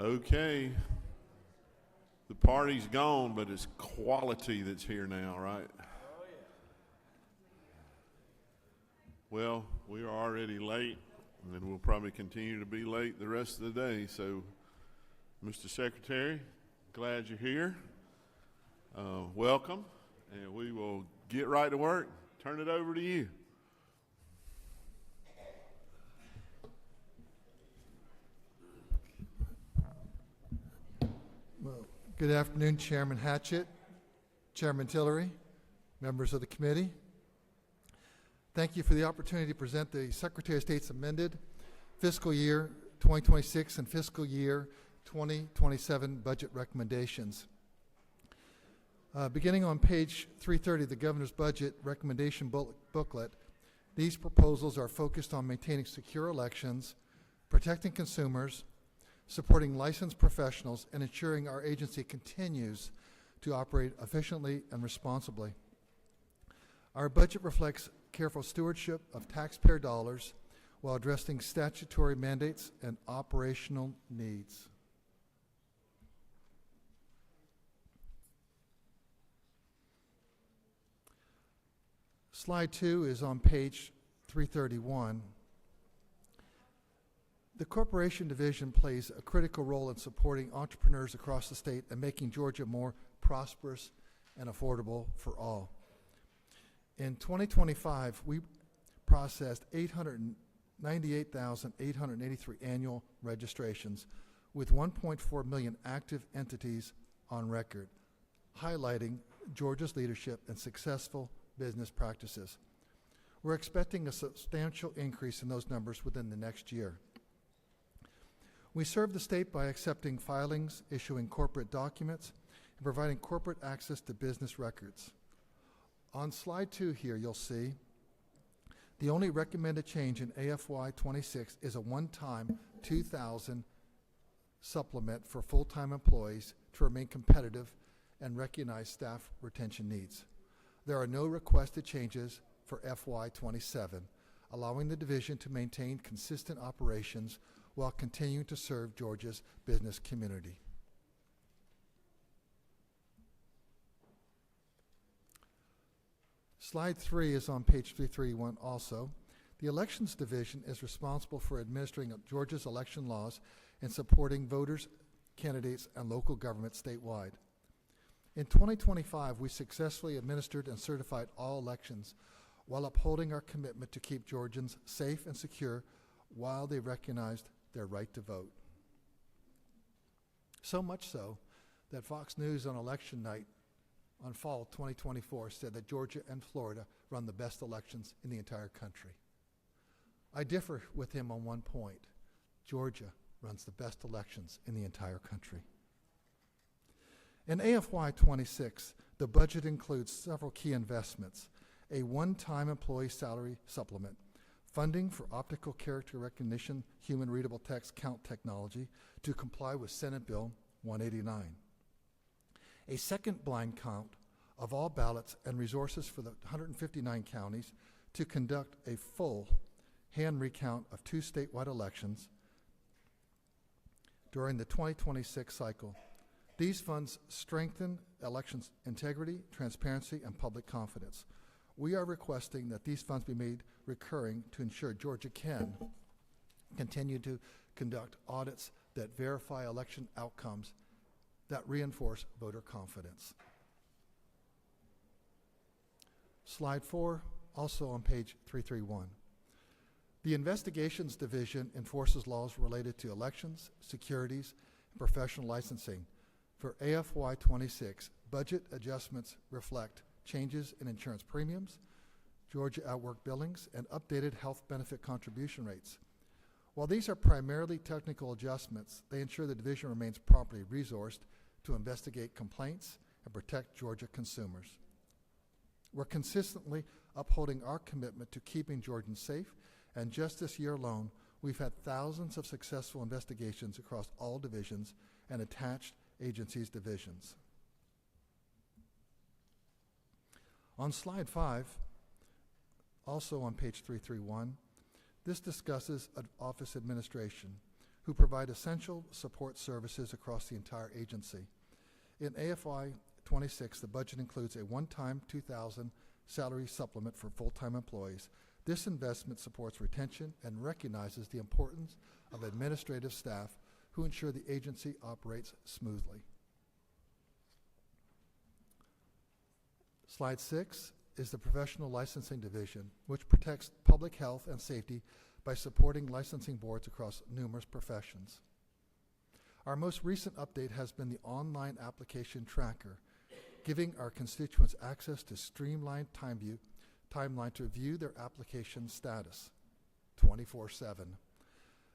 Okay, the party's gone, but it's quality that's here now, right? Oh, yeah. Well, we are already late, and we'll probably continue to be late the rest of the day. So, Mr. Secretary, glad you're here. Welcome, and we will get right to work. Turn it over to you. Well, good afternoon, Chairman Hatchett, Chairman Tillery, members of the committee. Thank you for the opportunity to present the Secretary of State's amended fiscal year 2026 and fiscal year 2027 budget recommendations. Beginning on page 330 of the Governor's Budget Recommendation Booklet, these proposals are focused on maintaining secure elections, protecting consumers, supporting licensed professionals, and ensuring our agency continues to operate efficiently and responsibly. Our budget reflects careful stewardship of taxpayer dollars while addressing statutory mandates and operational needs. Slide 2 is on page 331. The Corporation Division plays a critical role in supporting entrepreneurs across the state and making Georgia more prosperous and affordable for all. In 2025, we processed 898,883 annual registrations with 1.4 million active entities on record, highlighting Georgia's leadership and successful business practices. We're expecting a substantial increase in those numbers within the next year. We serve the state by accepting filings, issuing corporate documents, and providing corporate access to business records. On slide 2 here, you'll see the only recommended change in AFY 26 is a one-time $2,000 supplement for full-time employees to remain competitive and recognize staff retention needs. There are no requested changes for FY 27, allowing the division to maintain consistent operations while continuing to serve Georgia's business community. Slide 3 is on page 331 also. The Elections Division is responsible for administering Georgia's election laws and supporting voters, candidates, and local government statewide. In 2025, we successfully administered and certified all elections while upholding our commitment to keep Georgians safe and secure while they recognized their right to vote. So much so that Fox News on election night on fall 2024 said that Georgia and Florida run the best elections in the entire country. I differ with him on one point. Georgia runs the best elections in the entire country. In AFY 26, the budget includes several key investments: a one-time employee salary supplement, funding for optical character recognition human readable text count technology to comply with Senate Bill 189, a second blind count of all ballots and resources for the 159 counties to conduct a full hand recount of 2 statewide elections during the 2026 cycle. These funds strengthen elections integrity, transparency, and public confidence. We are requesting that these funds be made recurring to ensure Georgia can continue to conduct audits that verify election outcomes that reinforce voter confidence. Slide 4, also on page 331. The Investigations Division enforces laws related to elections, securities, and professional licensing. For AFY 26, budget adjustments reflect changes in insurance premiums, Georgia outwork billings, and updated health benefit contribution rates. While these are primarily technical adjustments, they ensure the division remains properly resourced to investigate complaints and protect Georgia consumers. We're consistently upholding our commitment to keeping Georgians safe, and just this year alone, we've had thousands of successful investigations across all divisions and attached agencies' divisions. On slide 5, also on page 331, this discusses office administration, who provide essential support services across the entire agency. In AFY 26, the budget includes a one-time $2,000 salary supplement for full-time employees. This investment supports retention and recognizes the importance of administrative staff who ensure the agency operates smoothly. Slide 6 is the Professional Licensing Division, which protects public health and safety by supporting licensing boards across numerous professions. Our most recent update has been the online application tracker, giving our constituents access to streamlined timeline to view their application status 24/7.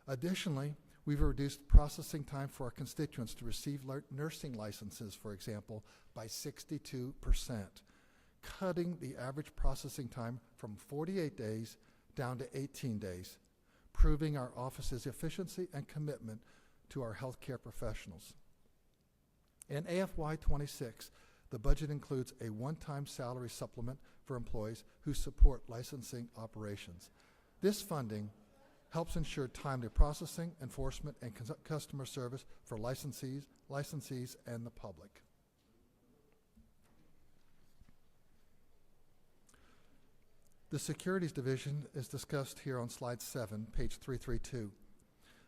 Additionally, we've reduced processing time for our constituents to receive nursing licenses, for example, by 62%, cutting the average processing time from 48 days down to 18 days, proving our office's efficiency and commitment to our healthcare professionals. In AFY 26, the budget includes a one-time salary supplement for employees who support licensing operations. This funding helps ensure timely processing, enforcement, and customer service for licensees and the public. The Securities Division is discussed here on slide 7, page 332.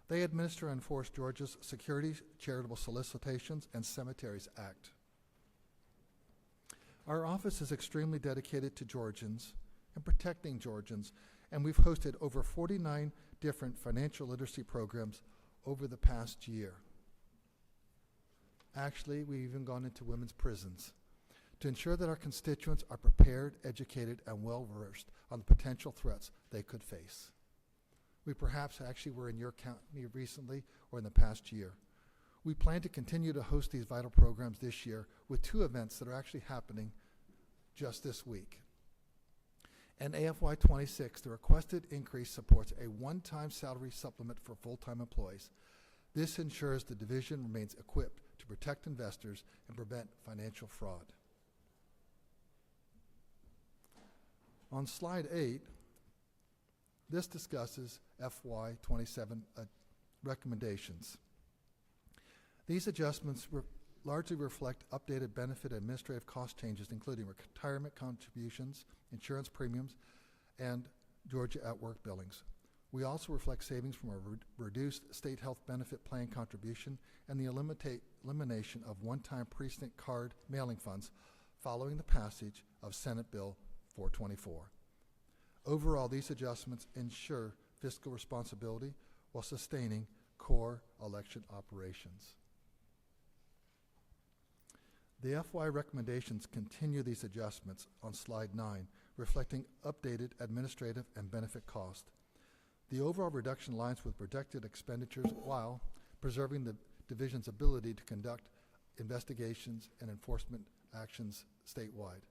They administer and enforce Georgia's Securities, Charitable Solicitations, and Cemeteries Act. Our office is extremely dedicated to Georgians and protecting Georgians, and we've hosted over 49 different financial literacy programs over the past year. Actually, we've even gone into women's prisons to ensure that our constituents are prepared, educated, and well-versed on the potential threats they could face. We perhaps actually were in your county recently or in the past year. We plan to continue to host these vital programs this year with 2 events that are actually happening just this week. In AFY 26, the requested increase supports a one-time salary supplement for full-time employees. This ensures the division remains equipped to protect investors and prevent financial fraud. On slide 8, this discusses FY 27 recommendations. These adjustments largely reflect updated benefit and administrative cost changes, including retirement contributions, insurance premiums, and Georgia at Work billings. We also reflect savings from a reduced state health benefit plan contribution and the elimination of one-time precinct card mailing funds following the passage of Senate Bill 424. Overall, these adjustments ensure fiscal responsibility while sustaining core election operations. The FY recommendations continue these adjustments on slide 9, reflecting updated administrative and benefit cost. The overall reduction aligns with projected expenditures while preserving the division's ability to conduct investigations and enforcement actions statewide.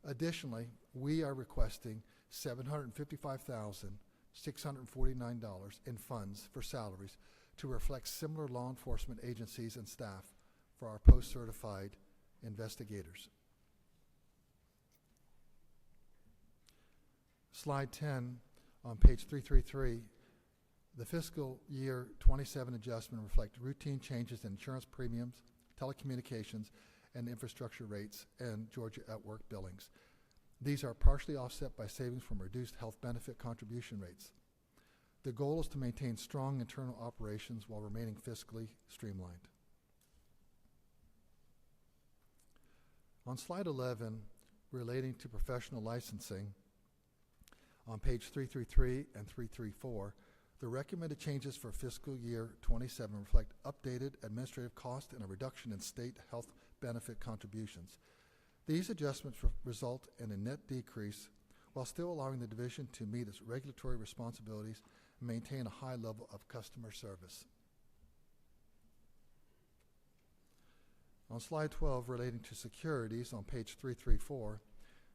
Additionally, we are requesting $755,649 in funds for salaries to reflect similar law enforcement agencies and staff for our post-certified investigators. Slide 10 on page 333, the fiscal year 27 adjustment reflect routine changes in insurance premiums, telecommunications, and infrastructure rates, and Georgia at Work billings. These are partially offset by savings from reduced health benefit contribution rates. The goal is to maintain strong internal operations while remaining fiscally streamlined. On slide 11, relating to professional licensing, on page 333 and 334, the recommended changes for fiscal year 27 reflect updated administrative cost and a reduction in state health benefit contributions. These adjustments result in a net decrease while still allowing the division to meet its regulatory responsibilities and maintain a high level of customer service. On slide 12, relating to securities, on page 334,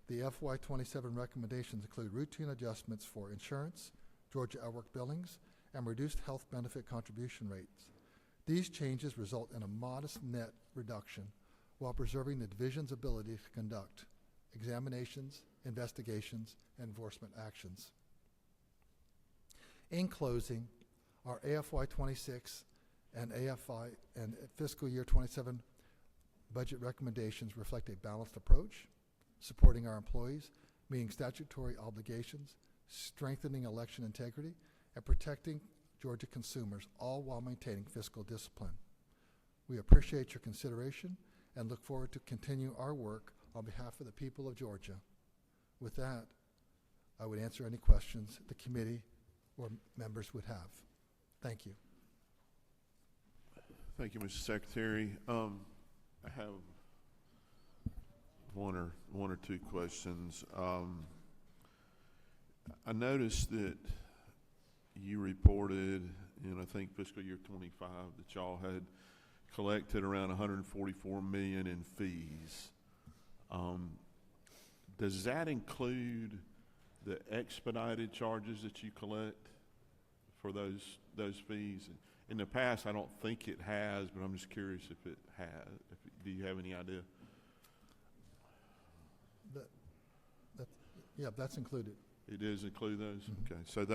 the FY 27 recommendations include routine adjustments for insurance, Georgia at Work billings, and reduced health benefit contribution rates. These changes result in a modest net reduction while preserving the division's ability to conduct examinations, investigations, and enforcement actions. In closing, Our AFY 26 and AFI and fiscal year 27 budget recommendations reflect a balanced approach, supporting our employees, meeting statutory obligations, strengthening election integrity, and protecting Georgia consumers, all while maintaining fiscal discipline. We appreciate your consideration and look forward to continue our work on behalf of the people of Georgia. With that, I would answer any questions the committee or members would have. Thank you. Thank you, Mr. Secretary. I have one or two questions. I noticed that you reported in, I think, fiscal year 25 that y'all had collected around 144 million in fees. Does that include the expedited charges that you collect for those fees? In the past, I don't think it has, but I'm just curious if it has. Do you have any idea? Yeah, that's included. It does include those? Mm-hmm. Okay, so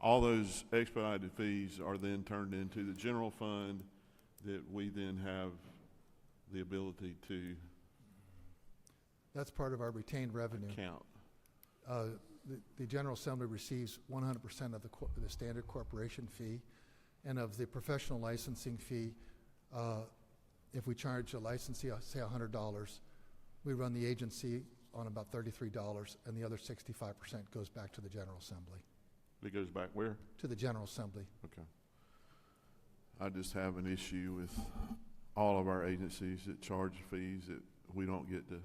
all those expedited fees are then turned into the general fund that we then have the ability to That's part of our retained revenue. count. The General Assembly receives 100% of the standard corporation fee, and of the professional licensing fee. If we charge a licensee, say $100, we run the agency on about $33, and the other 65% goes back to the General Assembly. It goes back where? To the General Assembly. Okay. I just have an issue with all of our agencies that charge fees that we don't get to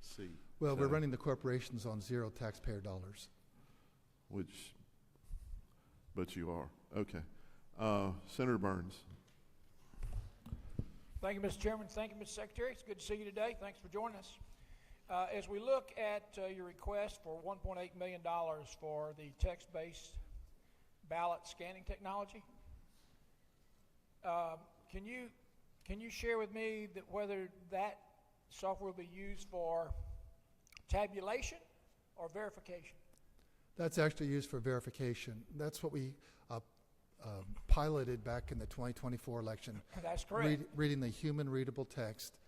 see. Well, So, we're running the corporations on zero taxpayer dollars. But you are. Okay. Senator Burns. Thank you, Mr. Chairman. Thank you, Mr. Secretary. It's good to see you today. Thanks for joining us. As we look at your request for $1.8 million for the text-based ballot scanning technology, can you share with me that whether that software will be used for tabulation or verification? That's actually used for verification. That's what we piloted back in the 2024 election. That's correct. Reading the human readable text,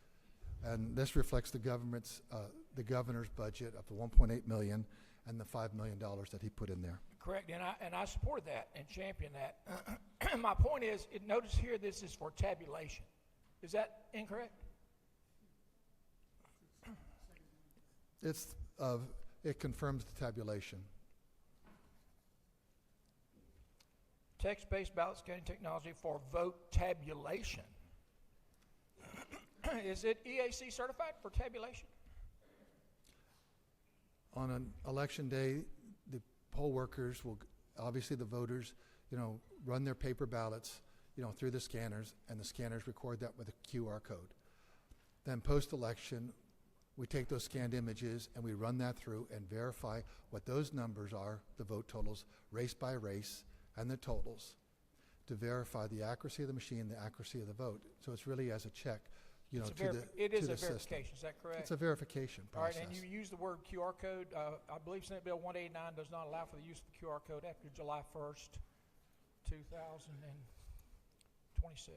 and this reflects the governor's budget of the 1.8 million and the $5 million that he put in there. Correct, and I support that and champion that. My point is, notice here this is for tabulation. Is that incorrect? It confirms the tabulation. Text-based ballot scanning technology for vote tabulation. Is it EAC certified for tabulation? On an election day, the poll workers will, obviously the voters, run their paper ballots, through the scanners, and the scanners record that with a QR code. Then post-election, we take those scanned images and we run that through and verify what those numbers are, the vote totals, race by race, and the totals, to verify the accuracy of the machine, the accuracy of the vote. So it's really as a check, It is to a the system. verification, is that correct? It's a verification All right, process. and you use the word QR code. I believe Senate Bill 189 does not allow for the use of the QR code after July 1st, 2026.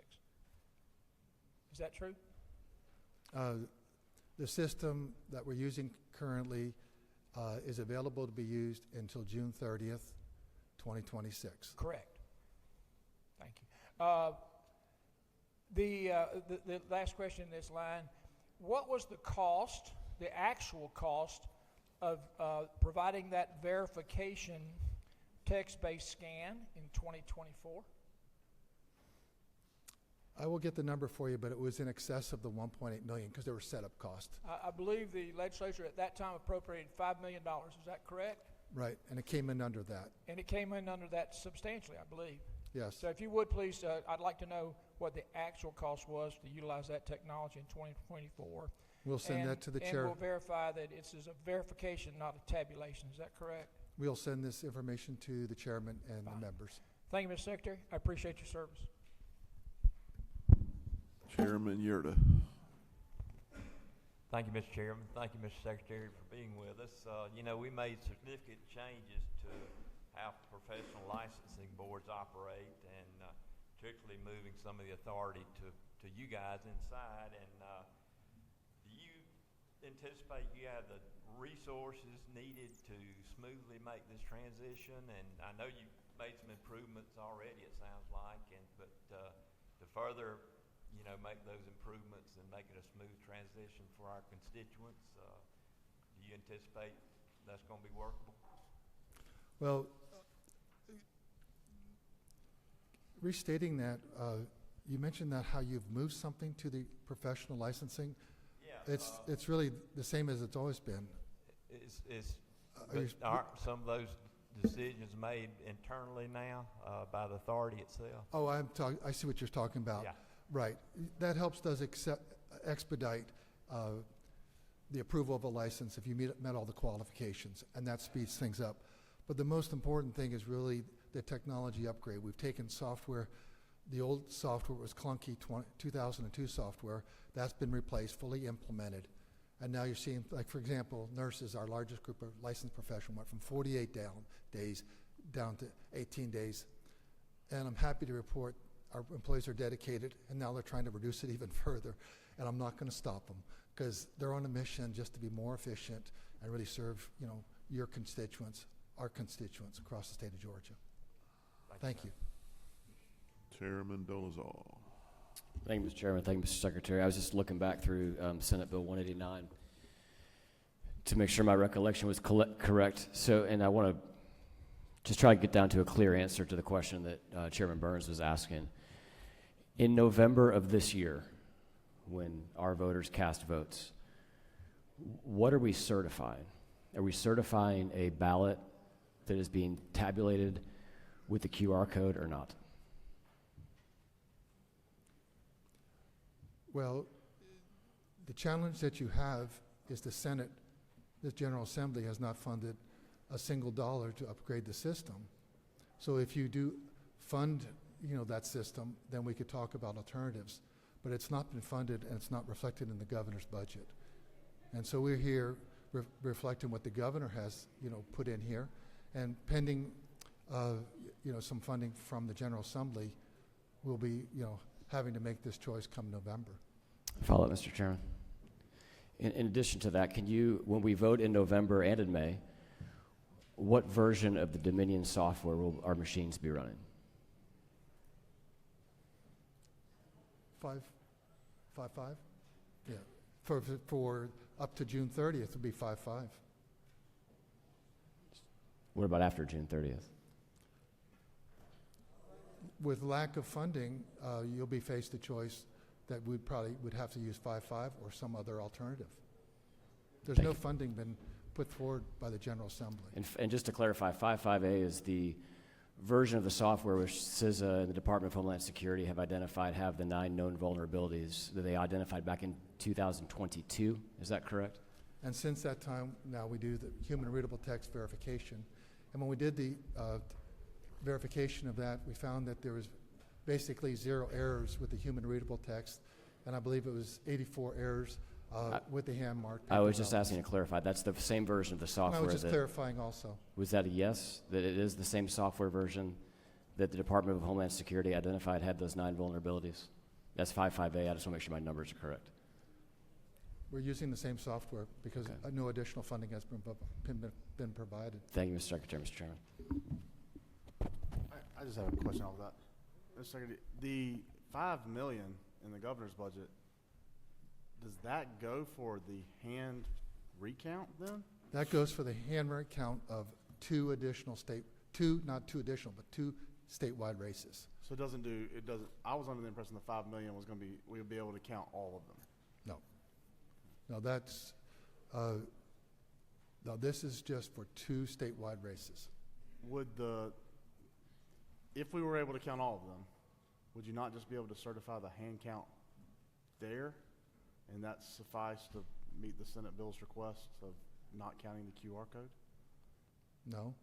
Is that true? The system that we're using currently is available to be used until June 30th, 2026. Correct. Thank you. The last question in this line, what was the cost, the actual cost of providing that verification text-based scan in 2024? I will get the number for you, but it was in excess of the 1.8 million because there were setup costs. I believe the legislature at that time appropriated $5 million. Is that correct? Right, and it came in under that. And it came in under that substantially, I believe. Yes. So if you would please, I'd like to know what the actual cost was to utilize that technology in 2024. We'll send that to the chair. And we'll verify that it's a verification, not a tabulation. Is that correct? We'll send this information to the chairman and the members. Thank you, Mr. Secretary. I appreciate your service. Chairman Yurda. Thank you, Mr. Chairman. Thank you, Mr. Secretary, for being with us. We made significant changes to how professional licensing boards operate, and particularly moving some of the authority to you guys inside. And do you anticipate you have the resources needed to smoothly make this transition? And I know you made some improvements already, it sounds like, but to further, make those improvements and make it a smooth transition for our constituents, do you anticipate that's going to be workable? Well, restating that, you mentioned that how you've moved something to the professional licensing. Yeah. It's really the same as it's always been. Aren't some of those decisions made internally now by the authority itself? Oh, I see what you're talking about. Yeah. Right. That does expedite the approval of a license if you met all the qualifications, and that speeds things up. But the most important thing is really the technology upgrade. We've taken software. The old software was clunky, 2002 software. That's been replaced, fully implemented. And now you're seeing, like, for example, nurses, our largest group of licensed professionals, went from 48 days down to 18 days. And I'm happy to report our employees are dedicated, and now they're trying to reduce it even further. And I'm not going to stop them, because they're on a mission just to be more efficient and really serve, your constituents, our constituents across the state of Georgia. Thank you. Chairman Dolezal. Thank you, Mr. Chairman. Thank you, Mr. Secretary. I was just looking back through Senate Bill 189 to make sure my recollection was correct. So, and I want to just try to get down to a clear answer to the question that Chairman Burns was asking. In November of this year, when our voters cast votes, what are we certifying? Are we certifying a ballot that is being tabulated with the QR code or not? Well, the challenge that you have is the Senate, the General Assembly, has not funded a single dollar to upgrade the system. So if you do fund, that system, then we could talk about alternatives. But it's not been funded, and it's not reflected in the governor's budget. And so we're here reflecting what the governor has, put in here, and pending, some funding from the General Assembly, we'll be, having to make this choice come November. Follow up, Mr. Chairman. In addition to that, can you, when we vote in November and in May, what version of the Dominion software will our machines be running? 5.5? Yeah. For up to June 30th, it'll be 5.5. What about after June 30th? With lack of funding, you'll be faced a choice that we would have to use 5.5 or some other alternative. There's Thank no you. funding been put forward by the General Assembly. And just to clarify, 5.5A is the version of the software which CISA and the Department of Homeland Security have the 9 known vulnerabilities that they identified back in 2022. Is that correct? And since that time, now we do the human readable text verification. And when we did the verification of that, we found that there was basically 0 errors with the human readable text, and I believe it was 84 errors with the hand marked. I was just asking to clarify. That's the same version of the And software. I was just clarifying also. Was that a yes, that it is the same software version that the Department of Homeland Security identified had those 9 vulnerabilities? That's 5.5A. I just want to make sure my numbers are correct. We're using the same software because Okay. no additional funding has been provided. Thank you, Mr. Secretary. Mr. Chairman. I just have a question off that. Mr. Secretary, the $5 million in the governor's budget, does that go for the hand recount then? That goes for the hand count of 2 statewide races. So it doesn't, I was under the impression the $5 million was going to be, we would be able to count all of them. No, this is just for 2 statewide races. If we were able to count all of them, would you not just be able to certify the hand count there? And that suffice to meet the Senate bill's request of not counting the QR code? No.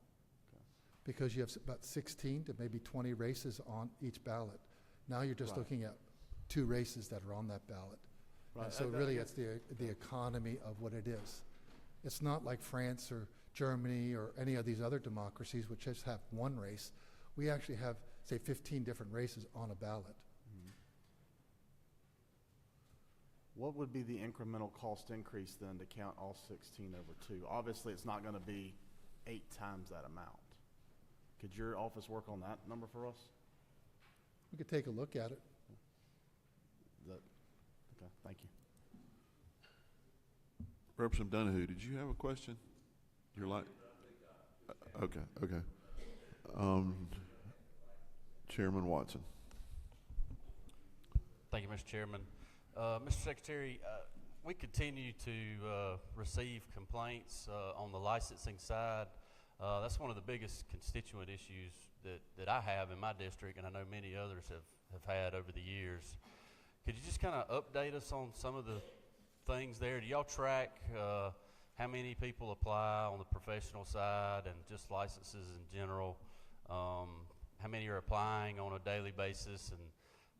Okay. Because you have about 16 to maybe 20 races on each ballot. Now you're just Right. looking at 2 races that are on that ballot. Right. And so really it's the economy of what it is. It's not like France or Germany or any of these other democracies which just have 1 race. We actually have, say, 15 different races on a ballot. What would be the incremental cost increase then to count all 16 over 2? Obviously, it's not going to be 8 times that amount. Could your office work on that number for us? We could take a look at it. Okay, thank you. Representative Donahue, did you have a question? You're like, okay. Chairman Watson. Thank you, Mr. Chairman. Mr. Secretary, we continue to receive complaints on the licensing side. That's one of the biggest constituent issues that I have in my district, and I know many others have had over the years. Could you just kind of update us on some of the things there? Do y'all track how many people apply on the professional side and just licenses in general? How many are applying on a daily basis, and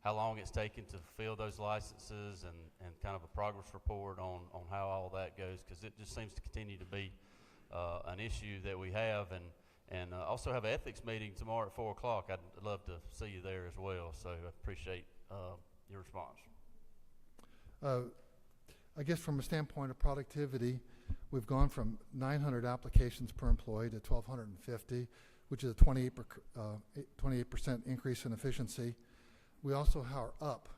how long it's taken to fill those licenses, and kind of a progress report on how all that goes, because it just seems to continue to be an issue that we have, and also have an ethics meeting tomorrow at 4 o'clock. I'd love to see you there as well, so I appreciate your response. I guess from a standpoint of productivity, we've gone from 900 applications per employee to 1,250, which is a 28% increase in efficiency. We also are up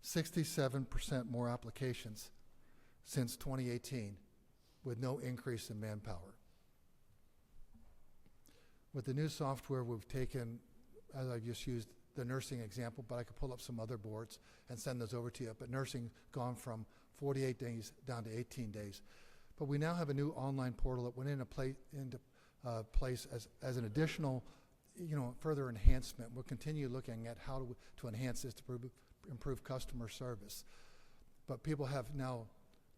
67% more applications since 2018 with no increase in manpower. With the new software, we've taken, as I just used the nursing example, but I could pull up some other boards and send those over to you. But nursing gone from 48 days down to 18 days. But we now have a new online portal that went into place as an additional, further enhancement. We'll continue looking at how to enhance this to improve customer service. But people have now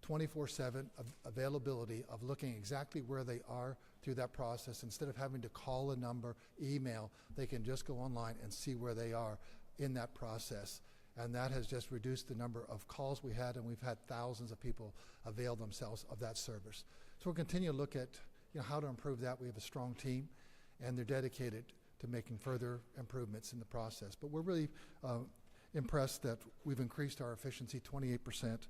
24/7 availability of looking exactly where they are through that process. Instead of having to call a number, email, they can just go online and see where they are in that process. And that has just reduced the number of calls we had, and we've had thousands of people avail themselves of that service. So we'll continue to look at how to improve that. We have a strong team, and they're dedicated to making further improvements in the process. But we're really impressed that we've increased our efficiency 28%,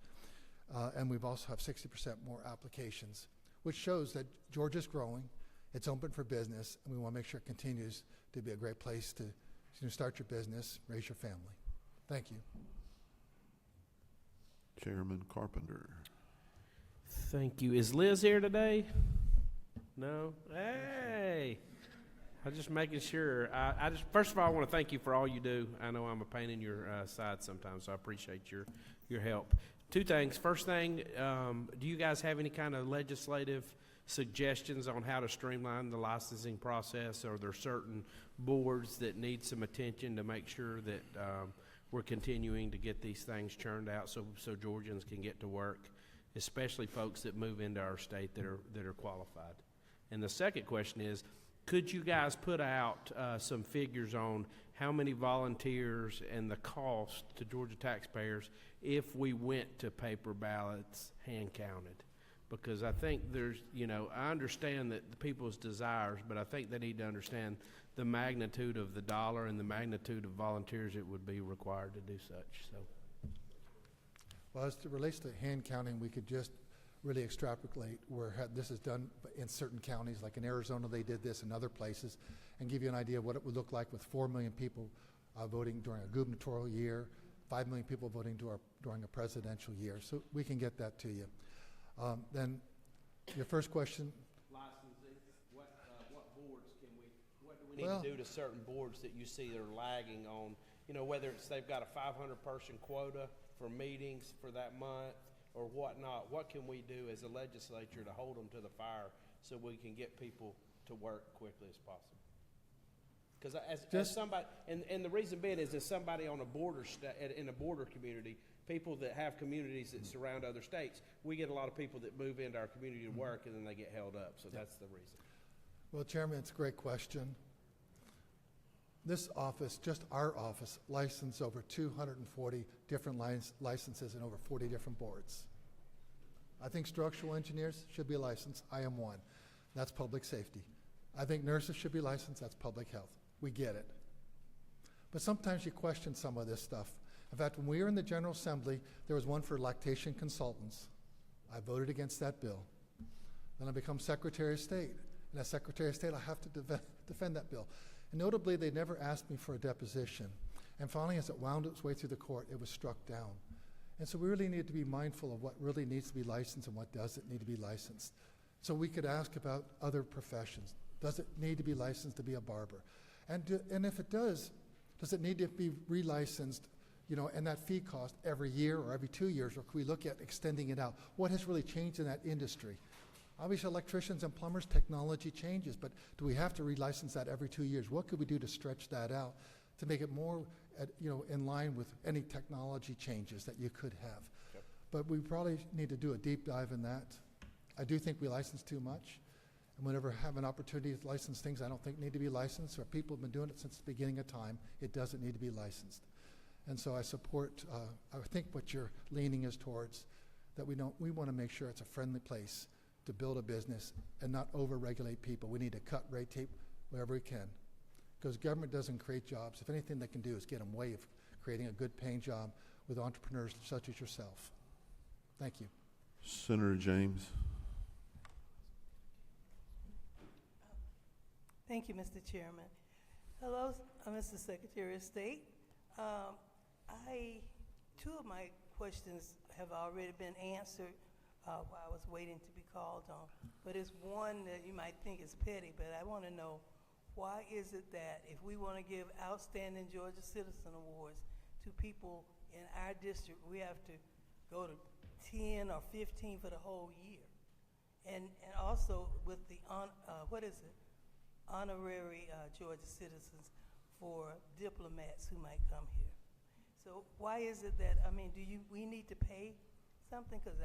and we've also have 60% more applications, which shows that Georgia's growing, it's open for business, and we want to make sure it continues to be a great place to start your business, raise your family. Thank you. Chairman Carpenter. Thank you. Is Liz here today? No? Hey! I'm just making sure. First of all, I want to thank you for all you do. I know I'm a pain in your side sometimes, so I appreciate your help. 2 things. First thing, do you guys have any kind of legislative suggestions on how to streamline the licensing process? Are there certain boards that need some attention to make sure that we're continuing to get these things churned out so Georgians can get to work, especially folks that move into our state that are qualified? And the second question is, could you guys put out some figures on how many volunteers and the cost to Georgia taxpayers if we went to paper ballots, hand counted? Because I think there's, I understand that the people's desires, but I think they need to understand the magnitude of the dollar and the magnitude of volunteers it would be required to do such. So, well, as it relates to hand counting, we could just really extrapolate where this is done in certain counties. Like in Arizona, they did this in other places, and give you an idea of what it would look like with 4 million people voting during a gubernatorial year, 5 million people voting during a presidential year. So we can get that to you. Then your first question. licensing, what boards what do we need to do to certain boards that you see that are lagging on, whether it's they've got a 500-person quota for meetings for that month or whatnot? What can we do as a legislature to hold them to the fire so we can get people to work quickly as possible? Because as somebody, and the reason being is as somebody on a border in a border community, people that have communities that surround other states, we get a lot of people that move into our community to work and then they get held up. So that's the reason. Well, Chairman, it's a great question. This office, just our office, licensed over 240 different licenses in over 40 different boards. I think structural engineers should be licensed. I am one. That's public safety. I think nurses should be licensed. That's public health. We get it. But sometimes you question some of this stuff. In fact, when we were in the General Assembly, there was one for lactation consultants. I voted against that bill. Then I become Secretary of State. And as Secretary of State, I have to defend that bill. And notably, they never asked me for a deposition. And finally, as it wound its way through the court, it was struck down. And so we really need to be mindful of what really needs to be licensed and what doesn't need to be licensed. So we could ask about other professions. Does it need to be licensed to be a barber? And if it does it need to be relicensed, and that fee cost every year or every 2 years, or could we look at extending it out? What has really changed in that industry? Obviously, electricians and plumbers, technology changes, but do we have to relicense that every 2 years? What could we do to stretch that out to make it more, in line with any technology changes that you could have? Yep. But we probably need to do a deep dive in that. I do think we license too much. And whenever I have an opportunity to license things I don't think need to be licensed, or people have been doing it since the beginning of time, it doesn't need to be licensed. And so I support, I think what you're leaning is towards, that we want to make sure it's a friendly place to build a business and not over-regulate people. We need to cut red tape wherever we can, because government doesn't create jobs. If anything they can do is get in the way of creating a good paying job with entrepreneurs such as yourself. Thank you. Senator James. Thank you, Mr. Chairman. Hello, Mr. Secretary of State. Two of my questions have already been answered while I was waiting to be called on. But it's one that you might think is petty, but I want to know, why is it that if we want to give Outstanding Georgia Citizen Awards to people in our district, we have to go to 10 or 15 for the whole year? And also with the, honorary Georgia citizens for diplomats who might come here. So why is it that, we need to pay something? Because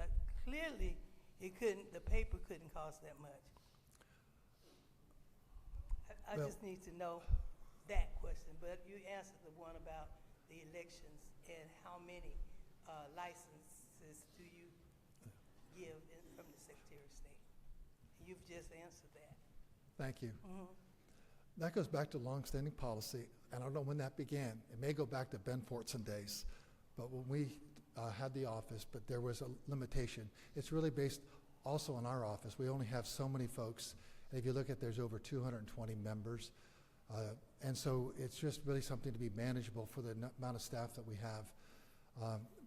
clearly the paper couldn't cost that much. I Well, just need to know that question, but you answered the one about the elections and how many licenses do you give from the Secretary of State? You've just answered that. Thank you. Mm-hmm. That goes back to longstanding policy, and I don't know when that began. It may go back to Ben Fortson days, but when we had the office, but there was a limitation. It's really based also on our office. We only have so many folks, and if you look at, there's over 220 members, and so it's just really something to be manageable for the amount of staff that we have.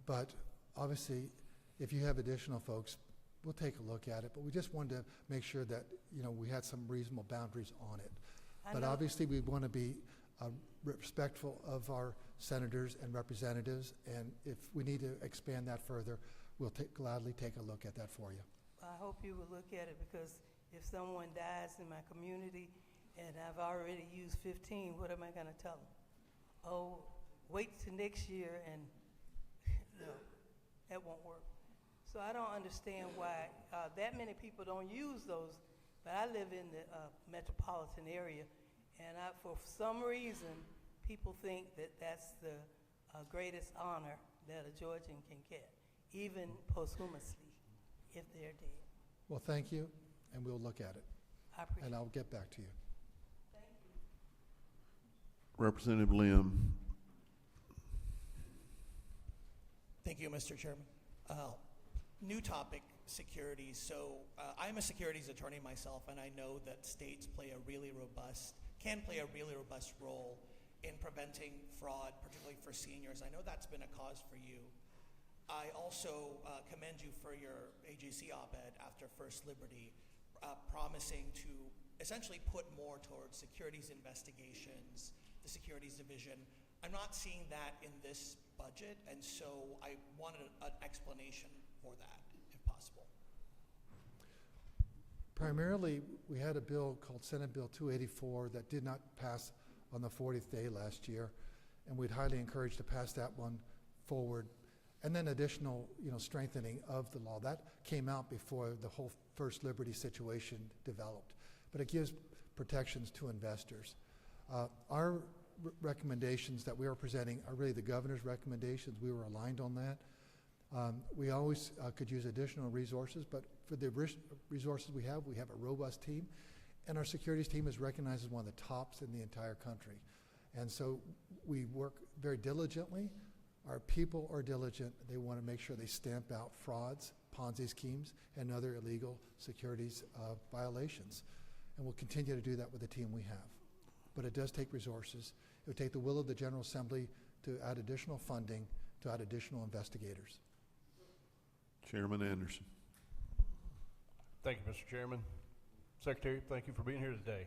But obviously, if you have additional folks, we'll take a look at it, but we just wanted to make sure that, we had some reasonable boundaries on it. But obviously, we want to be respectful of our senators and representatives, and if we need to expand that further, we'll gladly take a look at that for you. I hope you will look at it, because if someone dies in my community and I've already used 15, what am I going to tell them? Oh, wait till next year, and no, that won't work. So I don't understand why that many people don't use those. But I live in the metropolitan area, and for some reason, people think that that's the greatest honor that a Georgian can get, even posthumously, if they're dead. Well, thank you, and we'll look at it, I appreciate and it. I'll get back to you. Thank you. Representative Lim. Thank you, Mr. Chairman. New topic, securities. So I'm a securities attorney myself, and I know that states can play a really robust role in preventing fraud, particularly for seniors. I know that's been a cause for you. I also commend you for your AJC op-ed after First Liberty, promising to essentially put more towards securities investigations, the securities division. I'm not seeing that in this budget, and so I wanted an explanation for that, if possible. Primarily, we had a bill called Senate Bill 284 that did not pass on the 40th day last year, and we'd highly encourage to pass that one forward. And then additional, strengthening of the law. That came out before the whole First Liberty situation developed, but it gives protections to investors. Our recommendations that we are presenting are really the governor's recommendations. We were aligned on that. We always could use additional resources, but for the resources we have a robust team, and our securities team is recognized as one of the tops in the entire country. And so we work very diligently. Our people are diligent. They want to make sure they stamp out frauds, Ponzi schemes, and other illegal securities violations. And we'll continue to do that with the team we have. But it does take resources. It would take the will of the General Assembly to add additional funding, to add additional investigators. Chairman Anderson. Thank you, Mr. Chairman. Secretary, thank you for being here today.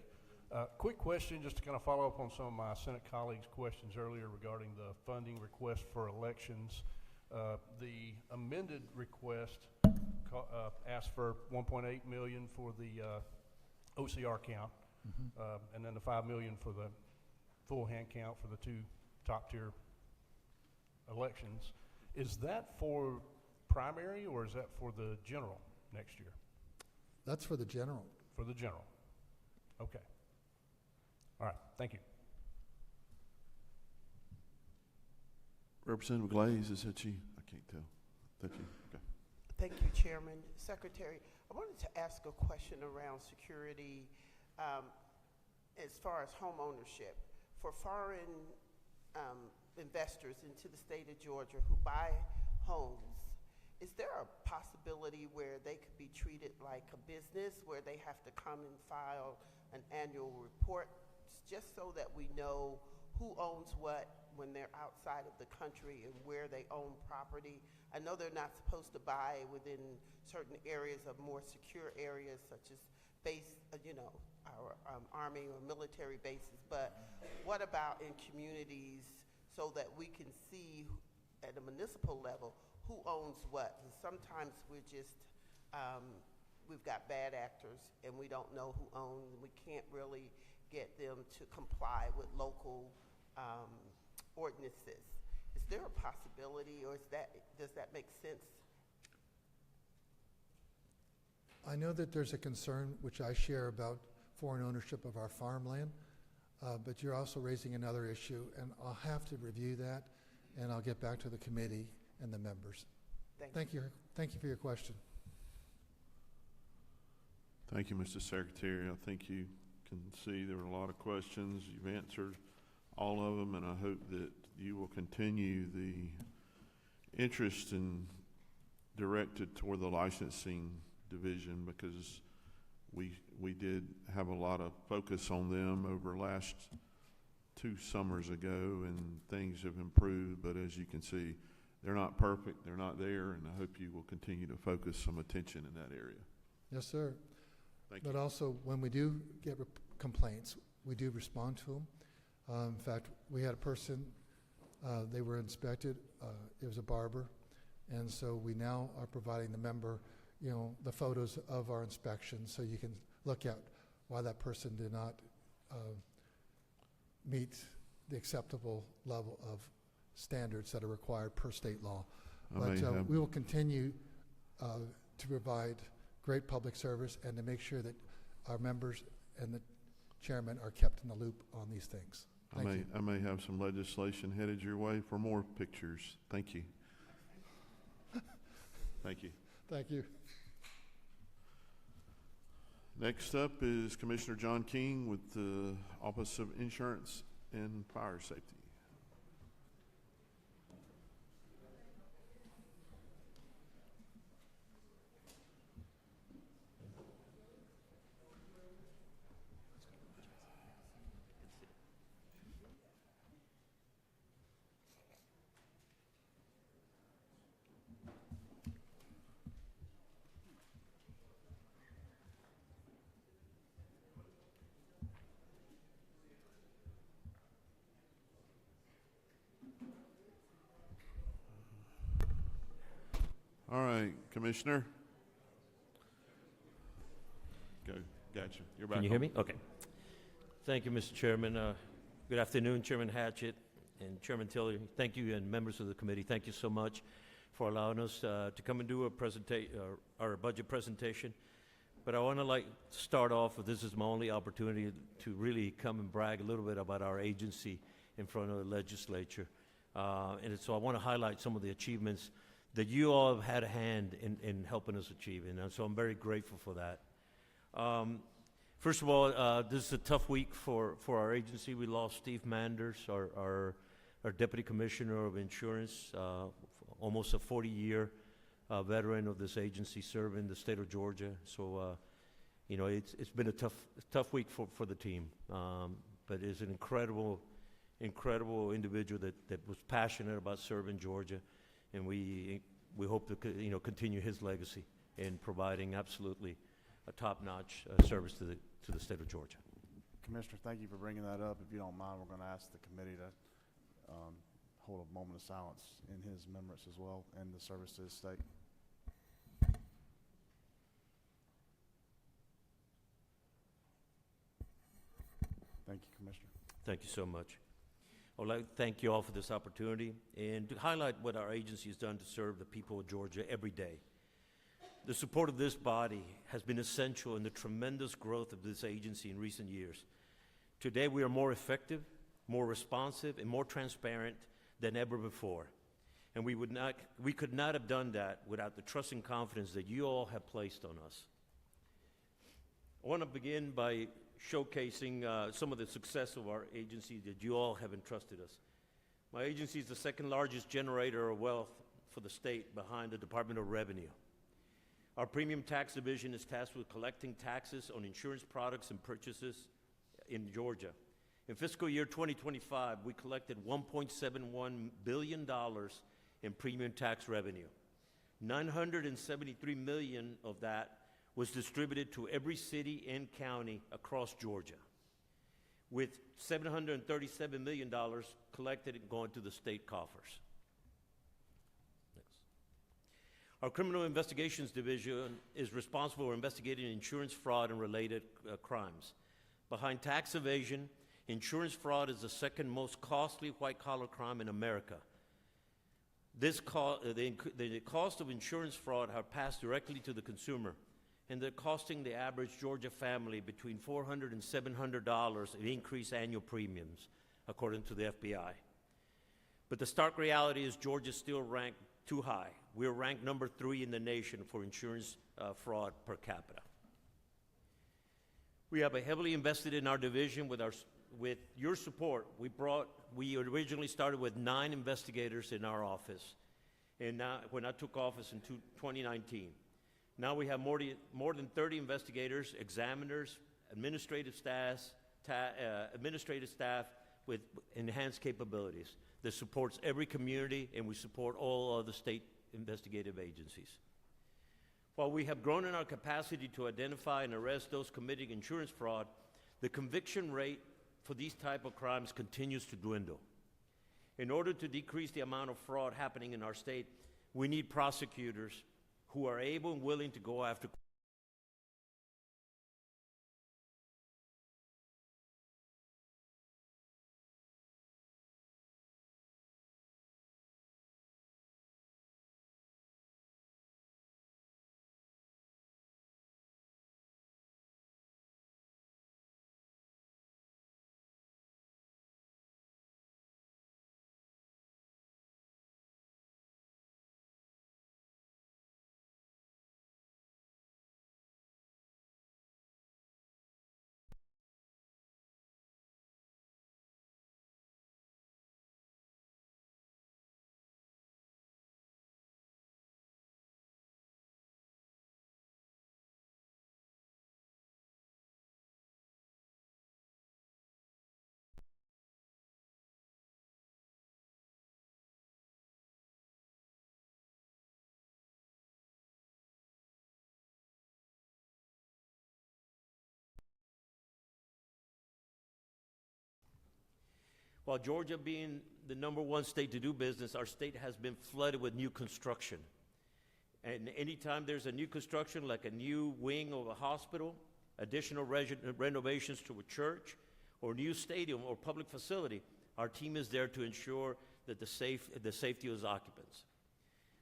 Quick question, just to kind of follow up on some of my Senate colleagues' questions earlier regarding the funding request for elections. The amended request asked for $1.8 million for the OCR count, and then the $5 million for the full hand count for the 2 top-tier elections. Is that for primary, or is that for the general next year? That's for the general. For the general. Okay. All right. Thank you. Representative Glaze, is that you? I can't tell. That you? Okay. Thank you, Chairman. Secretary, I wanted to ask a question around security as far as home ownership. For foreign investors into the state of Georgia who buy homes, is there a possibility where they could be treated like a business, where they have to come and file an annual report, just so that we know who owns what when they're outside of the country and where they own property? I know they're not supposed to buy within certain areas of more secure areas, such as base, our Army or military bases, but what about in communities so that we can see at a municipal level who owns what? And sometimes we're just, we've got bad actors and we don't know who owns, and we can't really get them to comply with local ordinances. Is there a possibility, or does that make sense? I know that there's a concern, which I share, about foreign ownership of our farmland, but you're also raising another issue, and I'll have to review that, and I'll get back to the committee and the members. Thank you. Thank you for your question. Thank you, Mr. Secretary. I think you can see there were a lot of questions. You've answered all of them, and I hope that you will continue the interest in directed toward the licensing division, because we did have a lot of focus on them over last 2 summers ago, and things have improved, but as you can see, they're not perfect, they're not there, and I hope you will continue to focus some attention in that area. Yes, sir. Thank But you. also, when we do get complaints, we do respond to them. In fact, we had a person, they were inspected, it was a barber, and so we now are providing the member, the photos of our inspection, so you can look at why that person did not meet the acceptable level of standards that are required per state law. But we will continue to provide great public service and to make sure that our members and the chairman are kept in the loop on these things. Thank you. I may have some legislation headed your way for more pictures. Thank you. Thank you. Thank you. Next up is Commissioner John King with the Office of Insurance and Fire Safety. All right, Commissioner. Go. Gotcha. You're back. Can you on. hear me? Okay. Thank you, Mr. Chairman. Good afternoon, Chairman Hatchett and Chairman Tiller. Thank you, and members of the committee. Thank you so much for allowing us to come and do our budget presentation. But I want to start off with, this is my only opportunity to really come and brag a little bit about our agency in front of the legislature. And so I want to highlight some of the achievements that you all have had a hand in helping us achieve, and so I'm very grateful for that. First of all, this is a tough week for our agency. We lost Steve Manders, our Deputy Commissioner of Insurance, almost a 40-year veteran of this agency serving the state of Georgia. So, it's been a tough week for the team. But is an incredible individual that was passionate about serving Georgia, and we hope to continue his legacy in providing absolutely a top-notch service to the state of Georgia. Commissioner, thank you for bringing that up. If you don't mind, we're going to ask the committee to hold a moment of silence in his remembrance as well, and the service to his state. Thank you, Commissioner. Thank you so much. I would like to thank you all for this opportunity and to highlight what our agency has done to serve the people of Georgia every day. The support of this body has been essential in the tremendous growth of this agency in recent years. Today, we are more effective, more responsive, and more transparent than ever before. And we could not have done that without the trust and confidence that you all have placed on us. I want to begin by showcasing some of the success of our agency that you all have entrusted us. My agency is the second largest generator of wealth for the state behind the Department of Revenue. Our premium tax division is tasked with collecting taxes on insurance products and purchases in Georgia. In fiscal year 2025, we collected $1.71 billion in premium tax revenue. $973 million of that was distributed to every city and county across Georgia, with $737 million collected and going to the state coffers. Next. Our Criminal Investigations Division is responsible for investigating insurance fraud and related crimes. Behind tax evasion, insurance fraud is the second most costly white-collar crime in America. The cost of insurance fraud have passed directly to the consumer, and they're costing the average Georgia family between $400 and $700 in increased annual premiums, according to the FBI. But the stark reality is Georgia still ranked too high. We're ranked number 3 in the nation for insurance fraud per capita. We have heavily invested in our division with your support. We originally started with 9 investigators in our office, and now, when I took office in 2019. Now we have more than 30 investigators, examiners, administrative staff with enhanced capabilities that supports every community, and we support all other state investigative agencies. While we have grown in our capacity to identify and arrest those committing insurance fraud, the conviction rate for these type of crimes continues to dwindle. In order to decrease the amount of fraud happening in our state, we need prosecutors who are able and willing to go after While Georgia being the #1 state to do business, our state has been flooded with new construction. And anytime there's a new construction, like a new wing of a hospital, additional renovations to a church, or new stadium or public facility, our team is there to ensure that the safety of its occupants.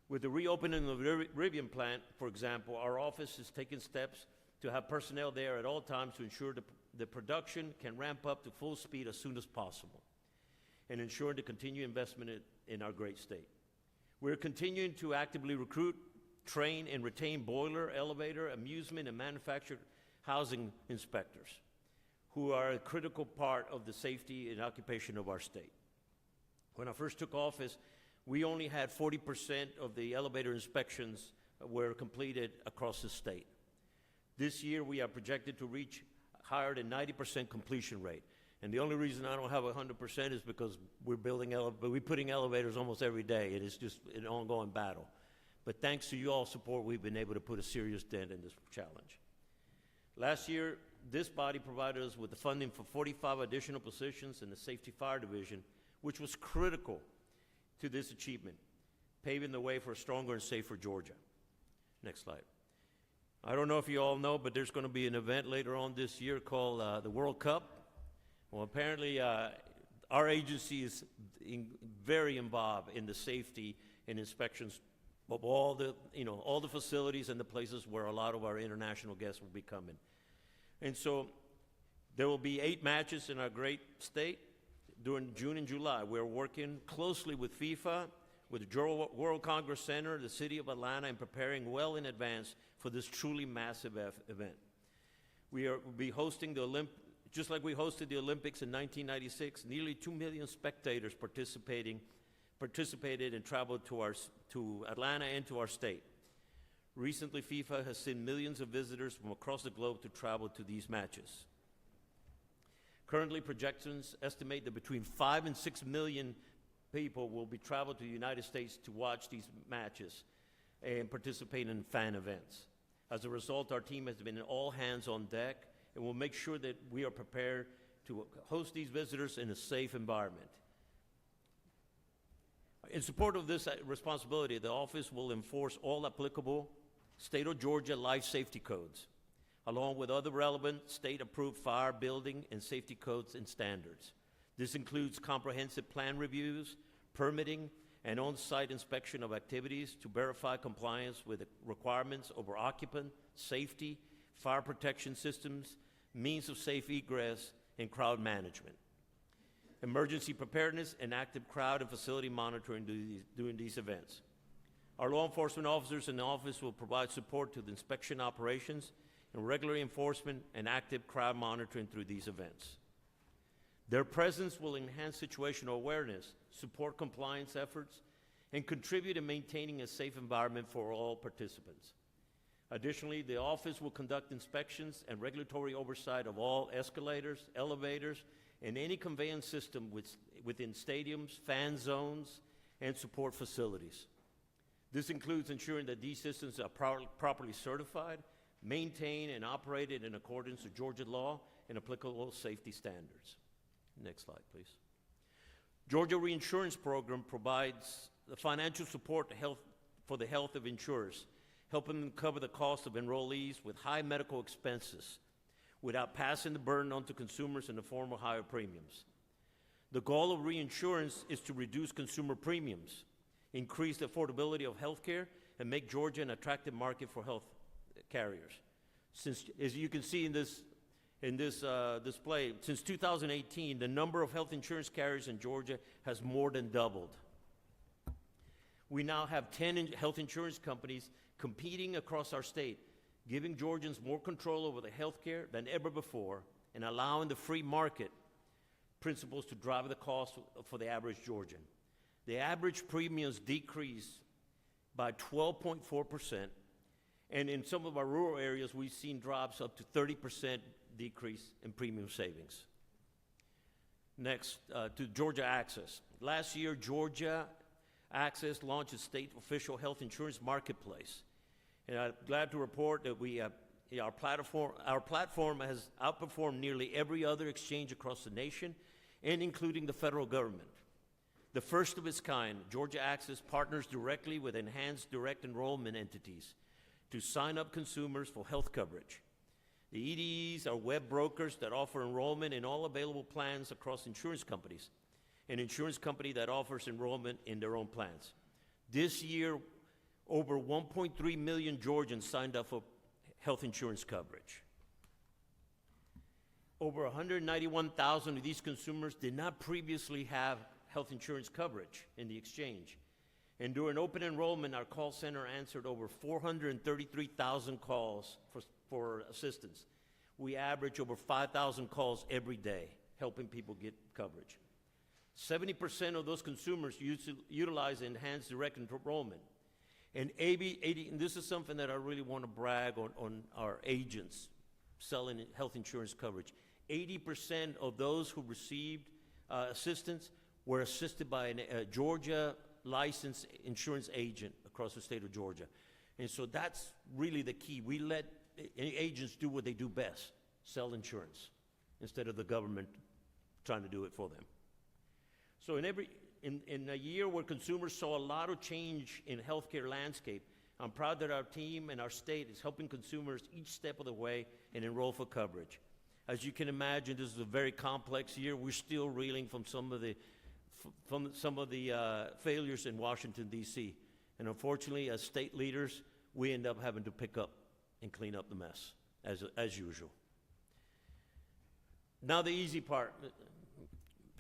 With the reopening of the Rivian plant, for example, our office is taking steps to have personnel there at all times to ensure the production can ramp up to full speed as soon as possible, and ensuring the continued investment in our great state. We're continuing to actively recruit, train, and retain boiler, elevator, amusement, and manufacturing housing inspectors, who are a critical part of the safety and occupation of our state. When I first took office, we only had 40% of the elevator inspections were completed across the state. This year, we are projected to reach higher than 90% completion rate. And the only reason I don't have 100% is because we're putting elevators almost every day. It is just an ongoing battle. But thanks to you all support, we've been able to put a serious dent in this challenge. Last year, this body provided us with the funding for 45 additional positions in the Safety Fire Division, which was critical to this achievement, paving the way for a stronger and safer Georgia. Next slide. I don't know if you all know, but there's going to be an event later on this year called the World Cup. Well, apparently, our agency is very involved in the safety and inspections of all the facilities and the places where a lot of our international guests will be coming. And so there will be 8 matches in our great state during June and July. We're working closely with FIFA, with the World Congress Center, the city of Atlanta, and preparing well in advance for this truly massive event. We'll be hosting the just like we hosted the Olympics in 1996, nearly 2 million spectators participated and traveled to Atlanta and to our state. Recently, FIFA has sent millions of visitors from across the globe to travel to these matches. Currently, projections estimate that between 5 and 6 million people will be traveled to the United States to watch these matches and participate in fan events. As a result, our team has been all hands on deck, and we'll make sure that we are prepared to host these visitors in a safe environment. In support of this responsibility, the office will enforce all applicable state of Georgia life safety codes, along with other relevant state-approved fire, building, and safety codes and standards. This includes comprehensive plan reviews, permitting, and on-site inspection of activities to verify compliance with the requirements over occupant, safety, fire protection systems, means of safe egress, and crowd management. Emergency preparedness and active crowd and facility monitoring during these events. Our law enforcement officers in the office will provide support to the inspection operations and regular enforcement and active crowd monitoring through these events. Their presence will enhance situational awareness, support compliance efforts, and contribute in maintaining a safe environment for all participants. Additionally, the office will conduct inspections and regulatory oversight of all escalators, elevators, and any conveyance system within stadiums, fan zones, and support facilities. This includes ensuring that these systems are properly certified, maintained, and operated in accordance with Georgia law and applicable safety standards. Next slide, please. Georgia Reinsurance Program provides the financial support for the health of insurers, helping them cover the cost of enrollees with high medical expenses without passing the burden on to consumers in the form of higher premiums. The goal of reinsurance is to reduce consumer premiums, increase the affordability of health care, and make Georgia an attractive market for health carriers. Since, as you can see in this display, since 2018, the number of health insurance carriers in Georgia has more than doubled. We now have 10 health insurance companies competing across our state, giving Georgians more control over the health care than ever before and allowing the free market principles to drive the cost for the average Georgian. The average premiums decreased by 12.4%, and in some of our rural areas, we've seen drops up to 30% decrease in premium savings. Next, to Georgia Access. Last year, Georgia Access launched a state official health insurance marketplace. And I'm glad to report that our platform has outperformed nearly every other exchange across the nation, and including the federal government. The first of its kind, Georgia Access partners directly with enhanced direct enrollment entities to sign up consumers for health coverage. The EDEs are web brokers that offer enrollment in all available plans across insurance companies, an insurance company that offers enrollment in their own plans. This year, over 1.3 million Georgians signed up for health insurance coverage. Over 191,000 of these consumers did not previously have health insurance coverage in the exchange. And during open enrollment, our call center answered over 433,000 calls for assistance. We average over 5,000 calls every day, helping people get coverage. 70% of those consumers utilize enhanced direct enrollment. And and this is something that I really want to brag on our agents selling health insurance coverage. 80% of those who received assistance were assisted by a Georgia licensed insurance agent across the state of Georgia. And so that's really the key. We let agents do what they do best, sell insurance, instead of the government trying to do it for them. So in a year where consumers saw a lot of change in healthcare landscape, I'm proud that our team and our state is helping consumers each step of the way and enroll for coverage. As you can imagine, this is a very complex year. We're still reeling from some of the failures in Washington, D.C. And unfortunately, as state leaders, we end up having to pick up and clean up the mess, as usual. Now the easy part,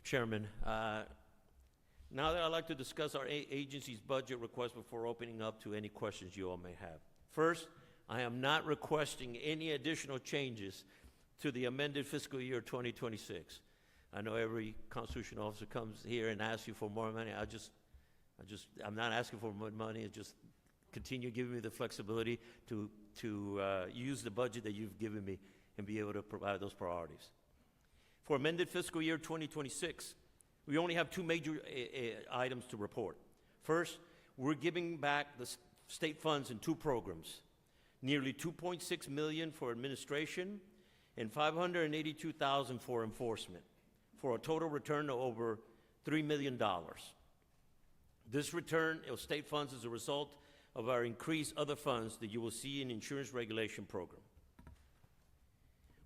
Chairman. Now that I'd like to discuss our agency's budget request before opening up to any questions you all may have. First, I am not requesting any additional changes to the amended fiscal year 2026. I know every constitutional officer comes here and asks you for more money. I'm not asking for more money. It's just continue giving me the flexibility to use the budget that you've given me and be able to provide those priorities. For amended fiscal year 2026, we only have two major items to report. First, we're giving back the state funds in two programs, nearly $2.6 million for administration and $582,000 for enforcement, for a total return of over $3 million. This return of state funds is a result of our increased other funds that you will see in the insurance regulation program.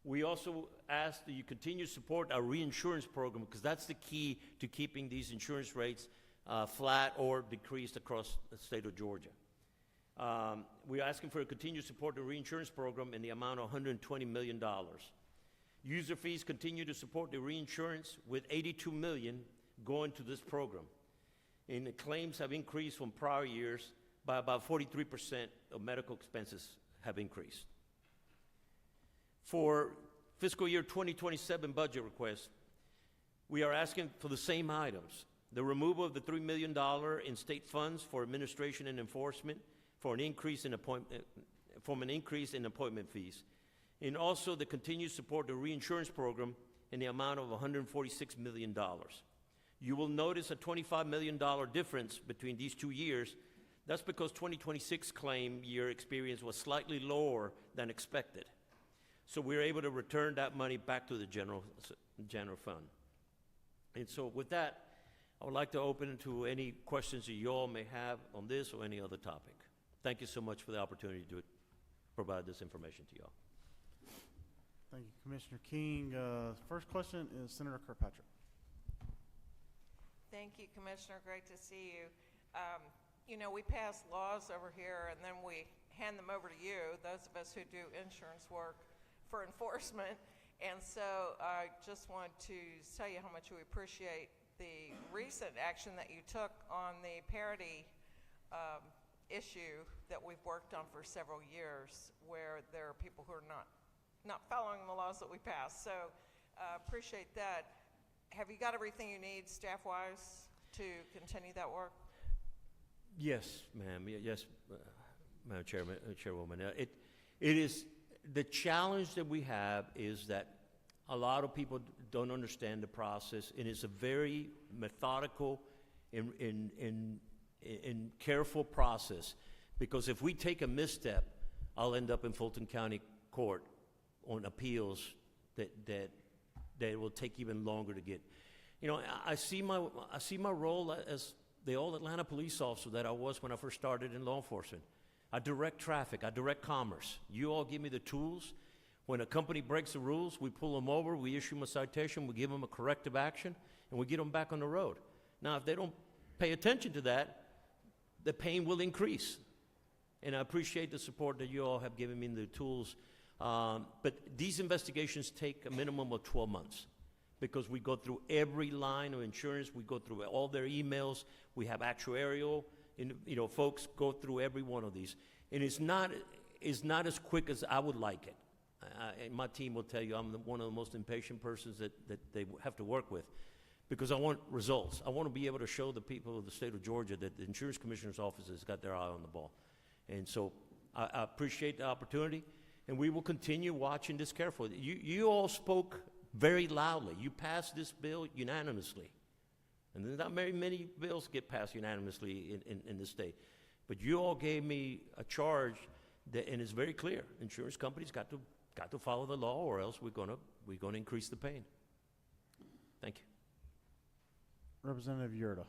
We also ask that you continue to support our reinsurance program, because that's the key to keeping these insurance rates flat or decreased across the state of Georgia. We're asking for a continued support of the reinsurance program in the amount of $120 million. User fees continue to support the reinsurance, with $82 million going to this program. And the claims have increased from prior years by about 43% of medical expenses have increased. For fiscal year 2027 budget request, we are asking for the same items: the removal of the $3 million in state funds for administration and enforcement for an increase in appointment fees, and also the continued support of the reinsurance program in the amount of $146 million. You will notice a $25 million difference between these 2 years. That's because 2026 claim year experience was slightly lower than expected. So we're able to return that money back to the general fund. And so with that, I would like to open to any questions that you all may have on this or any other topic. Thank you so much for the opportunity to provide this information to you all. Thank you, Commissioner King. First question is Senator Kirkpatrick. Thank you, Commissioner. Great to see you. You know, we pass laws over here and then we hand them over to you, those of us who do insurance work, for enforcement. And so I just want to tell you how much we appreciate the recent action that you took on the parity issue that we've worked on for several years, where there are people who are not following the laws that we pass. So appreciate that. Have you got everything you need staff-wise to continue that work? Yes, ma'am. Yes, Madam Chairwoman. It is the challenge that we have is that a lot of people don't understand the process, and it's a very methodical and careful process. Because if we take a misstep, I'll end up in Fulton County Court on appeals that will take even longer to get. You know, I see my role as the old Atlanta police officer that I was when I first started in law enforcement. I direct traffic, I direct commerce. You all give me the tools. When a company breaks the rules, we pull them over, we issue them a citation, we give them a corrective action, and we get them back on the road. Now, if they don't pay attention to that, the pain will increase. And I appreciate the support that you all have given me the tools. But these investigations take a minimum of 12 months. Because we go through every line of insurance, we go through all their emails, we have actuarial, and, you know, folks go through every one of these. And it's not as quick as I would like it. And my team will tell you I'm one of the most impatient persons that they have to work with, because I want results. I want to be able to show the people of the state of Georgia that the insurance commissioner's office has got their eye on the ball. And so I appreciate the opportunity, and we will continue watching this carefully. You all spoke very loudly. You passed this bill unanimously. And there's not very many bills get passed unanimously in this state. But you all gave me a charge that, and it's very clear, insurance companies got to follow the law, or else we're gonna increase the pain. Thank you. Representative Yurda.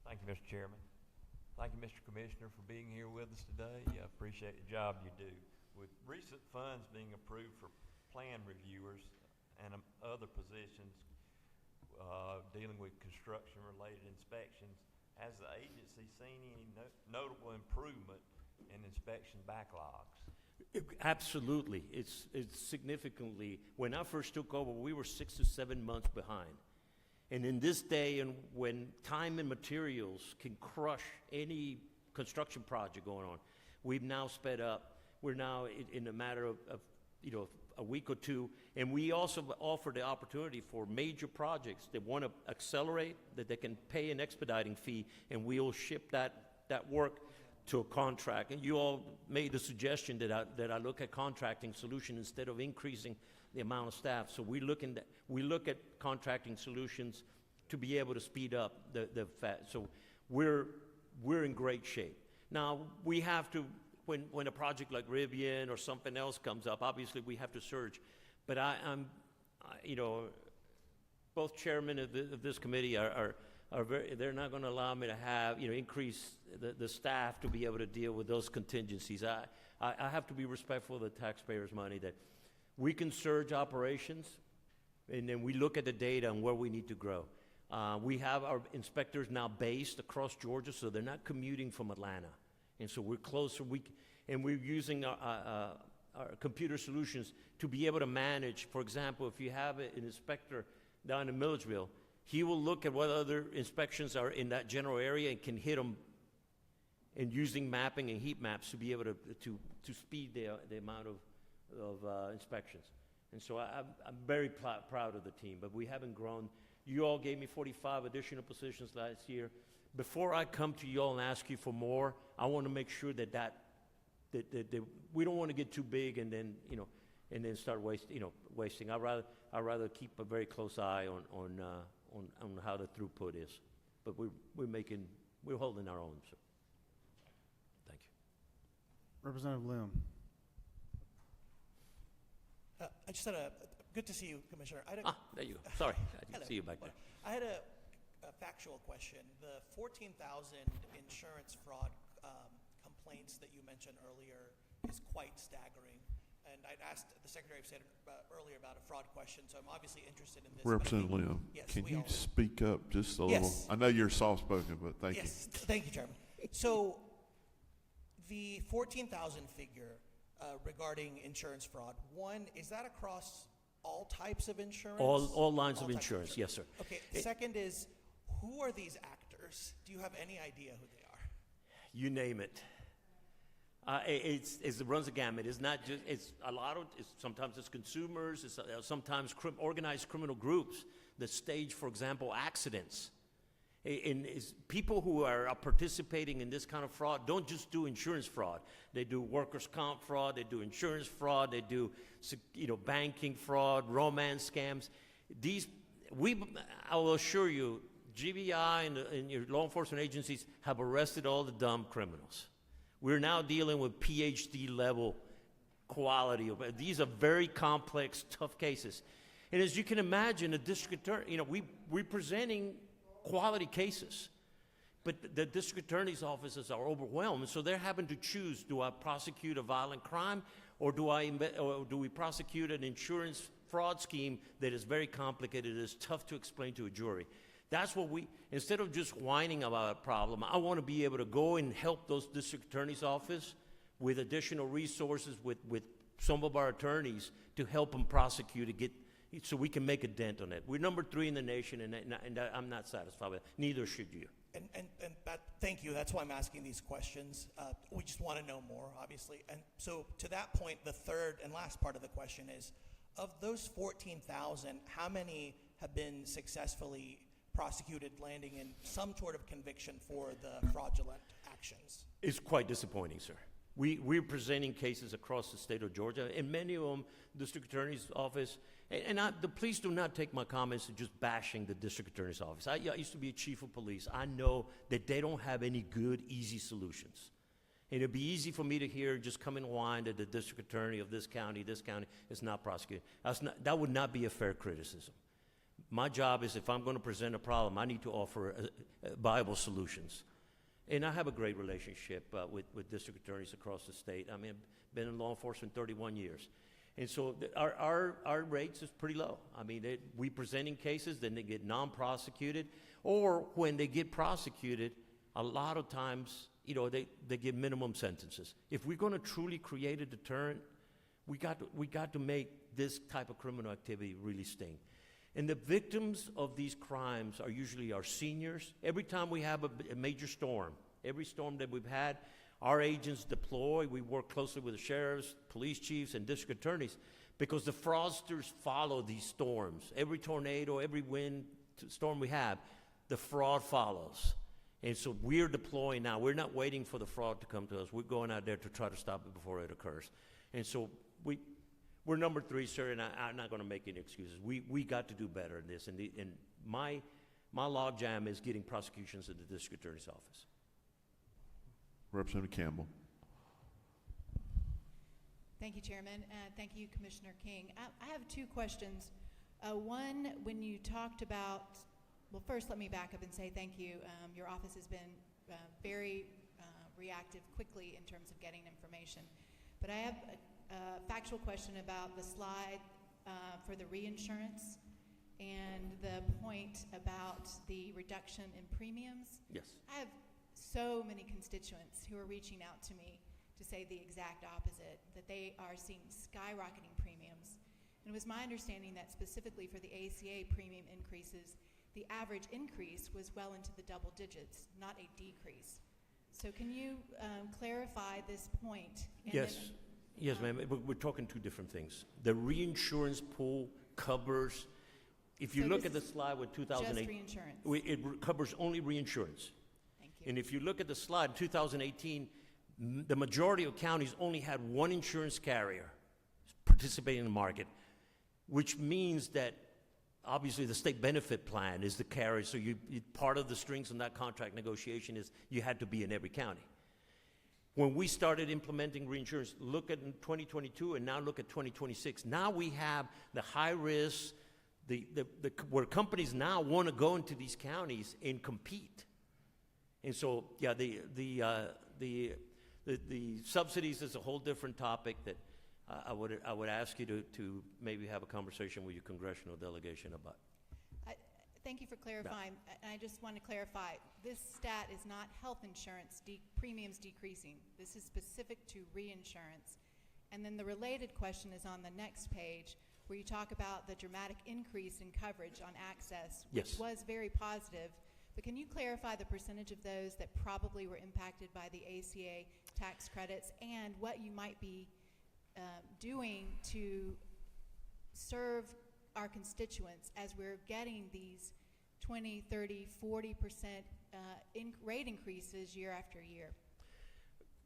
Thank you, Mr. Chairman. Thank you, Mr. Commissioner, for being here with us today. I appreciate the job you do. With recent funds being approved for plan reviewers and other positions dealing with construction-related inspections, has the agency seen any notable improvement in inspection backlogs? Absolutely. It's significantly. When I first took over, we were 6 to 7 months behind. And in this day, and when time and materials can crush any construction project going on, we've now sped up. We're now in a matter of a week or two, and we also offer the opportunity for major projects that want to accelerate, that they can pay an expediting fee, and we'll ship that work to a contract. And you all made the suggestion that I look at contracting solution instead of increasing the amount of staff. So we look at contracting solutions to be able to speed up the so we're in great shape. Now we have to, when a project like Rivian or something else comes up, obviously we have to surge. But I'm both chairmen of this committee are very, they're not going to allow me to have, increase the staff to be able to deal with those contingencies. I have to be respectful of the taxpayers' money, that we can surge operations, and then we look at the data and where we need to grow. We have our inspectors now based across Georgia, so they're not commuting from Atlanta. And so we're closer, and we're using our computer solutions to be able to manage. For example, if you have an inspector down in Milledgeville, he will look at what other inspections are in that general area and can hit them, and using mapping and heat maps to be able to speed the amount of inspections. And so I'm very proud of the team, but we haven't grown. You all gave me 45 additional positions last year. Before I come to you all and ask you for more, I want to make sure that we don't want to get too big and then start wasting. I'd rather keep a very close eye on how the throughput is. But we're holding our own. So thank you. Representative Lim. I just had good to see you, Commissioner. There you go. Sorry, I didn't see you back there. I had a factual question. The 14,000 insurance fraud complaints that you mentioned earlier is quite staggering. And I'd asked the Secretary of State earlier about a fraud question, so I'm obviously interested in this. Representative Lim, yes, can you speak up just a little? Yes. I know you're soft-spoken, but thank you. Yes, thank you, Chairman. So the 14,000 figure regarding insurance fraud, one, is that across all types of insurance? All lines of insurance, yes, sir. Okay, second is, who are these actors? Do you have any idea who they are? You name it. It runs a gamut. It's not just, sometimes it's consumers, it's sometimes organized criminal groups that stage, for example, accidents. And people who are participating in this kind of fraud don't just do insurance fraud. They do workers' comp fraud, they do insurance fraud, they do banking fraud, romance scams. I will assure you, GBI and your law enforcement agencies have arrested all the dumb criminals. We're now dealing with PhD level quality. These are very complex, tough cases. And as you can imagine, a district attorney, we're presenting quality cases, but the district attorney's offices are overwhelmed, and so they're having to choose: do I prosecute a violent crime, or do we prosecute an insurance fraud scheme that is very complicated, is tough to explain to a jury? That's what instead of just whining about a problem, I want to be able to go and help those district attorney's office with additional resources, with some of our attorneys to help them prosecute so we can make a dent on it. We're number 3 in the nation, and I'm not satisfied with it. Neither should you. And thank you. That's why I'm asking these questions. We just want to know more, obviously. And so to that point, the third and last part of the question is, of those 14,000, how many have been successfully prosecuted, landing in some sort of conviction for the fraudulent actions? It's quite disappointing, sir. We're presenting cases across the state of Georgia, and many of them, district attorney's office, please do not take my comments as just bashing the district attorney's office. I used to be a chief of police. I know that they don't have any good, easy solutions. And it'd be easy for me to hear just come and whine that the district attorney of this county is not prosecuting. That would not be a fair criticism. My job is, if I'm going to present a problem, I need to offer viable solutions. And I have a great relationship with district attorneys across the state. I mean, I've been in law enforcement 31 years. And so our rates is pretty low. I mean, we presenting cases, then they get non-prosecuted, or when they get prosecuted, a lot of times, they get minimum sentences. If we're going to truly create a deterrent, we got to make this type of criminal activity really sting. And the victims of these crimes are usually our seniors. Every time we have a major storm, every storm that we've had, our agents deploy. We work closely with the sheriffs, police chiefs, and district attorneys, because the fraudsters follow these storms. Every tornado, every wind storm we have, the fraud follows. And so we're deploying now. We're not waiting for the fraud to come to us. We're going out there to try to stop it before it occurs. And so we're number 3, sir, and I'm not going to make any excuses. We got to do better in this. And my logjam is getting prosecutions at the district attorney's office. Representative Campbell. Thank you, Chairman. Thank you, Commissioner King. I have 2 questions. One, when you talked about, well, first let me back up and say thank you. Your office has been very reactive quickly in terms of getting information. But I have a factual question about the slide for the reinsurance and the point about the reduction in premiums. Yes. I have so many constituents who are reaching out to me to say the exact opposite, that they are seeing skyrocketing premiums. And it was my understanding that specifically for the ACA premium increases, the average increase was well into the double digits, not a decrease. So can you clarify this point? And Yes. then, Yes, ma'am. We're talking 2 different things. The reinsurance pool covers, if you So look this at the is slide with 2008, just reinsurance. It covers only reinsurance. Thank you. And if you look at the slide, 2018, the majority of counties only had one insurance carrier participating in the market, which means that obviously the state benefit plan is the carrier. So part of the strings in that contract negotiation is you had to be in every county. When we started implementing reinsurance, look at 2022 and now look at 2026. Now we have the high risk, where companies now want to go into these counties and compete. And so, yeah, the subsidies is a whole different topic that I would ask you to maybe have a conversation with your congressional delegation about. Thank you for clarifying. I just want to clarify, this stat is not health insurance premiums decreasing. This is specific to reinsurance. And then the related question is on the next page, where you talk about the dramatic increase in coverage on access, which Yes. was very positive. But can you clarify the percentage of those that probably were impacted by the ACA tax credits, and what you might be doing to serve our constituents as we're getting these 20, 30, 40% rate increases year after year?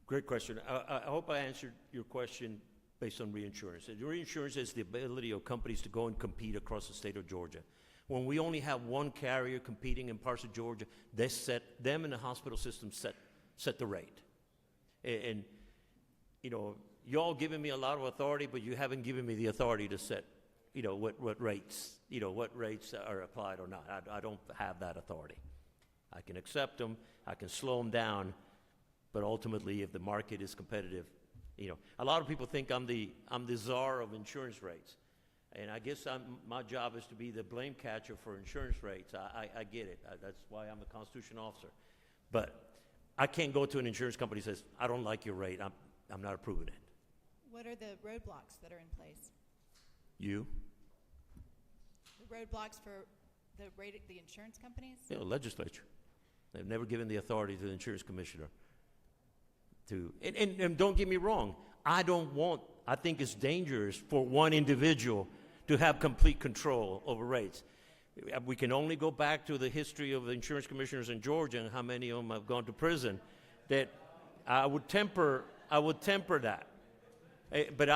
Great question. I hope I answered your question based on reinsurance. And reinsurance is the ability of companies to go and compete across the state of Georgia. When we only have one carrier competing in parts of Georgia, them and the hospital system set the rate. And you all giving me a lot of authority, but you haven't given me the authority to set, what rates are applied or not. I don't have that authority. I can accept them, I can slow them down, but ultimately, if the market is competitive, a lot of people think I'm the czar of insurance rates. And I guess my job is to be the blame catcher for insurance rates. I get it. That's why I'm a constitutional officer. But I can't go to an insurance company that says, I don't like your rate. I'm not approving it. What are the roadblocks that are in place? You? The roadblocks for the insurance companies? Legislature. They've never given the authority to the insurance commissioner to, and don't get me wrong, I think it's dangerous for one individual to have complete control over rates. We can only go back to the history of the insurance commissioners in Georgia and how many of them have gone to prison, that I would temper that. But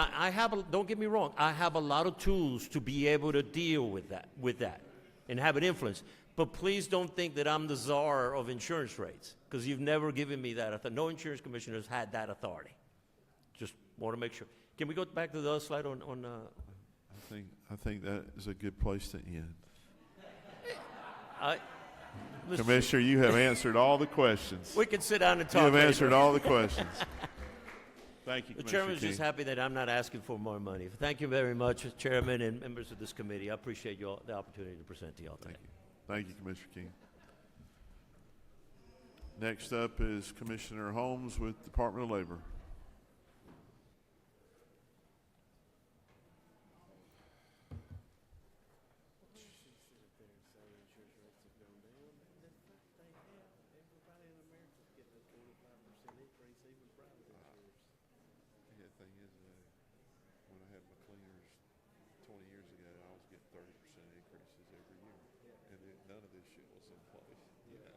don't get me wrong, I have a lot of tools to be able to deal with that and have an influence. But please don't think that I'm the czar of insurance rates, because you've never given me that authority. No insurance commissioner has had that authority. Just want to make sure. Can we go back to the other slide on I think that is a good place to end. Mr. Commissioner, you have answered all the questions. We can sit down and talk You have later. answered all the questions. Thank you, The Commissioner chairman's King. just happy that I'm not asking for more money. Thank you very much, Chairman and members of this committee. I appreciate the opportunity to present to y'all today. Thank you, Commissioner King. Next up is Commissioner Holmes with Department of Labor. The thing is, when I had my cleaners 20 years ago, I was getting 30% increases every year, and none of this shit was in place. You know,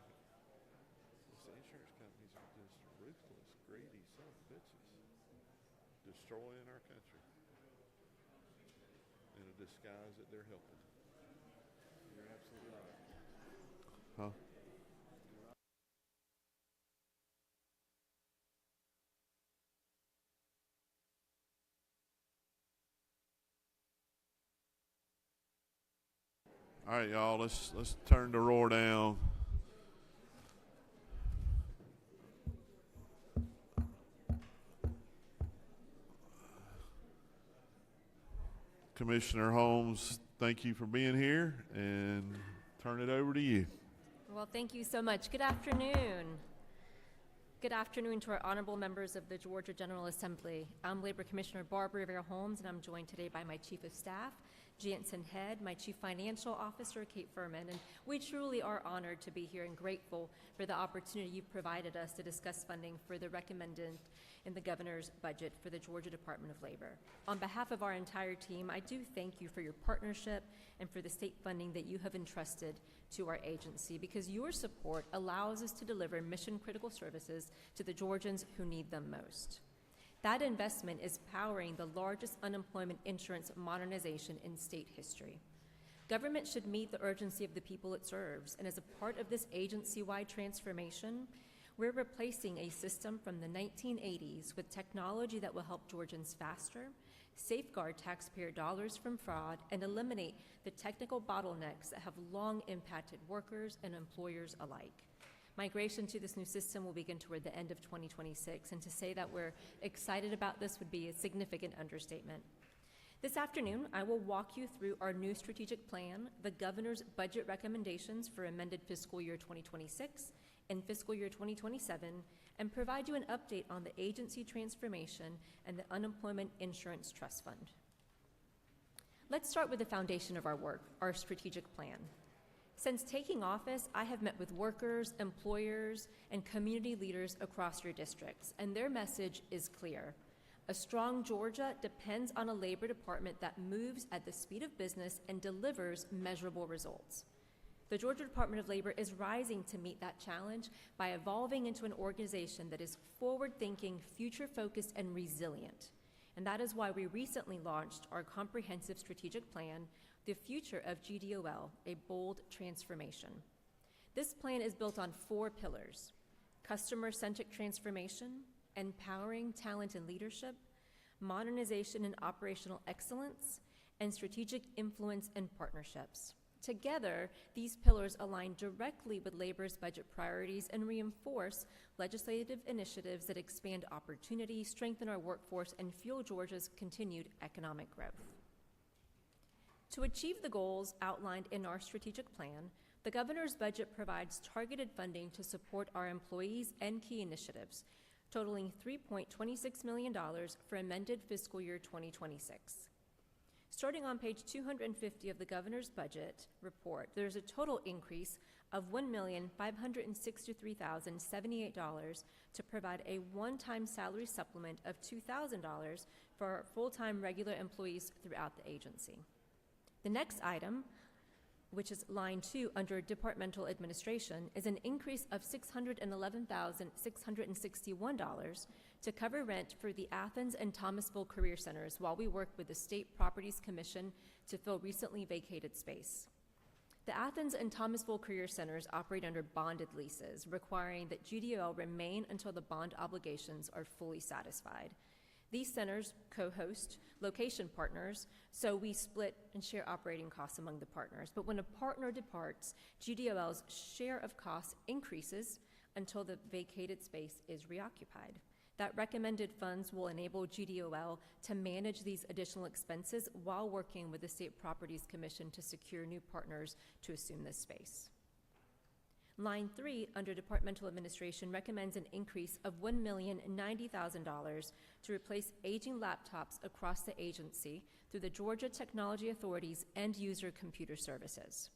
the insurance companies are just ruthless, greedy son of bitches, destroying our country in a disguise that they're helping. You're absolutely right. Huh? All right, y'all, let's turn the roar down. Commissioner Holmes, thank you for being here, and turn it over to you. Well, thank you so much. Good afternoon. Good afternoon to our honorable members of the Georgia General Assembly. I'm Labor Commissioner Barbara Rivera Holmes, and I'm joined today by my Chief of Staff, Jansen Head, my Chief Financial Officer, Kate Furman, and we truly are honored to be here and grateful for the opportunity you've provided us to discuss funding for the recommended in the governor's budget for the Georgia Department of Labor. On behalf of our entire team, I do thank you for your partnership and for the state funding that you have entrusted to our agency, because your support allows us to deliver mission-critical services to the Georgians who need them most. That investment is powering the largest unemployment insurance modernization in state history. Government should meet the urgency of the people it serves, and as a part of this agency-wide transformation, we're replacing a system from the 1980s with technology that will help Georgians faster, safeguard taxpayer dollars from fraud, and eliminate the technical bottlenecks that have long impacted workers and employers alike. Migration to this new system will begin toward the end of 2026, and to say that we're excited about this would be a significant understatement. This afternoon, I will walk you through our new strategic plan, the governor's budget recommendations for amended fiscal year 2026 and fiscal year 2027, and provide you an update on the agency transformation and the Unemployment Insurance Trust Fund. Let's start with the foundation of our work, our strategic plan. Since taking office, I have met with workers, employers, and community leaders across your districts, and their message is clear. A strong Georgia depends on a labor department that moves at the speed of business and delivers measurable results. The Georgia Department of Labor is rising to meet that challenge by evolving into an organization that is forward-thinking, future-focused, and resilient. And that is why we recently launched our comprehensive strategic plan, The Future of GDOL, a bold transformation. This plan is built on 4 pillars: customer-centric transformation, empowering talent and leadership, modernization and operational excellence, and strategic influence and partnerships. Together, these pillars align directly with labor's budget priorities and reinforce legislative initiatives that expand opportunity, strengthen our workforce, and fuel Georgia's continued economic growth. To achieve the goals outlined in our strategic plan, the governor's budget provides targeted funding to support our employees and key initiatives, totaling $3.26 million for amended fiscal year 2026. Starting on page 250 of the governor's budget report, there's a total increase of $1,563,078 to provide a one-time salary supplement of $2,000 for full-time regular employees throughout the agency. The next item, which is line 2 under departmental administration, is an increase of $611,661 to cover rent for the Athens and Thomasville Career Centers while we work with the State Properties Commission to fill recently vacated space. The Athens and Thomasville Career Centers operate under bonded leases, requiring that GDOL remain until the bond obligations are fully satisfied. These centers co-host location partners, so we split and share operating costs among the partners. But when a partner departs, GDOL's share of costs increases until the vacated space is reoccupied. That recommended funds will enable GDOL to manage these additional expenses while working with the State Properties Commission to secure new partners to assume this space. Line 3 under departmental administration recommends an increase of $1,090,000 to replace aging laptops across the agency through the Georgia Technology Authority's end-user computer services.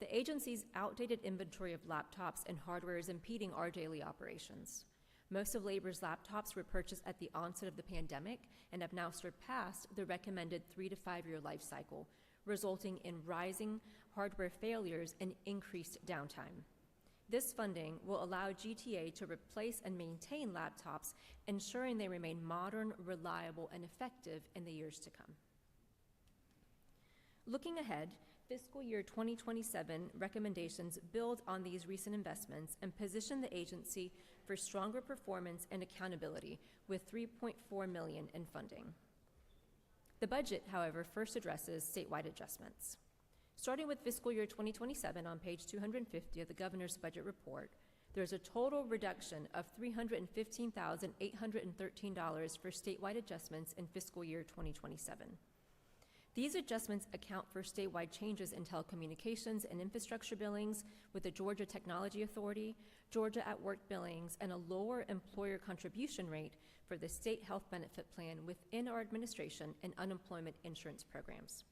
The agency's outdated inventory of laptops and hardware is impeding our daily operations. Most of Labor's laptops were purchased at the onset of the pandemic and have now surpassed the recommended 3 to 5 year life cycle, resulting in rising hardware failures and increased downtime. This funding will allow GTA to replace and maintain laptops, ensuring they remain modern, reliable, and effective in the years to come. Looking ahead, fiscal year 2027 recommendations build on these recent investments and position the agency for stronger performance and accountability with $3.4 million in funding. The budget, however, first addresses statewide adjustments. Starting with fiscal year 2027 on page 250 of the governor's budget report, there's a total reduction of $315,813 for statewide adjustments in fiscal year 2027. These adjustments account for statewide changes in telecommunications and infrastructure billings with the Georgia Technology Authority, Georgia at Work billings, and a lower employer contribution rate for the state health benefit plan within our administration and unemployment insurance programs.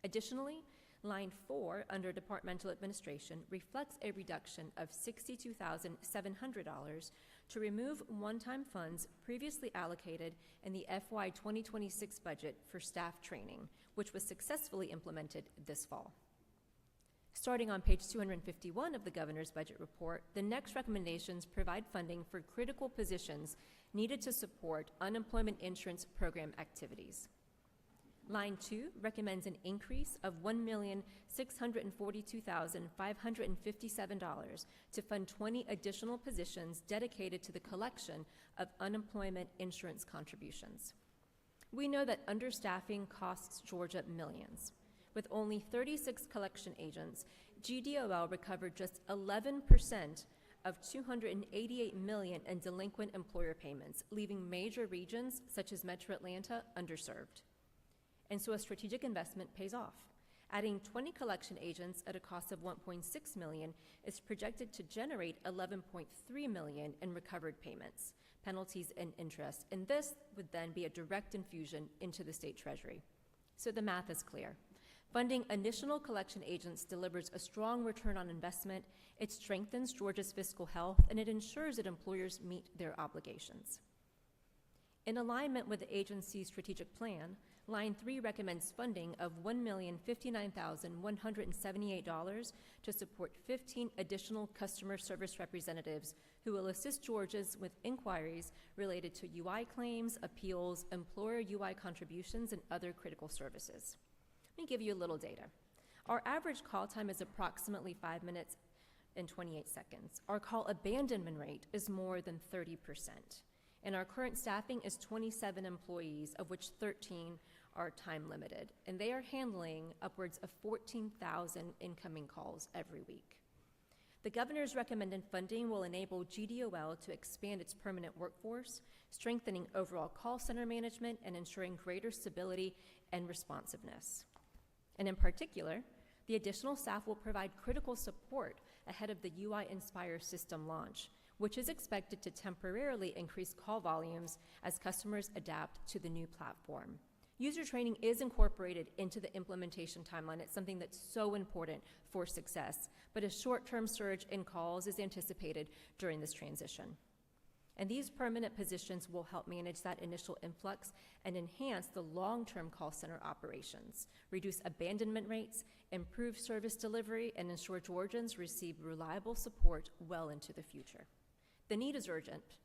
Additionally, line 4 under departmental administration reflects a reduction of $62,700 to remove one-time funds previously allocated in the FY 2026 budget for staff training, which was successfully implemented this fall. Starting on page 251 of the governor's budget report, the next recommendations provide funding for critical positions needed to support unemployment insurance program activities. Line 2 recommends an increase of $1,642,557 to fund 20 additional positions dedicated to the collection of unemployment insurance contributions. We know that understaffing costs Georgia millions. With only 36 collection agents, GDOL recovered just 11% of $288 million in delinquent employer payments, leaving major regions such as Metro Atlanta underserved. And so a strategic investment pays off. Adding 20 collection agents at a cost of $1.6 million is projected to generate $11.3 million in recovered payments, penalties, and interest, and this would then be a direct infusion into the state treasury. So the math is clear. Funding additional collection agents delivers a strong return on investment, it strengthens Georgia's fiscal health, and it ensures that employers meet their obligations. In alignment with the agency's strategic plan, Line 3 recommends funding of $1,059,178 to support 15 additional customer service representatives who will assist Georgians with inquiries related to UI claims, appeals, employer UI contributions, and other critical services. Let me give you a little data. Our average call time is approximately 5 minutes and 28 seconds. Our call abandonment rate is more than 30%. And our current staffing is 27 employees, of which 13 are time limited. And they are handling upwards of 14,000 incoming calls every week. The governor's recommended funding will enable GDOL to expand its permanent workforce, strengthening overall call center management and ensuring greater stability and responsiveness. And in particular, the additional staff will provide critical support ahead of the UI Inspire system launch, which is expected to temporarily increase call volumes as customers adapt to the new platform. User training is incorporated into the implementation timeline. It's something that's so important for success, but a short-term surge in calls is anticipated during this transition. And these permanent positions will help manage that initial influx and enhance the long-term call center operations, reduce abandonment rates, improve service delivery, and ensure Georgians receive reliable support well into the future. The need is urgent,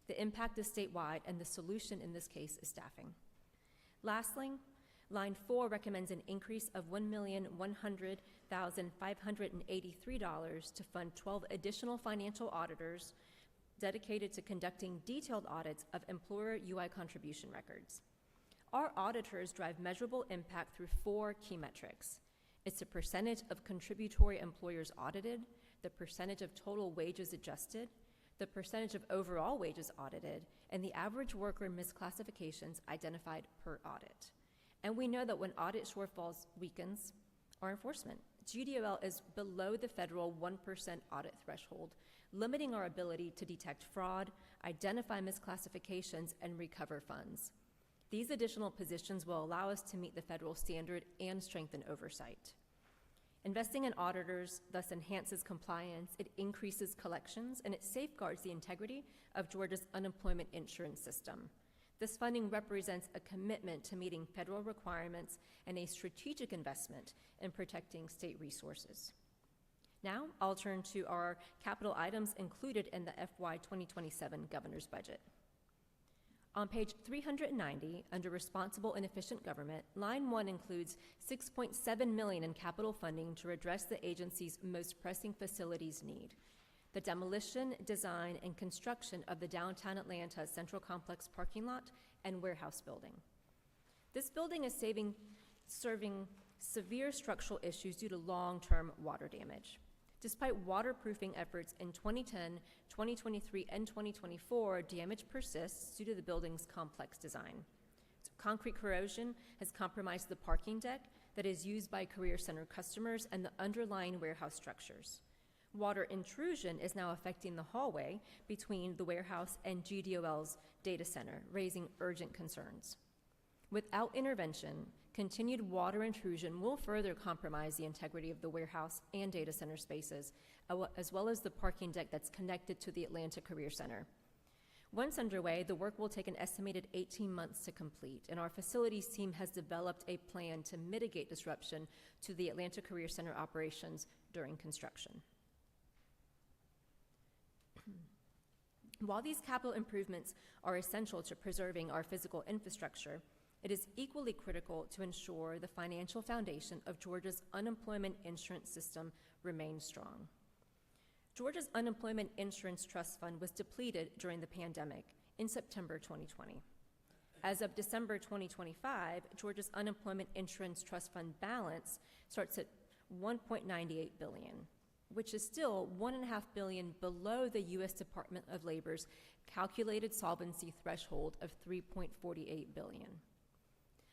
the impact is statewide, and the solution in this case is staffing. Lastly, Line 4 recommends an increase of $1,100,583 to fund 12 additional financial auditors dedicated to conducting detailed audits of employer UI contribution records. Our auditors drive measurable impact through 4 key metrics. It's the percentage of contributory employers audited, the percentage of total wages adjusted, the percentage of overall wages audited, and the average worker misclassifications identified per audit. And we know that when audit shortfalls weakens our enforcement. GDOL is below the federal 1% audit threshold, limiting our ability to detect fraud, identify misclassifications, and recover funds. These additional positions will allow us to meet the federal standard and strengthen oversight. Investing in auditors thus enhances compliance, it increases collections, and it safeguards the integrity of Georgia's unemployment insurance system. This funding represents a commitment to meeting federal requirements and a strategic investment in protecting state resources. Now, I'll turn to our capital items included in the FY 2027 governor's budget. On page 390, under Responsible and Efficient Government, line 1 includes $6.7 million in capital funding to address the agency's most pressing facilities need: the demolition, design, and construction of the downtown Atlanta Central Complex parking lot and warehouse building. This building is serving severe structural issues due to long-term water damage. Despite waterproofing efforts in 2010, 2023, and 2024, damage persists due to the building's complex design. Concrete corrosion has compromised the parking deck that is used by Career Center customers and the underlying warehouse structures. Water intrusion is now affecting the hallway between the warehouse and GDOL's data center, raising urgent concerns. Without intervention, continued water intrusion will further compromise the integrity of the warehouse and data center spaces, as well as the parking deck that's connected to the Atlanta Career Center. Once underway, the work will take an estimated 18 months to complete, and our facilities team has developed a plan to mitigate disruption to the Atlanta Career Center operations during construction. While these capital improvements are essential to preserving our physical infrastructure, it is equally critical to ensure the financial foundation of Georgia's unemployment insurance system remains strong. Georgia's Unemployment Insurance Trust Fund was depleted during the pandemic in September 2020. As of December 2025, Georgia's Unemployment Insurance Trust Fund balance starts at $1.98 billion, which is still $1.5 billion below the U.S. Department of Labor's calculated solvency threshold of $3.48 billion.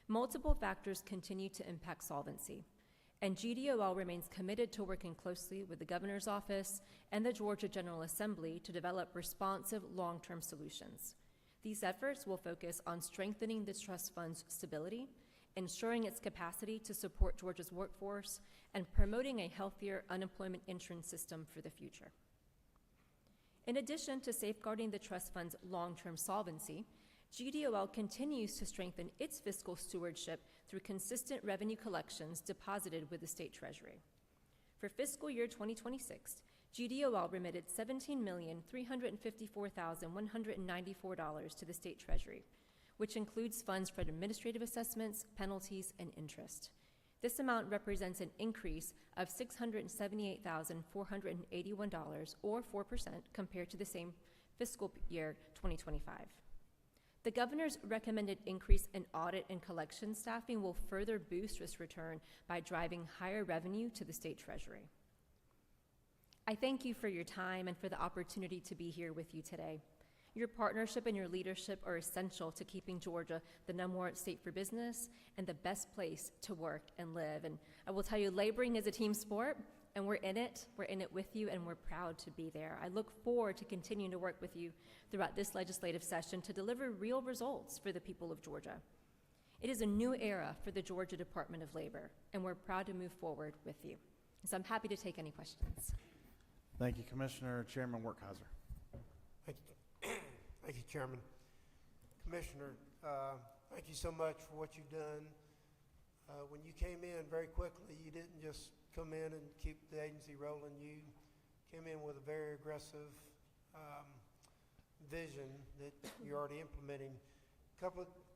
Multiple factors continue to impact solvency, and GDOL remains committed to working closely with the Governor's Office and the Georgia General Assembly to develop responsive long-term solutions. These efforts will focus on strengthening the trust fund's stability, ensuring its capacity to support Georgia's workforce, and promoting a healthier unemployment insurance system for the future. In addition to safeguarding the trust fund's long-term solvency, GDOL continues to strengthen its fiscal stewardship through consistent revenue collections deposited with the state treasury. For fiscal year 2026, GDOL remitted $17,354,194 to the state treasury, which includes funds for administrative assessments, penalties, and interest. This amount represents an increase of $678,481, or 4%, compared to the same fiscal year 2025. The Governor's recommended increase in audit and collection staffing will further boost risk return by driving higher revenue to the state treasury. I thank you for your time and for the opportunity to be here with you today. Your partnership and your leadership are essential to keeping Georgia the #1 state for business and the best place to work and live. And I will tell you, laboring is a team sport, and we're in it with you, and we're proud to be there. I look forward to continuing to work with you throughout this legislative session to deliver real results for the people of Georgia. It is a new era for the Georgia Department of Labor, and we're proud to move forward with you. So I'm happy to take any questions. Thank you, Commissioner. Chairman Workheiser. Thank you, thank you, Chairman. Commissioner, thank you so much for what you've done. When you came in very quickly, you didn't just come in and keep the agency rolling. You came in with a very aggressive vision that you're already implementing.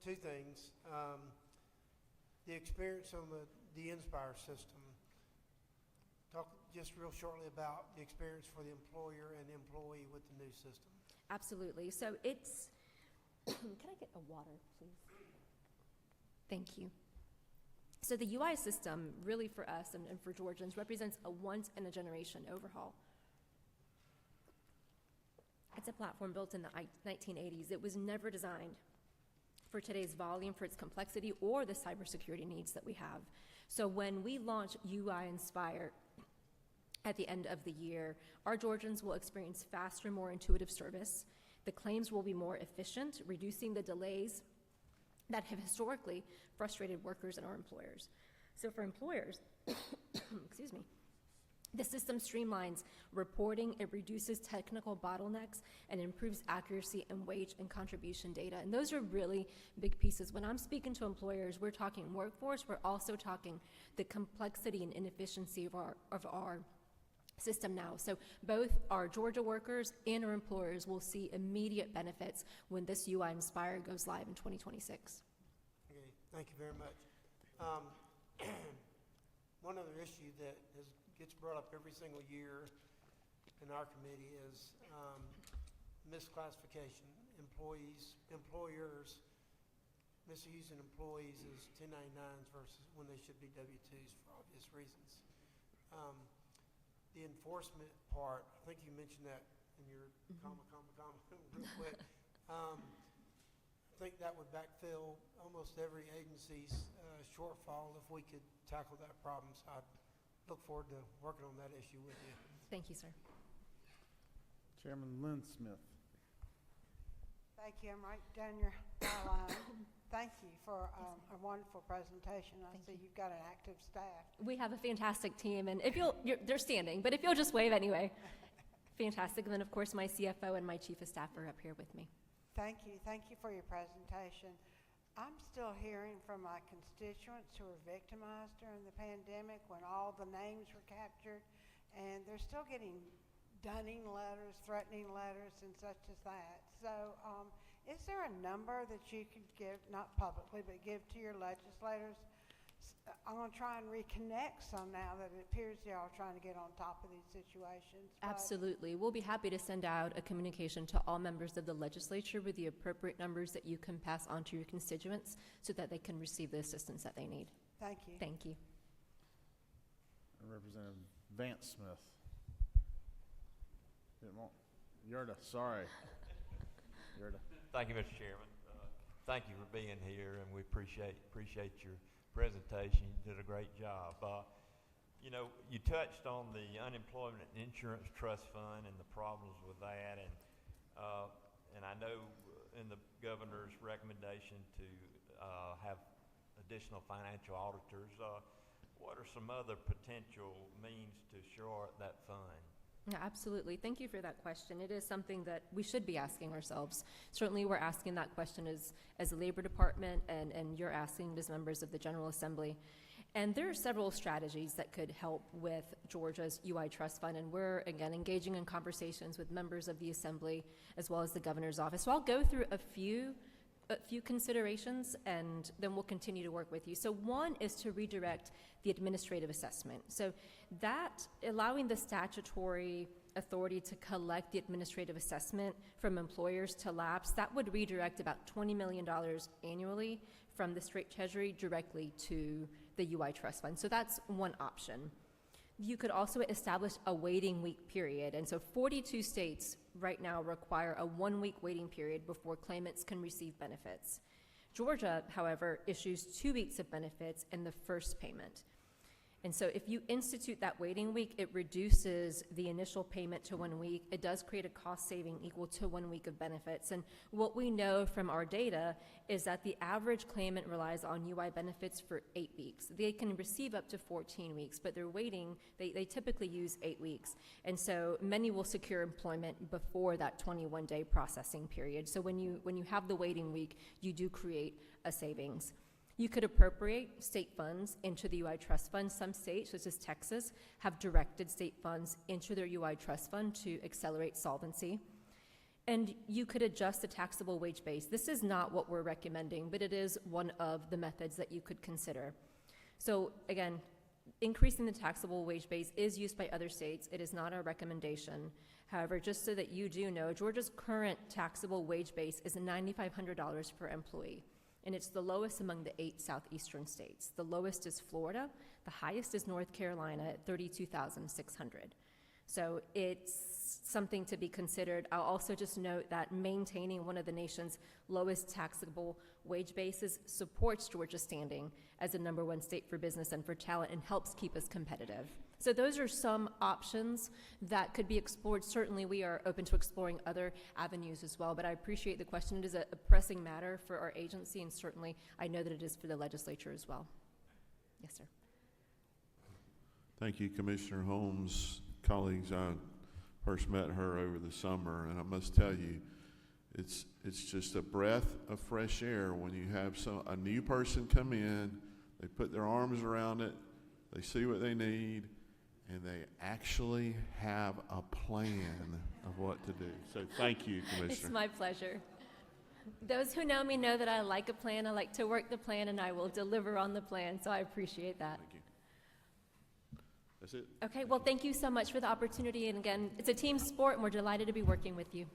Two things. The experience on the Inspire system. Talk just real shortly about the experience for the employer and the employee with the new system. Absolutely. So it's, can I get a water, please? Thank you. So the UI system, really for us and for Georgians, represents a once-in-a-generation overhaul. It's a platform built in the 1980s. It was never designed for today's volume, for its complexity, or the cybersecurity needs that we have. So when we launch UI Inspire at the end of the year, our Georgians will experience faster, more intuitive service. The claims will be more efficient, reducing the delays that have historically frustrated workers and our employers. So for employers, excuse me, the system streamlines reporting, it reduces technical bottlenecks, and improves accuracy in wage and contribution data. And those are really big pieces. When I'm speaking to employers, we're talking workforce, we're also talking the complexity and inefficiency of our system now. So both our Georgia workers and our employers will see immediate benefits when this UI Inspire goes live in 2026. Okay, thank you very much. One other issue that gets brought up every single year in our committee is misclassification. Employers misusing employees as 1099s versus when they should be W-2s for obvious reasons. The enforcement part, I think you mentioned that in your comma, real quick. I think that would backfill almost every agency's shortfall if we could tackle that problem. So I look forward to working on that issue with you. Thank you, sir. Chairman Lynn Smith. Thank you. I'm right down your line. Thank you for a wonderful presentation. I see you've got an active staff. We have a fantastic team, and if they're standing, but if you'll just wave anyway. Fantastic. And then, of course, my CFO and my chief of staff are up here with me. Thank you. Thank you for your presentation. I'm still hearing from my constituents who were victimized during the pandemic when all the names were captured, and they're still getting dunning letters, threatening letters, and such as that. So is there a number that you could give, not publicly, but give to your legislators? I'm going to try and reconnect some now that it appears y'all are trying to get on top of these situations. Absolutely. We'll be happy to send out a communication to all members of the legislature with the appropriate numbers that you can pass on to your constituents so that they can receive the assistance that they need. Thank you. Thank you. Representative Vance Smith. Yerda, sorry. Yerda. Thank you, Mr. Chairman. Thank you for being here, and we appreciate your presentation. You did a great job. You know, you touched on the Unemployment Insurance Trust Fund and the problems with that, and I know in the governor's recommendation to have additional financial auditors, what are some other potential means to shore up that fund? Yeah, absolutely. Thank you for that question. It is something that we should be asking ourselves. Certainly we're asking that question as a Labor Department, and you're asking as members of the General Assembly. And there are several strategies that could help with Georgia's UI Trust Fund, and we're, again, engaging in conversations with members of the Assembly as well as the Governor's Office. So I'll go through a few considerations, and then we'll continue to work with you. So one is to redirect the administrative assessment. So that, allowing the statutory authority to collect the administrative assessment from employers to lapse, that would redirect about $20 million annually from the straight treasury directly to the UI Trust Fund. So that's one option. You could also establish a waiting week period. And so 42 states right now require a 1-week waiting period before claimants can receive benefits. Georgia, however, issues 2 weeks of benefits in the first payment. And so if you institute that waiting week, it reduces the initial payment to 1 week. It does create a cost saving equal to 1 week of benefits. And what we know from our data is that the average claimant relies on UI benefits for 8 weeks. They can receive up to 14 weeks, but they're waiting, they typically use 8 weeks. And so many will secure employment before that 21-day processing period. So when you have the waiting week, you do create a savings. You could appropriate state funds into the UI trust fund. Some states, such as Texas, have directed state funds into their UI trust fund to accelerate solvency. And you could adjust the taxable wage base. This is not what we're recommending, but it is one of the methods that you could consider. So again, increasing the taxable wage base is used by other states. It is not our recommendation. However, just so that you do know, Georgia's current taxable wage base is $9,500 per employee. And it's the lowest among the 8 southeastern states. The lowest is Florida. The highest is North Carolina at $32,600. So it's something to be considered. I'll also just note that maintaining one of the nation's lowest taxable wage bases supports Georgia's standing as the #1 state for business and for talent and helps keep us competitive. So those are some options that could be explored. Certainly we are open to exploring other avenues as well, but I appreciate the question. It is a pressing matter for our agency, and certainly I know that it is for the legislature as well. Yes, sir. Thank you, Commissioner Holmes. Colleagues, I first met her over the summer, and I must tell you, it's just a breath of fresh air when you have a new person come in, they put their arms around it, they see what they need, and they actually have a plan of what to do. So thank you, Commissioner. It's my pleasure. Those who know me know that I like a plan. I like to work the plan, and I will deliver on the plan, so I appreciate that. Thank you. That's it. Okay, well, thank you so much for the opportunity, and again, it's a team sport, and we're delighted to be working with you.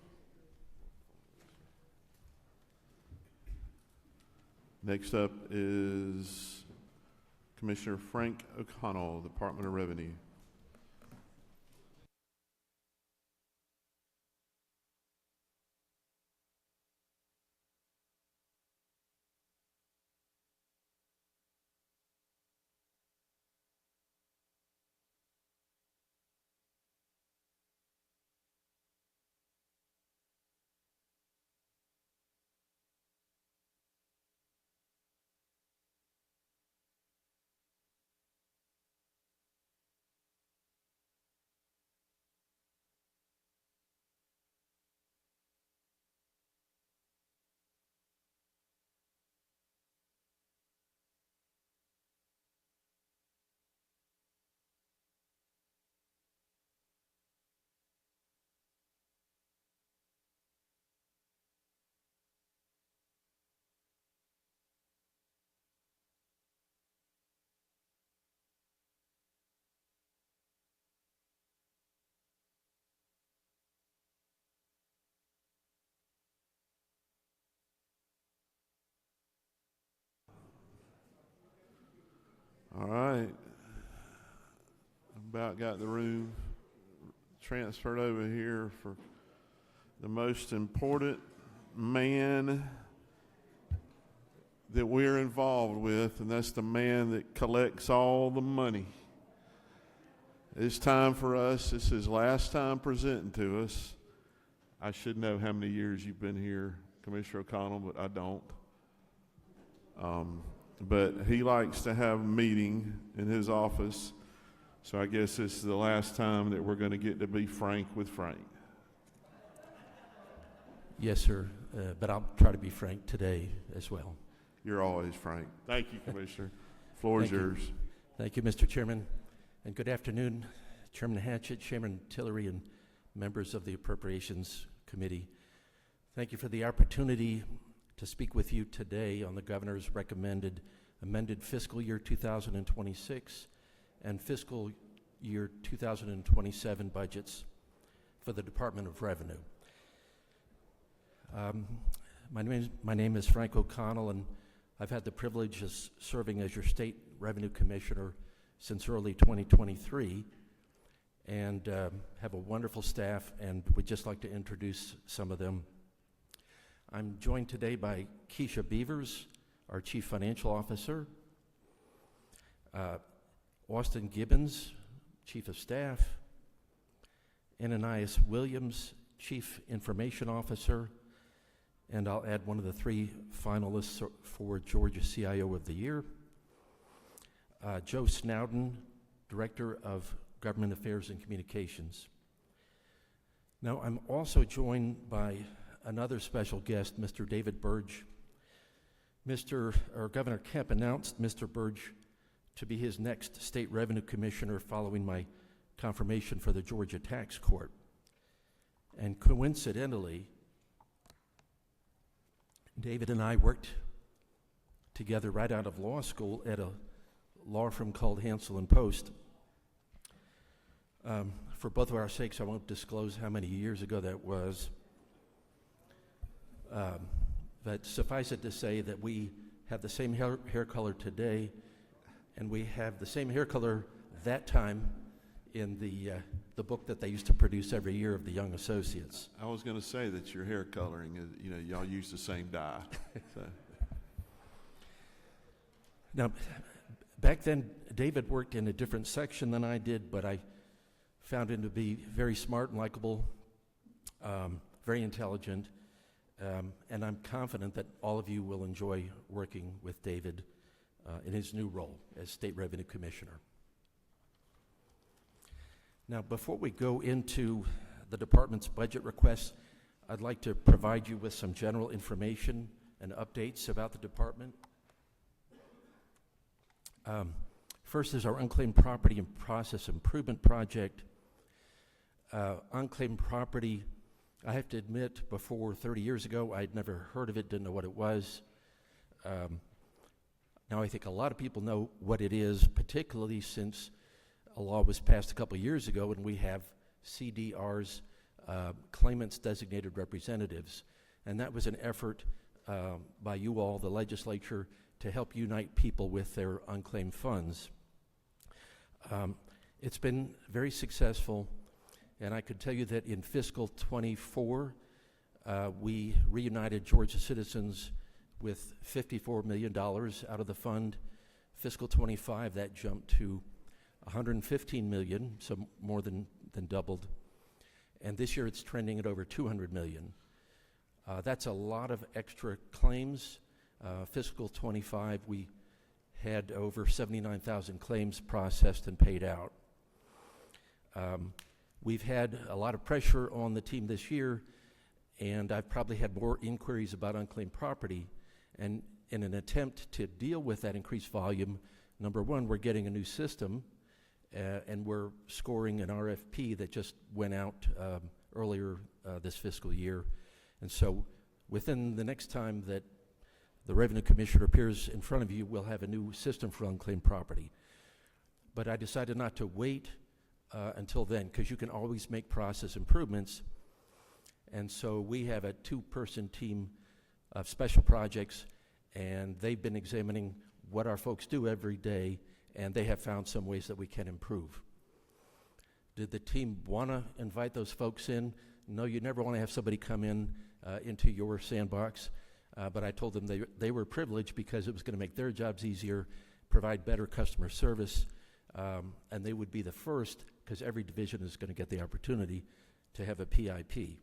Next up is Commissioner Frank O'Connell, Department of Revenue. All right. About got the room transferred over here for the most important man that we're involved with, and that's the man that collects all the money. It's time for us. This is his last time presenting to us. I should know how many years you've been here, Commissioner O'Connell, but I don't. But he likes to have a meeting in his office, so I guess this is the last time that we're going to get to be frank with Frank. Yes, sir, but I'll try to be frank today as well. You're always frank. Thank you, Commissioner. Floor is yours. Thank you, Mr. Chairman, and good afternoon, Chairman Hatchett, Chairman Tillery, and members of the Appropriations Committee. Thank you for the opportunity to speak with you today on the Governor's recommended amended fiscal year 2026 and fiscal year 2027 budgets for the Department of Revenue. My name is Frank O'Connell, and I've had the privilege of serving as your State Revenue Commissioner since early 2023, and have a wonderful staff, and we'd just like to introduce some of them. I'm joined today by Keisha Beavers, our Chief Financial Officer, Austin Gibbons, Chief of Staff, Ananias Williams, Chief Information Officer, and I'll add one of the 3 finalists for Georgia CIO of the Year, Joe Snowden, Director of Government Affairs and Communications. Now, I'm also joined by another special guest, Mr. David Burge. Governor Kemp announced Mr. Burge to be his next State Revenue Commissioner following my confirmation for the Georgia Tax Court. And coincidentally, David and I worked together right out of law school at a law firm called Hansel and Post. For both of our sakes, I won't disclose how many years ago that was. But suffice it to say that we have the same hair color today, and we have the same hair color that time in the book that they used to produce every year of the Young Associates. I was going to say that your hair coloring is, y'all use the same dye. So. Now, back then, David worked in a different section than I did, but I found him to be very smart and likable, very intelligent, and I'm confident that all of you will enjoy working with David in his new role as State Revenue Commissioner. Now, before we go into the department's budget requests, I'd like to provide you with some general information and updates about the department. First is our unclaimed property and process improvement project. Unclaimed property, I have to admit, before 30 years ago, I'd never heard of it, didn't know what it was. Now I think a lot of people know what it is, particularly since a law was passed a couple of years ago and we have CDRs, claimants designated representatives. And that was an effort by you all, the legislature, to help unite people with their unclaimed funds. It's been very successful, and I could tell you that in fiscal 24, we reunited Georgia citizens with $54 million out of the fund. Fiscal 25, that jumped to $115 million, so more than doubled. And this year it's trending at over $200 million. That's a lot of extra claims. Fiscal 25, we had over 79,000 claims processed and paid out. We've had a lot of pressure on the team this year, and I've probably had more inquiries about unclaimed property. And in an attempt to deal with that increased volume, number one, we're getting a new system, and we're scoring an RFP that just went out earlier this fiscal year. And so within the next time that the Revenue Commissioner appears in front of you, we'll have a new system for unclaimed property. But I decided not to wait until then, because you can always make process improvements. And so we have a 2-person team of special projects, and they've been examining what our folks do every day, and they have found some ways that we can improve. Did the team want to invite those folks in? No, you never want to have somebody come in into your sandbox, but I told them they were privileged because it was going to make their jobs easier, provide better customer service, and they would be the first, because every division is going to get the opportunity to have a PIP.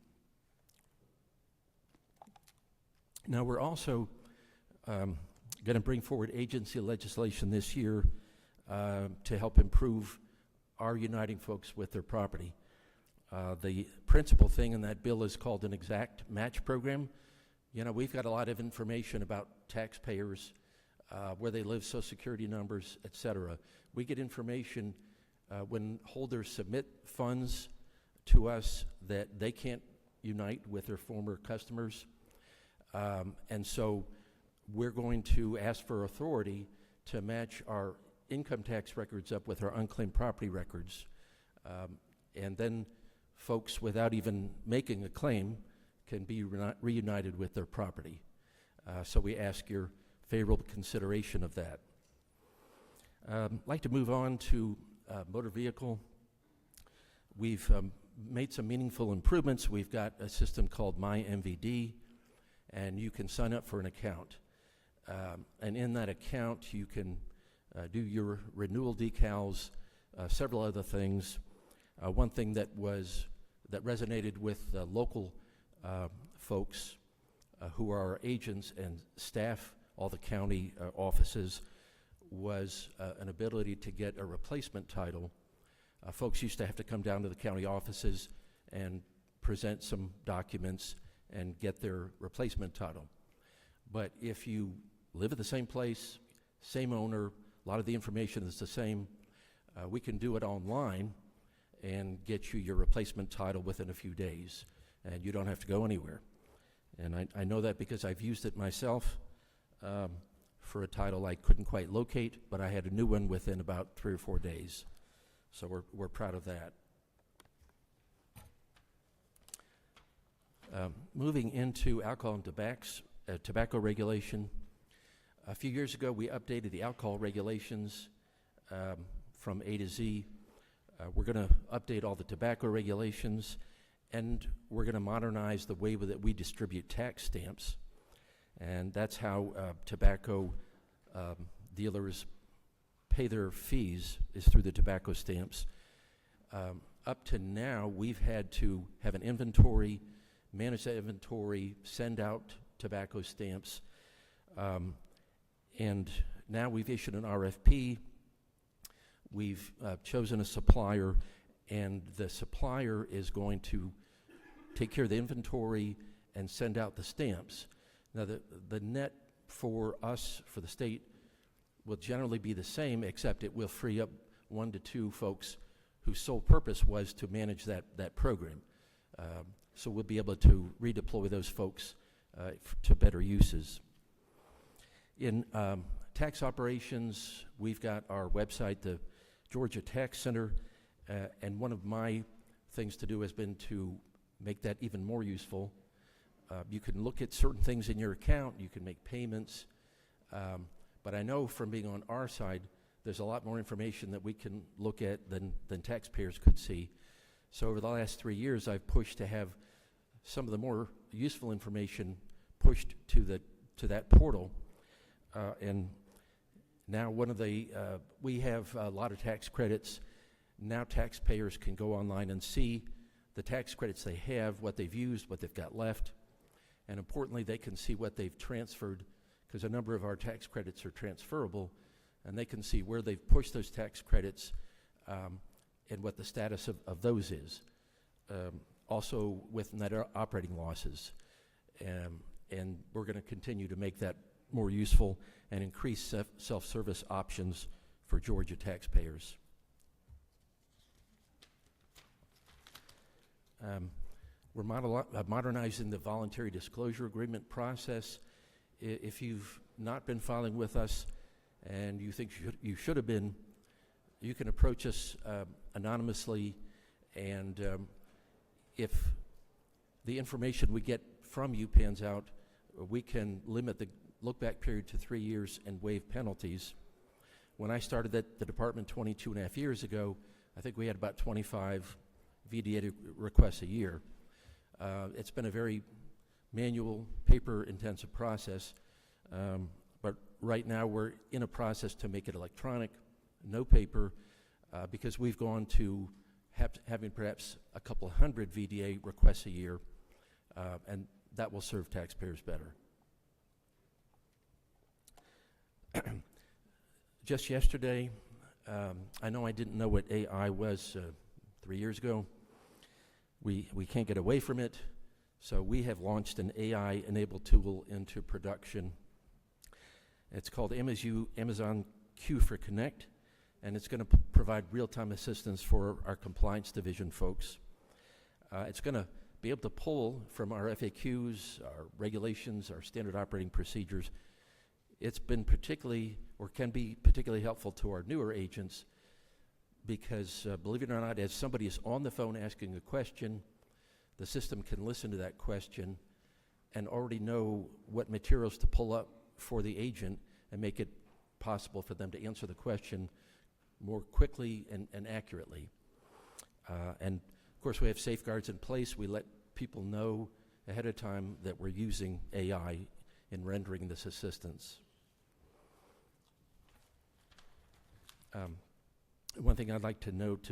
Now, we're also going to bring forward agency legislation this year to help improve our uniting folks with their property. The principal thing in that bill is called an exact match program. You know, we've got a lot of information about taxpayers, where they live, Social Security numbers, et cetera. We get information when holders submit funds to us that they can't unite with their former customers. And so we're going to ask for authority to match our income tax records up with our unclaimed property records. And then folks, without even making a claim, can be reunited with their property. So we ask your favorable consideration of that. I'd like to move on to motor vehicle. We've made some meaningful improvements. We've got a system called My MVD, and you can sign up for an account. And in that account, you can do your renewal decals, several other things. One thing that resonated with local folks who are our agents and staff all the county offices was an ability to get a replacement title. Folks used to have to come down to the county offices and present some documents and get their replacement title. But if you live at the same place, same owner, a lot of the information is the same, we can do it online and get you your replacement title within a few days, and you don't have to go anywhere. And I know that because I've used it myself for a title I couldn't quite locate, but I had a new one within about 3 or 4 days. So we're proud of that. Moving into alcohol and tobacco regulation. A few years ago, we updated the alcohol regulations from A to Z. We're going to update all the tobacco regulations, and we're going to modernize the way that we distribute tax stamps. And that's how tobacco dealers pay their fees, is through the tobacco stamps. Up to now, we've had to have an inventory, manage that inventory, send out tobacco stamps, and now we've issued an RFP. We've chosen a supplier, and the supplier is going to take care of the inventory and send out the stamps. Now, the net for us, for the state, will generally be the same, except it will free up 1 to 2 folks whose sole purpose was to manage that program. So we'll be able to redeploy those folks to better uses. In tax operations, we've got our website, the Georgia Tax Center, and one of my things to do has been to make that even more useful. You can look at certain things in your account, you can make payments, but I know from being on our side, there's a lot more information that we can look at than taxpayers could see. So over the last 3 years, I've pushed to have some of the more useful information pushed to that portal. And now we have a lot of tax credits. Now taxpayers can go online and see the tax credits they have, what they've used, what they've got left. And importantly, they can see what they've transferred, because a number of our tax credits are transferable, and they can see where they've pushed those tax credits and what the status of those is. Also with net operating losses. And we're going to continue to make that more useful and increase self-service options for Georgia taxpayers. We're modernizing the voluntary disclosure agreement process. If you've not been filing with us and you think you should have been, you can approach us anonymously, and if the information we get from you pans out, we can limit the look-back period to 3 years and waive penalties. When I started at the department 22.5 years ago, I think we had about 25 VDA requests a year. It's been a very manual, paper-intensive process, but right now we're in a process to make it electronic, no paper, because we've gone to having perhaps a couple hundred VDA requests a year, and that will serve taxpayers better. Just yesterday, I know I didn't know what AI was 3 years ago. We can't get away from it, so we have launched an AI-enabled tool into production. It's called Amazon Q for Connect, and it's going to provide real-time assistance for our compliance division folks. It's going to be able to pull from our FAQs, our regulations, our standard operating procedures. It's been particularly, or can be particularly helpful to our newer agents, because believe it or not, as somebody is on the phone asking a question, the system can listen to that question and already know what materials to pull up for the agent and make it possible for them to answer the question more quickly and accurately. And of course, we have safeguards in place. We let people know ahead of time that we're using AI in rendering this assistance. One thing I'd like to note,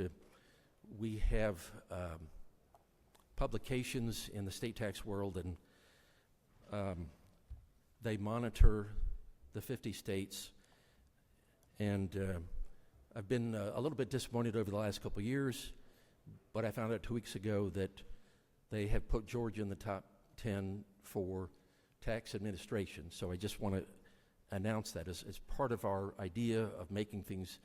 we have publications in the state tax world, and they monitor the 50 states. And I've been a little bit disappointed over the last couple of years, but I found out 2 weeks ago that they have put Georgia in the top 10 for tax administration. So I just want to announce that as part of our idea of making things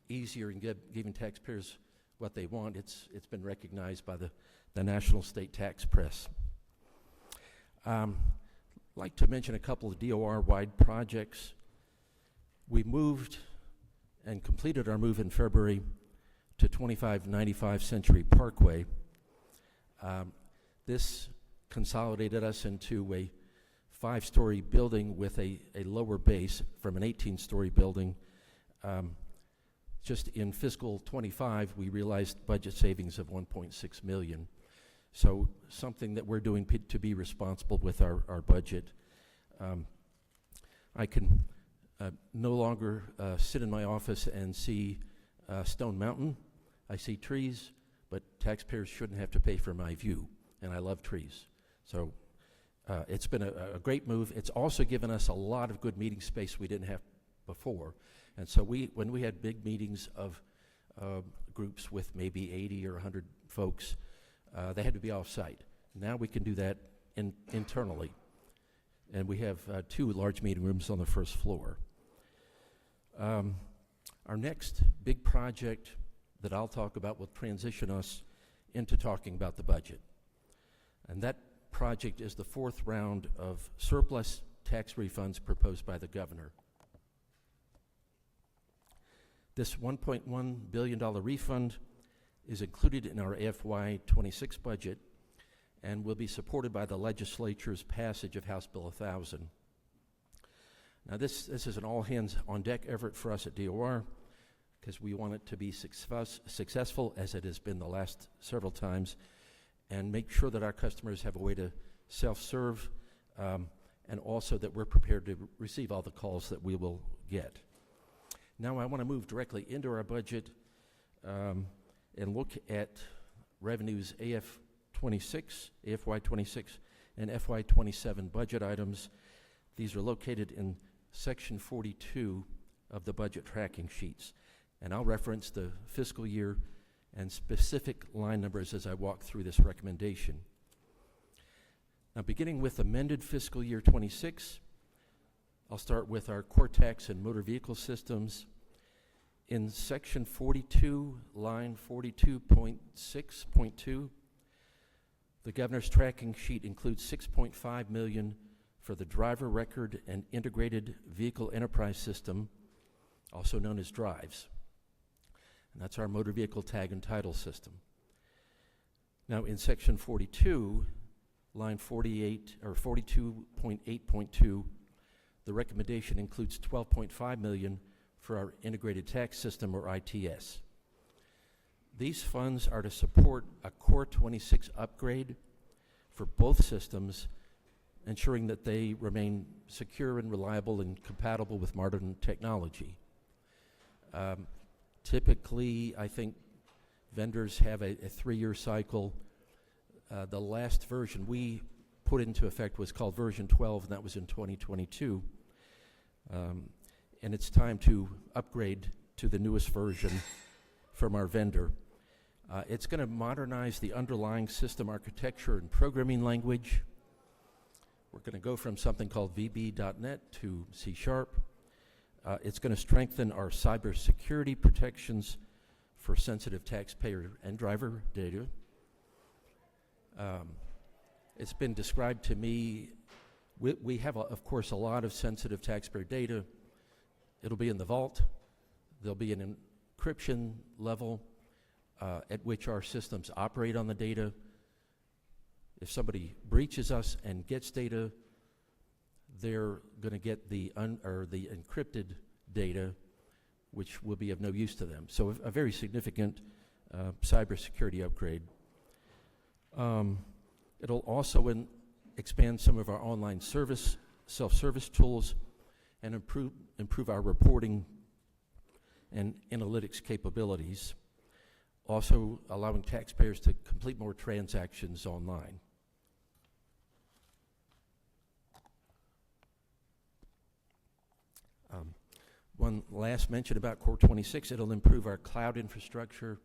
easier and giving taxpayers what they want. It's been recognized by the national state tax press. I'd like to mention a couple of DOR-wide projects. We moved and completed our move in February to 2595 Century Parkway. This consolidated us into a 5-story building with a lower base from an 18-story building. Just in fiscal 25, we realized budget savings of $1.6 million. So something that we're doing to be responsible with our budget. I can no longer sit in my office and see Stone Mountain. I see trees, but taxpayers shouldn't have to pay for my view, and I love trees. So it's been a great move. It's also given us a lot of good meeting space we didn't have before. And so when we had big meetings of groups with maybe 80 or 100 folks, they had to be off-site. Now we can do that internally. And we have 2 large meeting rooms on the first floor. Our next big project that I'll talk about will transition us into talking about the budget. And that project is the 4th round of surplus tax refunds proposed by the governor. This $1.1 billion refund is included in our FY26 budget and will be supported by the legislature's passage of House Bill 1000. Now this is an all-hands-on-deck effort for us at DOR because we want it to be successful as it has been the last several times, and make sure that our customers have a way to self-serve, and also that we're prepared to receive all the calls that we will get. Now I want to move directly into our budget and look at revenues AF26, AFY26, and FY27 budget items. These are located in section 42 of the budget tracking sheets. And I'll reference the fiscal year and specific line numbers as I walk through this recommendation. Now beginning with amended fiscal year 26, I'll start with our core tax and motor vehicle systems. In section 42, line 42.6.2, the governor's tracking sheet includes $6.5 million for the driver record and integrated vehicle enterprise system, also known as DRIVES. And that's our motor vehicle tag and title system. Now in section 42, line 48 or 42.8.2, the recommendation includes $12.5 million for our integrated tax system, or ITS. These funds are to support a Core 26 upgrade for both systems, ensuring that they remain secure and reliable and compatible with modern technology. Typically, I think vendors have a 3-year cycle. The last version we put into effect was called version 12, and that was in 2022. And it's time to upgrade to the newest version from our vendor. It's going to modernize the underlying system architecture and programming language. We're going to go from something called VB.NET to C#. It's going to strengthen our cybersecurity protections for sensitive taxpayer and driver data. It's been described to me, we have, of course, a lot of sensitive taxpayer data. It'll be in the vault. There'll be an encryption level at which our systems operate on the data. If somebody breaches us and gets data, they're going to get the encrypted data, which will be of no use to them. So a very significant cybersecurity upgrade. It'll also expand some of our online self-service tools, and improve our reporting and analytics capabilities, also allowing taxpayers to complete more transactions online. One last mention about Core 26, it'll improve our cloud infrastructure.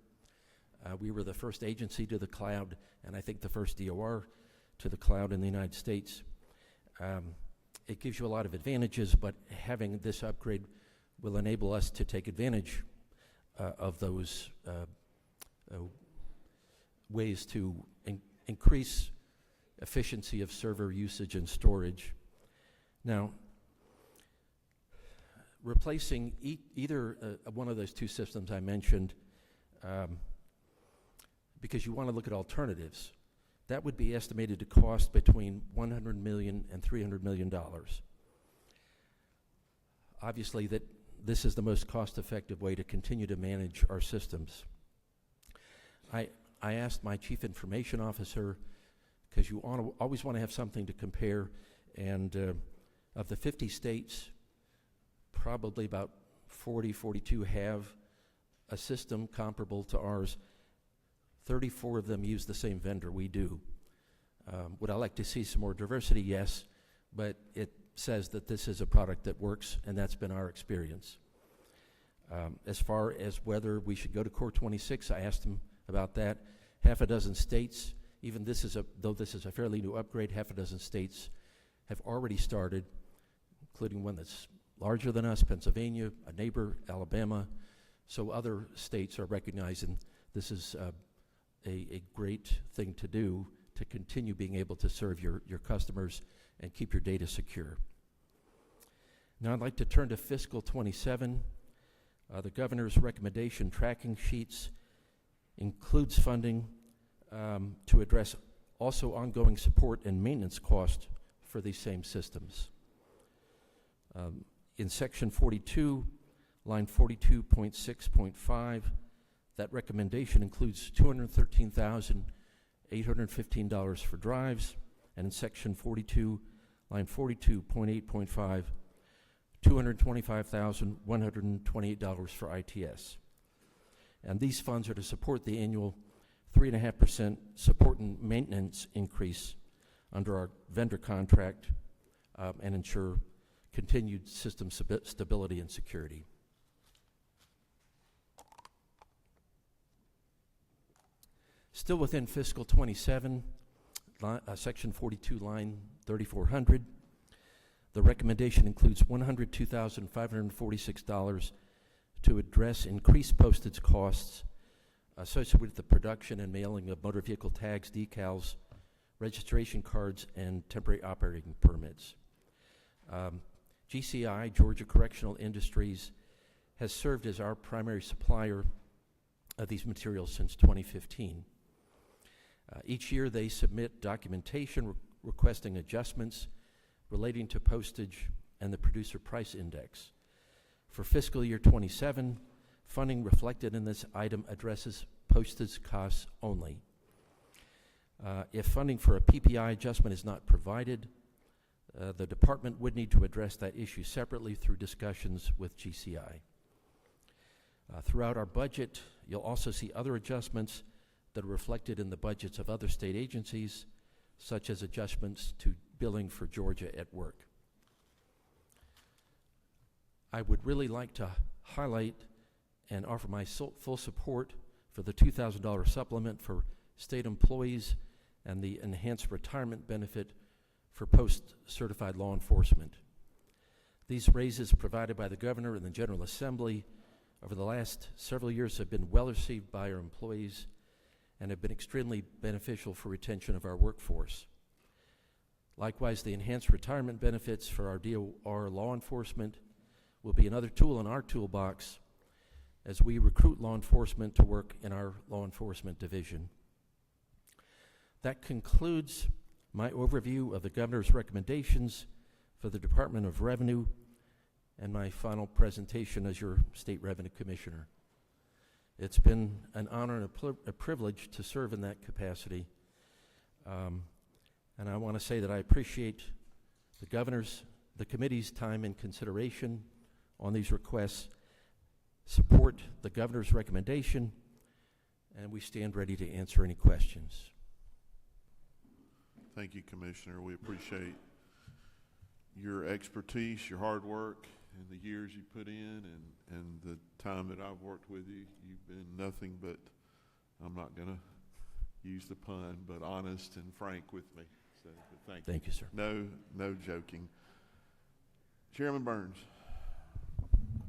We were the first agency to the cloud, and I think the first DOR to the cloud in the United States. It gives you a lot of advantages, but having this upgrade will enable us to take advantage of those ways to increase efficiency of server usage and storage. Now, replacing either one of those two systems I mentioned, because you want to look at alternatives, that would be estimated to cost between $100 million and $300 million. Obviously, this is the most cost-effective way to continue to manage our systems. I asked my chief information officer, because you always want to have something to compare, and of the 50 states, probably about 42 have a system comparable to ours. 34 of them use the same vendor. We do. Would I like to see some more diversity? Yes, but it says that this is a product that works, and that's been our experience. As far as whether we should go to Core 26, I asked him about that. Half a dozen states, even though this is a fairly new upgrade, half a dozen states have already started, including one that's larger than us, Pennsylvania, a neighbor, Alabama. So other states are recognizing this is a great thing to do to continue being able to serve your customers and keep your data secure. Now I'd like to turn to fiscal 27. The governor's recommendation tracking sheets includes funding to address also ongoing support and maintenance costs for these same systems. In section 42, line 42.6.5, that recommendation includes $213,815 for drives, and in section 42, line 42.8.5, $225,128 for ITS. And these funds are to support the annual 3.5% support and maintenance increase under our vendor contract and ensure continued system stability and security. Still within fiscal 27, section 42, line 3400, the recommendation includes $102,546 to address increased postage costs associated with the production and mailing of motor vehicle tags, decals, registration cards, and temporary operating permits. GCI, Georgia Correctional Industries, has served as our primary supplier of these materials since 2015. Each year they submit documentation requesting adjustments relating to postage and the producer price index. For fiscal year 27, funding reflected in this item addresses postage costs only. If funding for a PPI adjustment is not provided, the department would need to address that issue separately through discussions with GCI. Throughout our budget, you'll also see other adjustments that are reflected in the budgets of other state agencies, such as adjustments to billing for Georgia at Work. I would really like to highlight and offer my full support for the $2,000 supplement for state employees and the enhanced retirement benefit for post-certified law enforcement. These raises provided by the governor and the General Assembly over the last several years have been well received by our employees and have been extremely beneficial for retention of our workforce. Likewise, the enhanced retirement benefits for our DOR law enforcement will be another tool in our toolbox as we recruit law enforcement to work in our law enforcement division. That concludes my overview of the governor's recommendations for the Department of Revenue and my final presentation as your State Revenue Commissioner. It's been an honor and a privilege to serve in that capacity. And I want to say that I appreciate the governor's, the committee's time and consideration on these requests, support the governor's recommendation, and we stand ready to answer any questions. Thank you, Commissioner. We appreciate your expertise, your hard work, and the years you put in, and the time that I've worked with you. You've been nothing but, I'm not going to use the pun, but honest and frank with me. So thank you. Thank you, sir. No joking. Chairman Burns.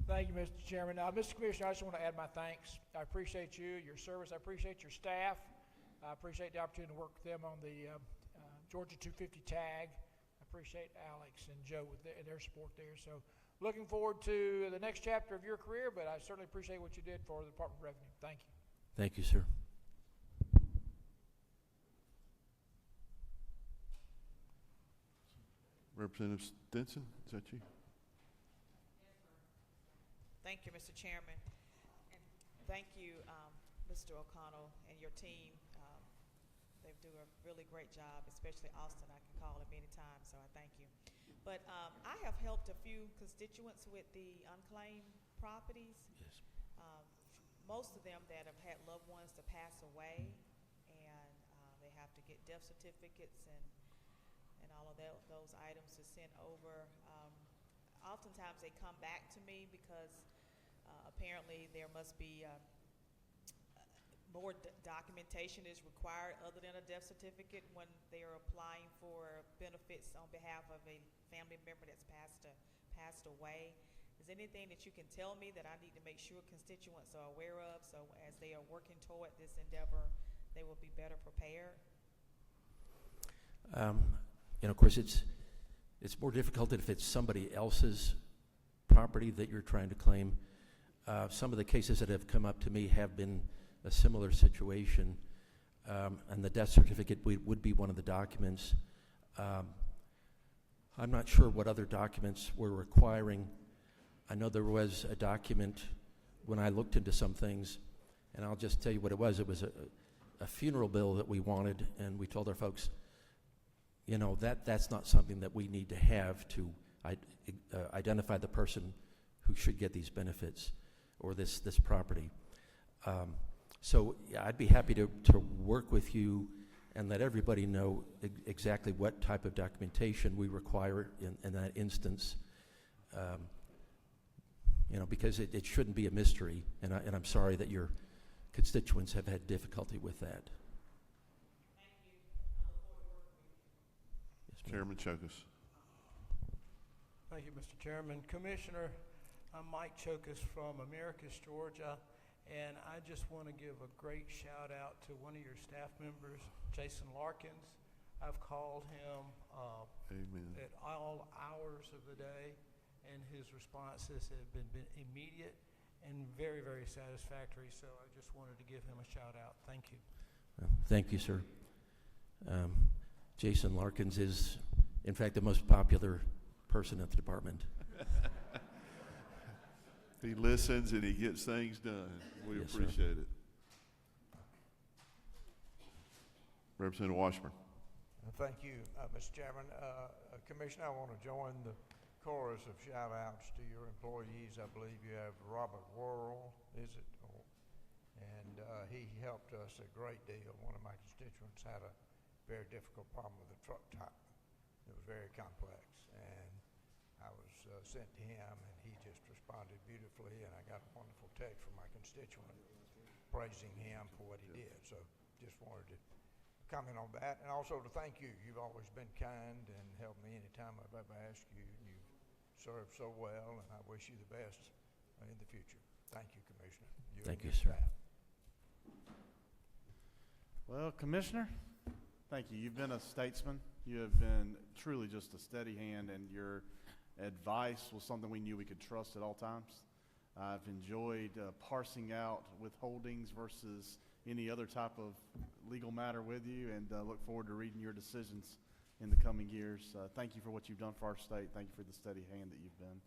Thank you, Mr. Chairman. Mr. Commissioner, I just want to add my thanks. I appreciate you, your service. I appreciate your staff. I appreciate the opportunity to work with them on the Georgia 250 tag. I appreciate Alex and Joe with their support there. So looking forward to the next chapter of your career, but I certainly appreciate what you did for the Department of Revenue. Thank you. Thank you, sir. Representative Stinson, is that you? Thank you, Mr. Chairman. And thank you, Mr. O'Connell and your team. They do a really great job, especially Austin. I can call him anytime, so I thank you. But I have helped a few constituents with the unclaimed properties. Yes. Most of them that have had loved ones to pass away, and they have to get death certificates and all of those items to send over. Oftentimes they come back to me because apparently there must be more documentation is required other than a death certificate when they are applying for benefits on behalf of a family member that's passed away. Is there anything that you can tell me that I need to make sure constituents are aware of, so as they are working toward this endeavor, they will be better prepared? Of course, it's more difficult if it's somebody else's property that you're trying to claim. Some of the cases that have come up to me have been a similar situation, and the death certificate would be one of the documents. I'm not sure what other documents we're requiring. I know there was a document when I looked into some things, and I'll just tell you what it was. It was a funeral bill that we wanted, and we told our folks, that's not something that we need to have to identify the person who should get these benefits or this property. So yeah, I'd be happy to work with you and let everybody know exactly what type of documentation we require in that instance, because it shouldn't be a mystery, and I'm sorry that your constituents have had difficulty with that. Chairman Chokus. Thank you, Mr. Chairman. Commissioner, I'm Mike Chokus from Americus, Georgia, and I just want to give a great shout out to one of your staff members, Jason Larkins. I've called him Amen. at all hours of the day, and his responses have been immediate and very, very satisfactory, so I just wanted to give him a shout out. Thank you. Thank you, sir. Jason Larkins is, in fact, the most popular person at the department. He listens and he gets things done. We Yes, appreciate it. Representative Washburn. Thank you, Mr. Chairman. Commissioner, I want to join the chorus of shout-outs to your employees. I believe you have Robert Worrell, is it? And he helped us a great deal. One of my constituents had a very difficult problem with a truck top. It was very complex, and I was sent to him, and he just responded beautifully, and I got a wonderful text from my constituent praising him for what he did. So just wanted to comment on that, and also to thank you. You've always been kind and helped me anytime I've ever asked you. You've served so well, and I wish you the best in the future. Thank you, Commissioner. Thank you, and your sir. staff. Well, Commissioner, thank you. You've been a statesman. You have been truly just a steady hand, and your advice was something we knew we could trust at all times. I've enjoyed parsing out withholdings versus any other type of legal matter with you, and look forward to reading your decisions in the coming years. Thank you for what you've done for our state. Thank you for the steady hand that you've been.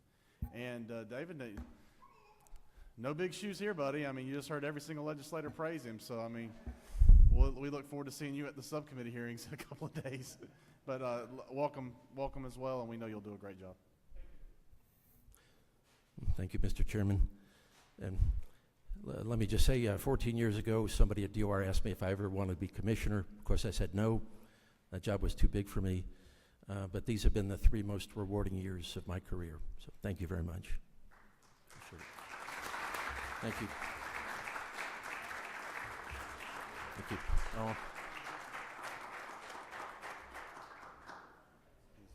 And David, no big shoes here, buddy. I mean, you just heard every single legislator praise him, so I mean, we look forward to seeing you at the subcommittee hearings in a couple of days. But welcome as well, and we know you'll do a great job. Thank you, Mr. Chairman. And let me just say, 14 years ago, somebody at DOR asked me if I ever wanted to be commissioner. Of course, I said no. That job was too big for me. But these have been the 3 most rewarding years of my career. So thank you very much. Appreciate it. Thank you. Thank you. Oh. He's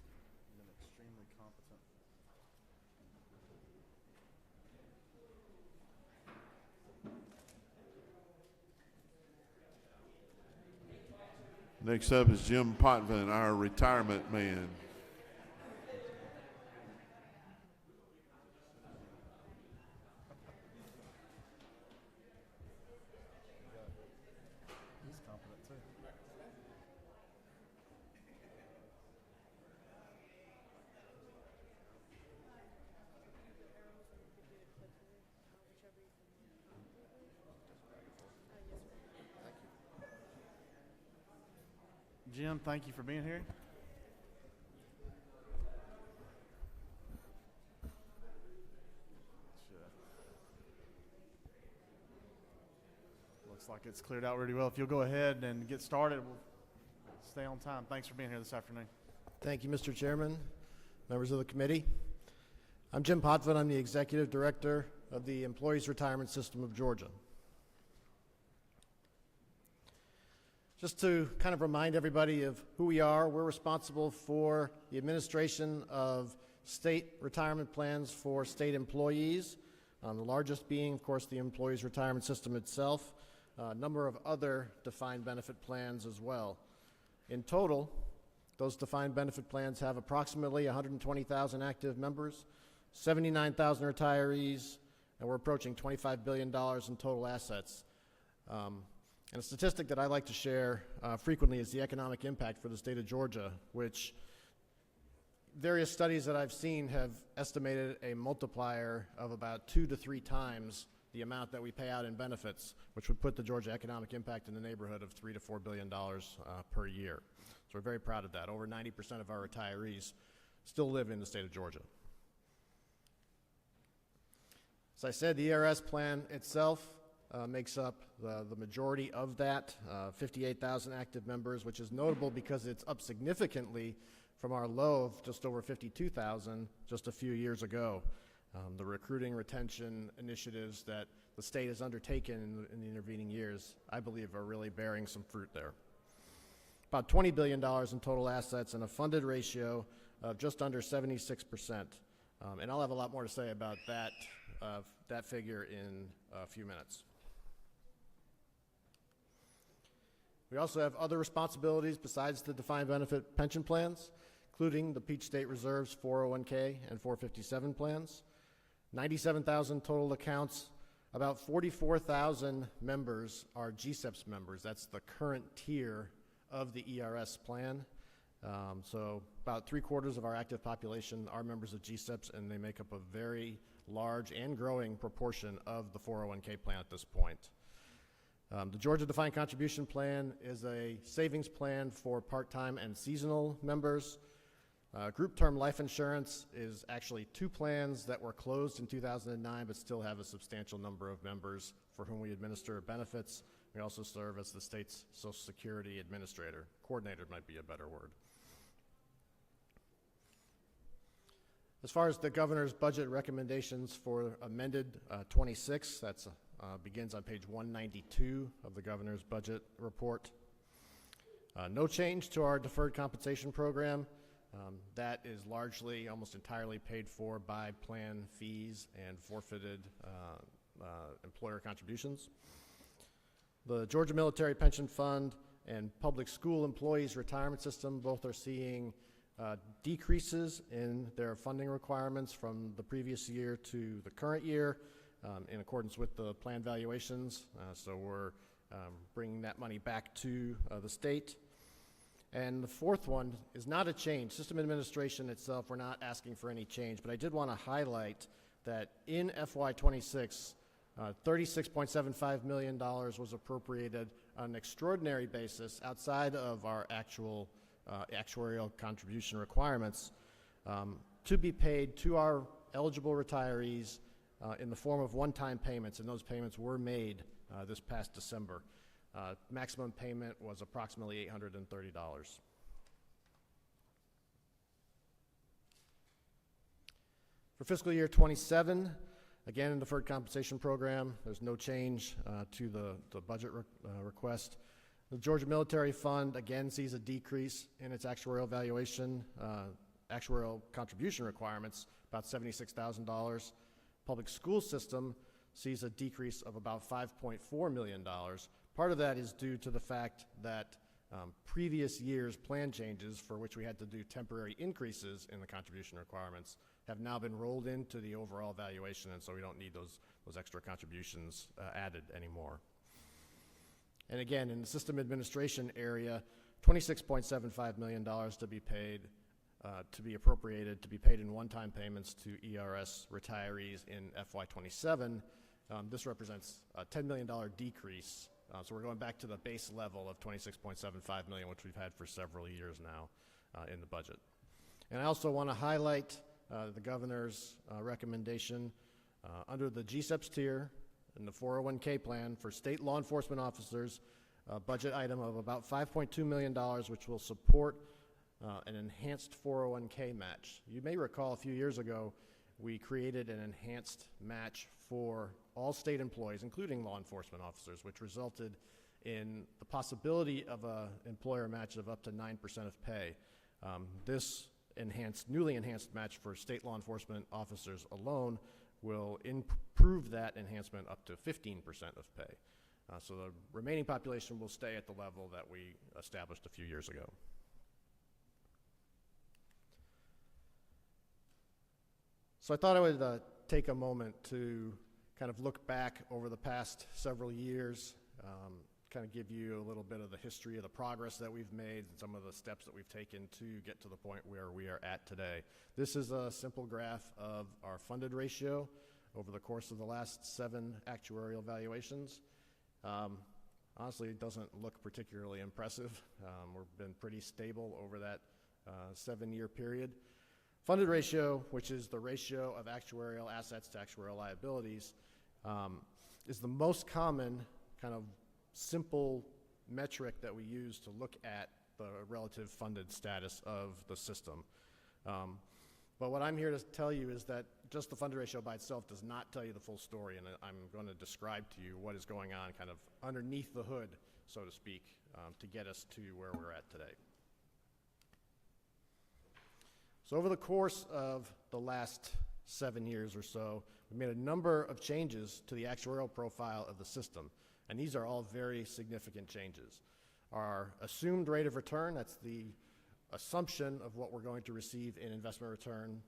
been extremely competent. Next up is Jim Potvin, our retirement man. He's competent too. Jim, thank you for being here. Looks like it's cleared out really well. If you'll go ahead and get started, we'll stay on time. Thanks for being here this afternoon. Thank you, Mr. Chairman, members of the committee. I'm Jim Potvin. I'm the Executive Director of the Employees Retirement System of Georgia. Just to kind of remind everybody of who we are, we're responsible for the administration of state retirement plans for state employees, the largest being, of course, the Employees Retirement System itself, a number of other defined benefit plans as well. In total, those defined benefit plans have approximately 120,000 active members, 79,000 retirees, and we're approaching $25 billion in total assets. And a statistic that I like to share frequently is the economic impact for the state of Georgia, which various studies that I've seen have estimated a multiplier of about 2 to 3 times the amount that we pay out in benefits, which would put the Georgia economic impact in the neighborhood of $3 to $4 billion per year. So we're very proud of that. Over 90% of our retirees still live in the state of Georgia. As I said, the ERS plan itself makes up the majority of that, 58,000 active members, which is notable because it's up significantly from our low of just over 52,000 just a few years ago. The recruiting retention initiatives that the state has undertaken in the intervening years, I believe, are really bearing some fruit there. About $20 billion in total assets and a funded ratio of just under 76%. And I'll have a lot more to say about that figure in a few minutes. We also have other responsibilities besides the defined benefit pension plans, including the Peach State Reserve's 401k and 457 plans. 97,000 total accounts. About 44,000 members are GSEPS members. That's the current tier of the ERS plan. So about 3/4 of our active population are members of GSEPS, and they make up a very large and growing proportion of the 401k plan at this point. The Georgia Defined Contribution Plan is a savings plan for part-time and seasonal members. Group term life insurance is actually 2 plans that were closed in 2009 but still have a substantial number of members for whom we administer benefits. We also serve as the state's Social Security administrator. Coordinator might be a better word. As far as the governor's budget recommendations for amended 26, that's begins on page 192 of the governor's budget report. No change to our deferred compensation program. That is largely, almost entirely paid for by plan fees and forfeited employer contributions. The Georgia Military Pension Fund and Public School Employees Retirement System both are seeing decreases in their funding requirements from the previous year to the current year in accordance with the plan valuations. So we're bringing that money back to the state. And the fourth one is not a change. System administration itself, we're not asking for any change, but I did want to highlight that in FY26, $36.75 million was appropriated on an extraordinary basis outside of our actual actuarial contribution requirements to be paid to our eligible retirees in the form of one-time payments, and those payments were made this past December. Maximum payment was approximately $830. For fiscal year 27, again, in deferred compensation program, there's no change to the budget request. The Georgia Military Fund, again, sees a decrease in its actuarial valuation, actuarial contribution requirements, about $76,000. Public school system sees a decrease of about $5.4 million. Part of that is due to the fact that previous years' plan changes, for which we had to do temporary increases in the contribution requirements, have now been rolled into the overall valuation, and so we don't need those extra contributions added anymore. And again, in the system administration area, $26.75 million to be paid, to be appropriated, to be paid in one-time payments to ERS retirees in FY27. This represents a $10 million decrease. So we're going back to the base level of $26.75 million, which we've had for several years now in the budget. And I also want to highlight the governor's recommendation under the GSEPS tier in the 401k plan for state law enforcement officers, a budget item of about $5.2 million, which will support an enhanced 401k match. You may recall a few years ago, we created an enhanced match for all state employees, including law enforcement officers, which resulted in the possibility of an employer match of up to 9% of pay. This newly enhanced match for state law enforcement officers alone will improve that enhancement up to 15% of pay. So the remaining population will stay at the level that we established a few years ago. So I thought I would take a moment to kind of look back over the past several years, kind of give you a little bit of the history of the progress that we've made and some of the steps that we've taken to get to the point where we are at today. This is a simple graph of our funded ratio over the course of the last 7 actuarial valuations. Honestly, it doesn't look particularly impressive. We've been pretty stable over that 7-year period. Funded ratio, which is the ratio of actuarial assets to actuarial liabilities, is the most common kind of simple metric that we use to look at the relative funded status of the system. But what I'm here to tell you is that just the funded ratio by itself does not tell you the full story, and I'm going to describe to you what is going on kind of underneath the hood, so to speak, to get us to where we're at today. So over the course of the last 7 years or so, we made a number of changes to the actuarial profile of the system, and these are all very significant changes. Our assumed rate of return, that's the assumption of what we're going to receive in investment return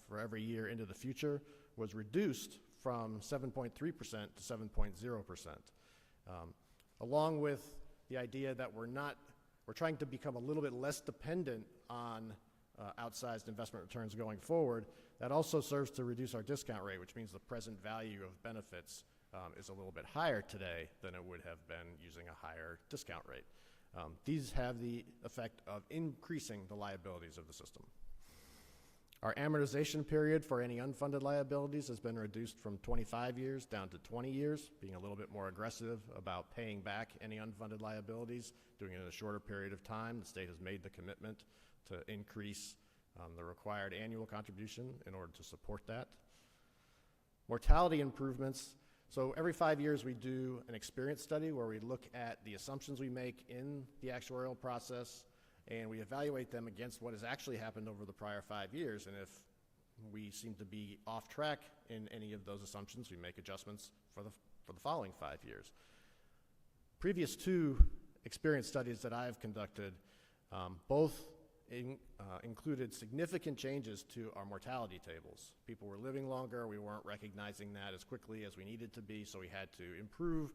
for every year into the future, was reduced from 7.3% to 7.0%, along with the idea that we're trying to become a little bit less dependent on outsized investment returns going forward. That also serves to reduce our discount rate, which means the present value of benefits is a little bit higher today than it would have been using a higher discount rate. These have the effect of increasing the liabilities of the system. Our amortization period for any unfunded liabilities has been reduced from 25 years down to 20 years, being a little bit more aggressive about paying back any unfunded liabilities, doing it in a shorter period of time. The state has made the commitment to increase the required annual contribution in order to support that. Mortality improvements. So every 5 years we do an experience study where we look at the assumptions we make in the actuarial process and we evaluate them against what has actually happened over the prior 5 years. And if we seem to be off track in any of those assumptions, we make adjustments for the following 5 years. Previous 2 experience studies that I've conducted both included significant changes to our mortality tables. People were living longer. We weren't recognizing that as quickly as we needed to be, so we had to improve,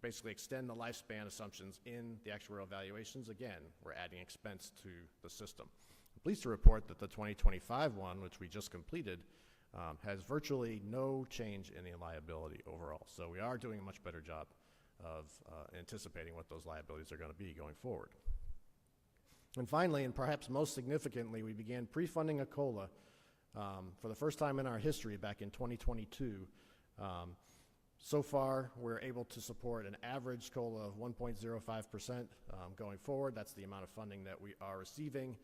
basically extend the lifespan assumptions in the actuarial valuations. Again, we're adding expense to the system. I'm pleased to report that the 2025 one, which we just completed, has virtually no change in the liability overall. So we are doing a much better job of anticipating what those liabilities are going to be going forward. And finally, and perhaps most significantly, we began pre-funding a COLA For the first time in our history, back in 2022, so far we're able to support an average COLA of 1.05% going forward. That's the amount of funding that we are receiving.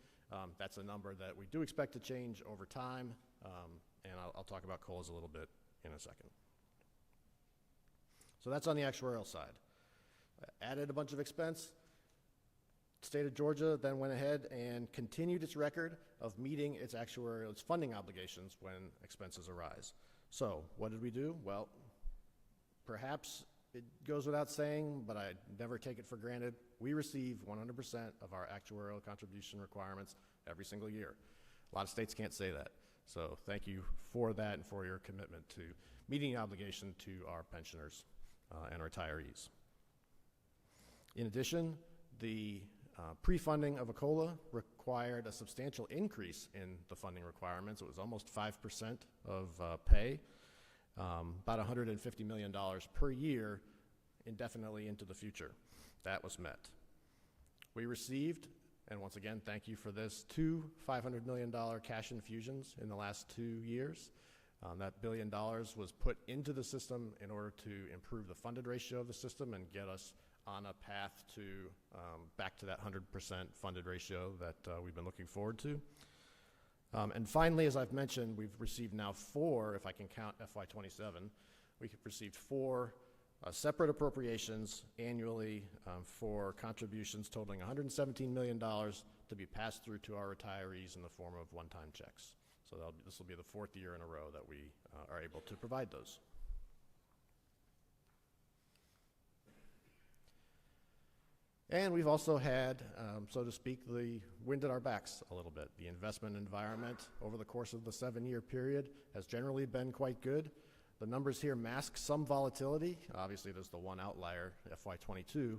That's a number that we do expect to change over time, and I'll talk about COLAs a little bit in a second. So that's on the actuarial side. Added a bunch of expense. State of Georgia then went ahead and continued its record of meeting its funding obligations when expenses arise. So what did we do? Well, perhaps it goes without saying, but I never take it for granted. We receive 100% of our actuarial contribution requirements every single year. A lot of states can't say that. So thank you for that and for your commitment to meeting the obligation to our pensioners and retirees. In addition, the pre-funding of a COLA required a substantial increase in the funding requirements. It was almost 5% of pay, about $150 million per year indefinitely into the future. That was met. We received, and once again, thank you for this, 2 $500 million cash infusions in the last 2 years. That $1 billion was put into the system in order to improve the funded ratio of the system and get us on a path to back to that 100% funded ratio that we've been looking forward to. And finally, as I've mentioned, we've received now 4, if I can count FY27, we've received 4 separate appropriations annually for contributions totaling $117 million to be passed through to our retirees in the form of one-time checks. So this will be the 4th year in a row that we are able to provide those. And we've also had, so to speak, the wind at our backs a little bit. The investment environment over the course of the 7-year period has generally been quite good. The numbers here mask some volatility. Obviously, there's the one outlier, FY22.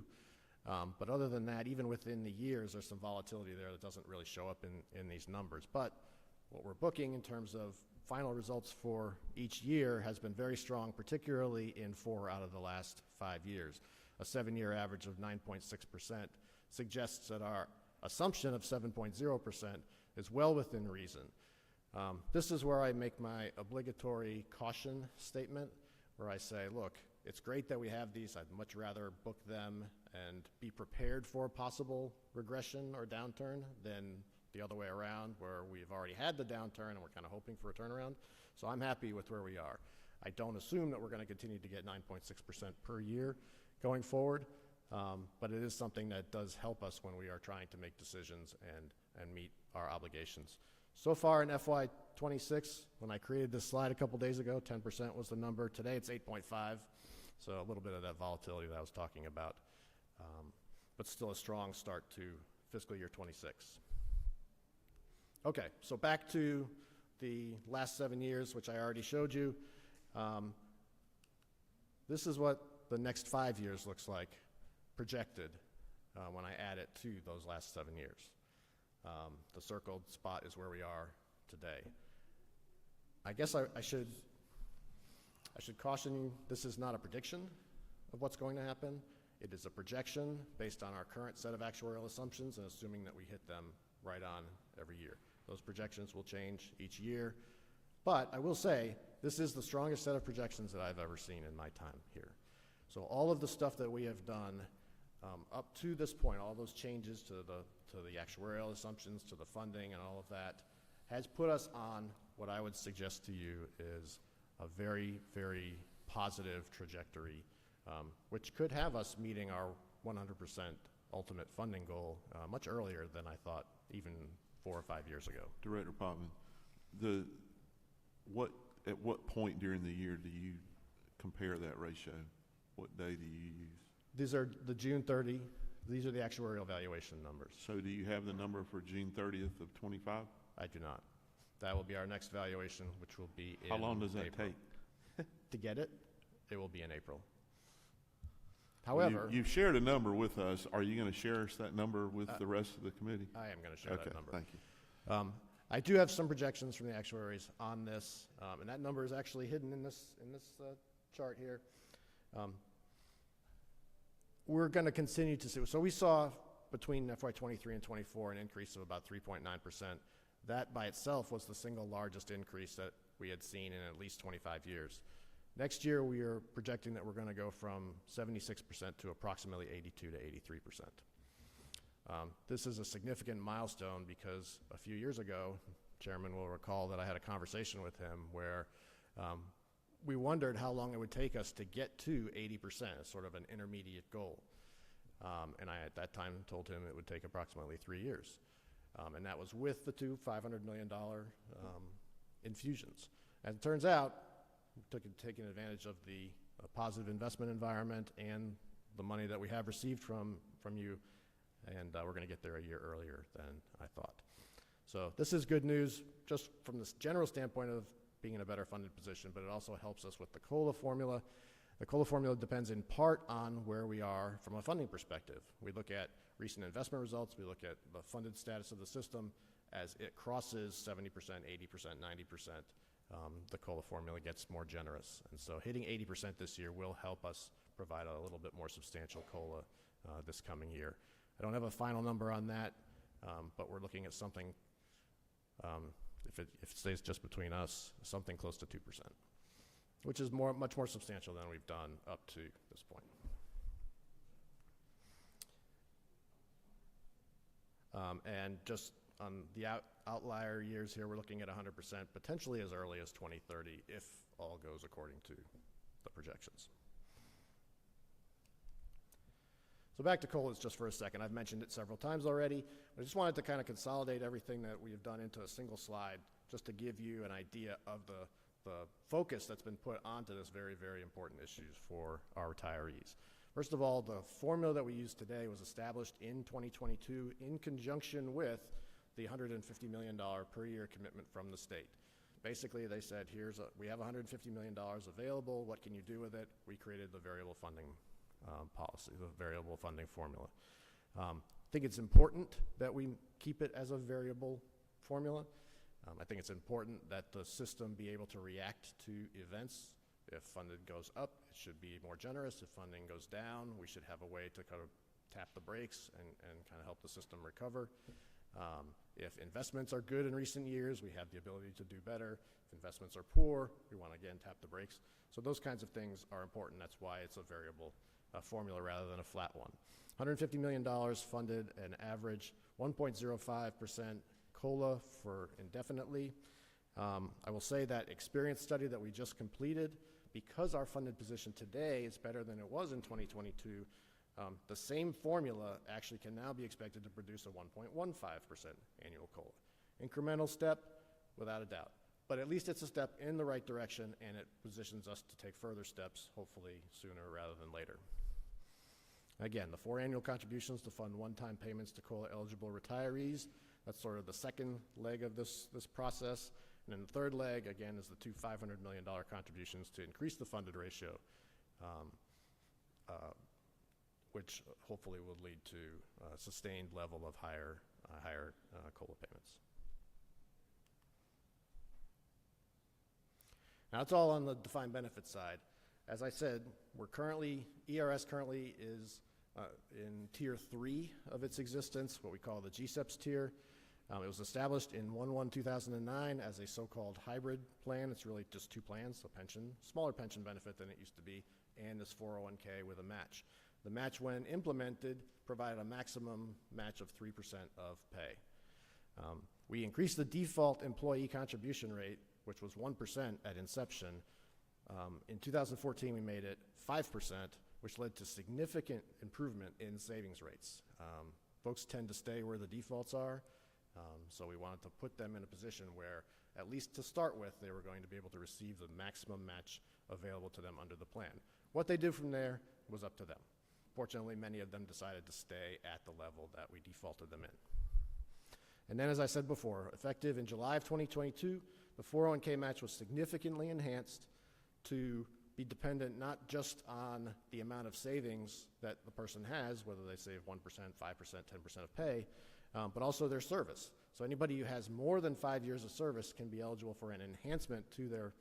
But other than that, even within the years, there's some volatility there that doesn't really show up in these numbers. But what we're booking in terms of final results for each year has been very strong, particularly in 4 out of the last 5 years. A 7-year average of 9.6% suggests that our assumption of 7.0% is well within reason. This is where I make my obligatory caution statement, where I say, look, it's great that we have these. I'd much rather book them and be prepared for a possible regression or downturn than the other way around, where we've already had the downturn and we're kind of hoping for a turnaround. So I'm happy with where we are. I don't assume that we're going to continue to get 9.6% per year going forward, but it is something that does help us when we are trying to make decisions and meet our obligations. So far in FY26, when I created this slide a couple days ago, 10% was the number. Today it's 8.5, so a little bit of that volatility that I was talking about, but still a strong start to fiscal year 26. Okay, so back to the last 7 years, which I already showed you. This is what the next 5 years looks like projected when I add it to those last 7 years. The circled spot is where we are today. I guess I should caution you, this is not a prediction of what's going to happen. It is a projection based on our current set of actuarial assumptions and assuming that we hit them right on every year. Those projections will change each year, but I will say this is the strongest set of projections that I've ever seen in my time here. So all of the stuff that we have done up to this point, all those changes to the actuarial assumptions, to the funding and all of that, has put us on what I would suggest to you is a very, very positive trajectory, which could have us meeting our 100% ultimate funding goal much earlier than I thought even 4 or 5 years ago. Director Potvin, at what point during the year do you compare that ratio? What day do you use? These are the June 30. These are the actuarial valuation numbers. So do you have the number for June 30th of 25? I do not. That will be our next valuation, which will be in How long does that April. take? To get it, it will be in April. However, you've shared a number with us. Are you going to share us that number with the rest of the committee? I am going to share that number. Thank you. I do have some projections from the actuaries on this, and that number is actually hidden in this chart here. We're going to continue to see. So we saw between FY23 and 24 an increase of about 3.9%. That by itself was the single largest increase that we had seen in at least 25 years. Next year, we are projecting that we're going to go from 76% to approximately 82 to 83%. This is a significant milestone because a few years ago, Chairman will recall that I had a conversation with him where we wondered how long it would take us to get to 80% as sort of an intermediate goal. And I, at that time, told him it would take approximately 3 years. And that was with the two $500 million infusions. As it turns out, taking advantage of the positive investment environment and the money that we have received from you, and we're going to get there a year earlier than I thought. So this is good news just from this general standpoint of being in a better funded position, but it also helps us with the COLA formula. The COLA formula depends in part on where we are from a funding perspective. We look at recent investment results, we look at the funded status of the system. As it crosses 70%, 80%, 90%, the COLA formula gets more generous. And so hitting 80% this year will help us provide a little bit more substantial COLA this coming year. I don't have a final number on that, but we're looking at something, if it stays just between us, something close to 2%, which is much more substantial than we've done up to this point. And just on the outlier years here, we're looking at 100%, potentially as early as 2030, if all goes according to the projections. So back to COLAs just for a second. I've mentioned it several times already. I just wanted to kind of consolidate everything that we've done into a single slide just to give you an idea of the focus that's been put onto this very, very important issues for our retirees. First of all, the formula that we use today was established in 2022 in conjunction with the $150 million per year commitment from the state. Basically, they said, we have $150 million available. What can you do with it? We created the variable funding policy, the variable funding formula. I think it's important that we keep it as a variable formula. I think it's important that the system be able to react to events. If funding goes up, it should be more generous. If funding goes down, we should have a way to kind of tap the brakes and kind of help the system recover. If investments are good in recent years, we have the ability to do better. If investments are poor, we want to, again, tap the brakes. So those kinds of things are important. That's why it's a variable formula rather than a flat one. $150 million funded an average 1.05% COLA for indefinitely. I will say that experience study that we just completed, because our funded position today is better than it was in 2022, the same formula actually can now be expected to produce a 1.15% annual COLA. Incremental step, without a doubt. But at least it's a step in the right direction, and it positions us to take further steps, hopefully sooner rather than later. Again, the 4 annual contributions to fund one-time payments to COLA-eligible retirees. That's sort of the second leg of this process. And then the third leg, again, is the two $500 million contributions to increase the funded ratio, which hopefully will lead to a sustained level of higher COLA payments. Now, it's all on the defined benefit side. As I said, ERS currently is in Tier 3 of its existence, what we call the GSEPS tier. It was established in 1/1/2009 as a so-called hybrid plan. It's really just 2 plans, a smaller pension benefit than it used to be, and this 401k with a match. The match, when implemented, provided a maximum match of 3% of pay. We increased the default employee contribution rate, which was 1% at inception. In 2014, we made it 5%, which led to significant improvement in savings rates. Folks tend to stay where the defaults are, so we wanted to put them in a position where, at least to start with, they were going to be able to receive the maximum match available to them under the plan. What they did from there was up to them. Fortunately, many of them decided to stay at the level that we defaulted them in. And then, as I said before, effective in July of 2022, the 401k match was significantly enhanced to be dependent not just on the amount of savings that the person has, whether they save 1%, 5%, 10% of pay, but also their service. So anybody who has more than 5 years of service can be eligible for an enhancement to their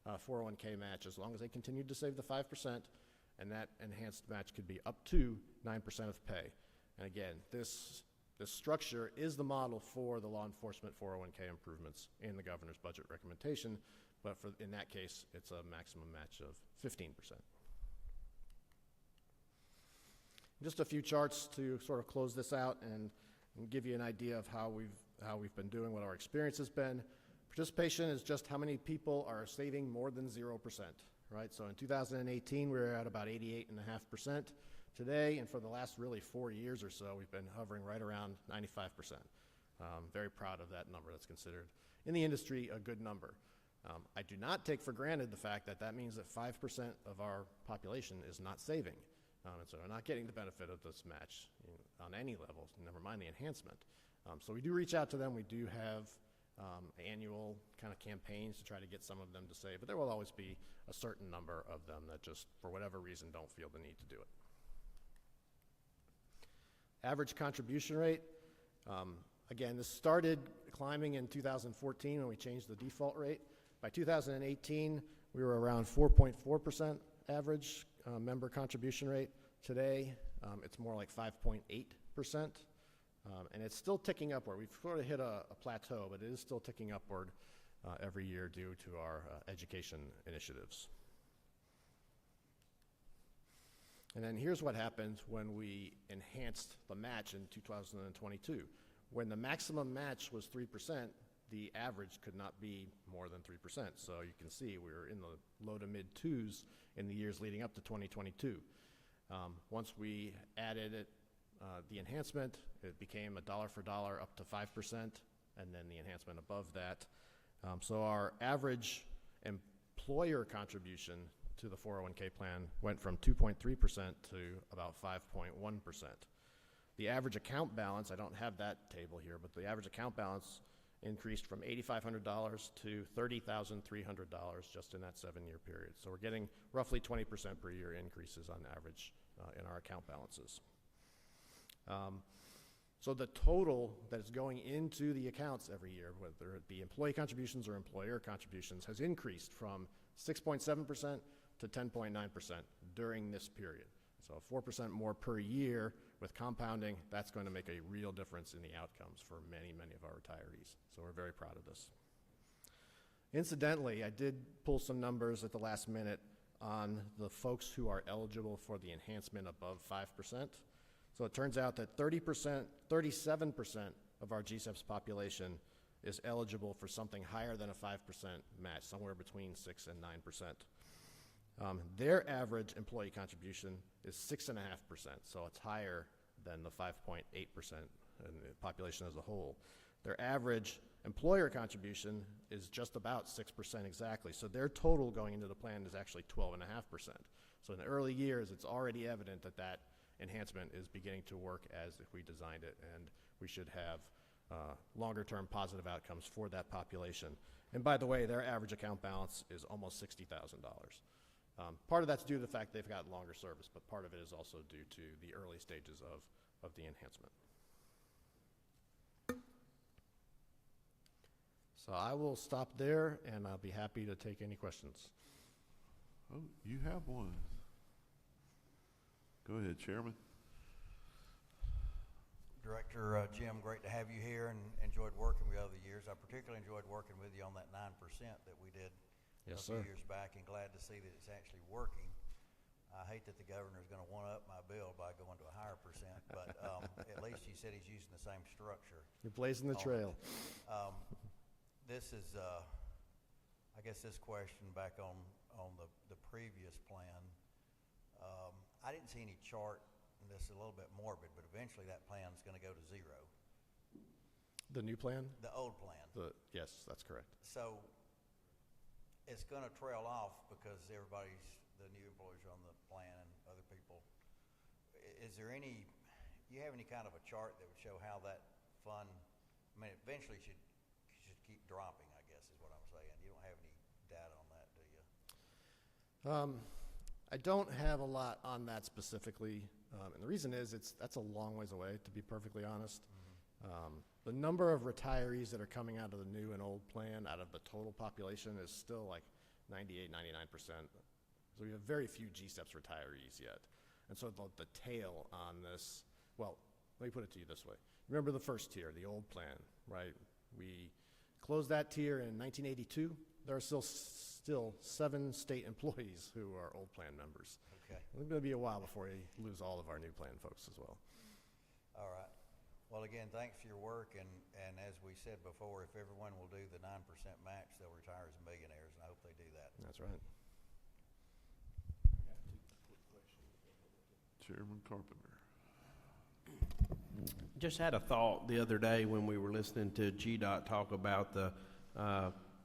401k match as long as they continue to save the 5%, and that enhanced match could be up to 9% of pay. And again, this This structure is the model for the law enforcement 401k improvements in the governor's budget recommendation, but in that case, it's a maximum match of 15%. Just a few charts to sort of close this out and give you an idea of how we've been doing, what our experience has been. Participation is just how many people are saving more than 0%, right? So in 2018, we were at about 88.5%. Today, and for the last really 4 years or so, we've been hovering right around 95%. Very proud of that number. That's considered, in the industry, a good number. I do not take for granted the fact that that means that 5% of our population is not saving. And so they're not getting the benefit of this match on any level, never mind the enhancement. So we do reach out to them. We do have annual kind of campaigns to try to get some of them to save, but there will always be a certain number of them that just, for whatever reason, don't feel the need to do it. Average contribution rate, again, this started climbing in 2014 when we changed the default rate. By 2018, we were around 4.4% average member contribution rate. Today, it's more like 5.8%, and it's still ticking upward. We've sort of hit a plateau, but it is still ticking upward every year due to our education initiatives. And then here's what happened when we enhanced the match in 2022. When the maximum match was 3%, the average could not be more than 3%. So you can see we were in the low to mid twos in the years leading up to 2022. Once we added it, the enhancement, it became a dollar for dollar up to 5%, and then the enhancement above that. So our average employer contribution to the 401k plan went from 2.3% to about 5.1%. The average account balance, I don't have that table here, but the average account balance increased from $8,500 to $30,300 just in that 7-year period. So we're getting roughly 20% per year increases on average in our account balances. So the total that is going into the accounts every year, whether it be employee contributions or employer contributions, has increased from 6.7% to 10.9% during this period. So 4% more per year with compounding, that's going to make a real difference in the outcomes for many, many of our retirees. So we're very proud of this. Incidentally, I did pull some numbers at the last minute on the folks who are eligible for the enhancement above 5%. So it turns out that 37% of our GSEPS population is eligible for something higher than a 5% match, somewhere between 6 and 9%. Their average employee contribution is 6.5%, so it's higher than the 5.8% in the population as a whole. Their average employer contribution is just about 6% exactly, so their total going into the plan is actually 12.5%. So in the early years, it's already evident that that enhancement is beginning to work as if we designed it, and we should have longer-term positive outcomes for that population. And by the way, their average account balance is almost $60,000. Part of that's due to the fact they've got longer service, but part of it is also due to the early stages of the enhancement. So I will stop there, and I'll be happy to take any questions. Oh, you have one. Go ahead, Chairman. Director Jim, great to have you here, and enjoyed working with you over the years. I particularly enjoyed working with you on that 9% that we did a few years back, and glad to see that it's actually working. I hate that the governor's going to one-up my bill by going to a higher percent, but at least he said he's using the same structure. You're blazing the trail. This is, I guess this question back on the previous plan. I didn't see any chart, and this is a little bit morbid, but eventually that plan is going to go to zero. The new plan? The old plan. Yes, that's correct. So it's going to trail off because the new employees are on the plan and other people. Is there any, do you have any kind of a chart that would show how that fund, I mean, eventually should keep dropping, I guess is what I'm saying. You don't have any data on that, do you? I don't have a lot on that specifically, and the reason is that's a long ways away, to be perfectly honest. The number of retirees that are coming out of the new and old plan out of the total population is still like 98, 99%. So we have very few GSEPS retirees yet. And so the tail on this, well, let me put it to you this way. remember the first tier, the old plan, right? We closed that tier in 1982. There are still 7 state employees who are old plan members. Okay. It's going to be a while before we lose all of our new plan folks as well. All right. Well, again, thanks for your work, and as we said before, if everyone will do the 9% match, they'll retire as millionaires, and I hope they do that. That's right. Chairman Carpenter. Just had a thought the other day when we were listening to GDOT talk about the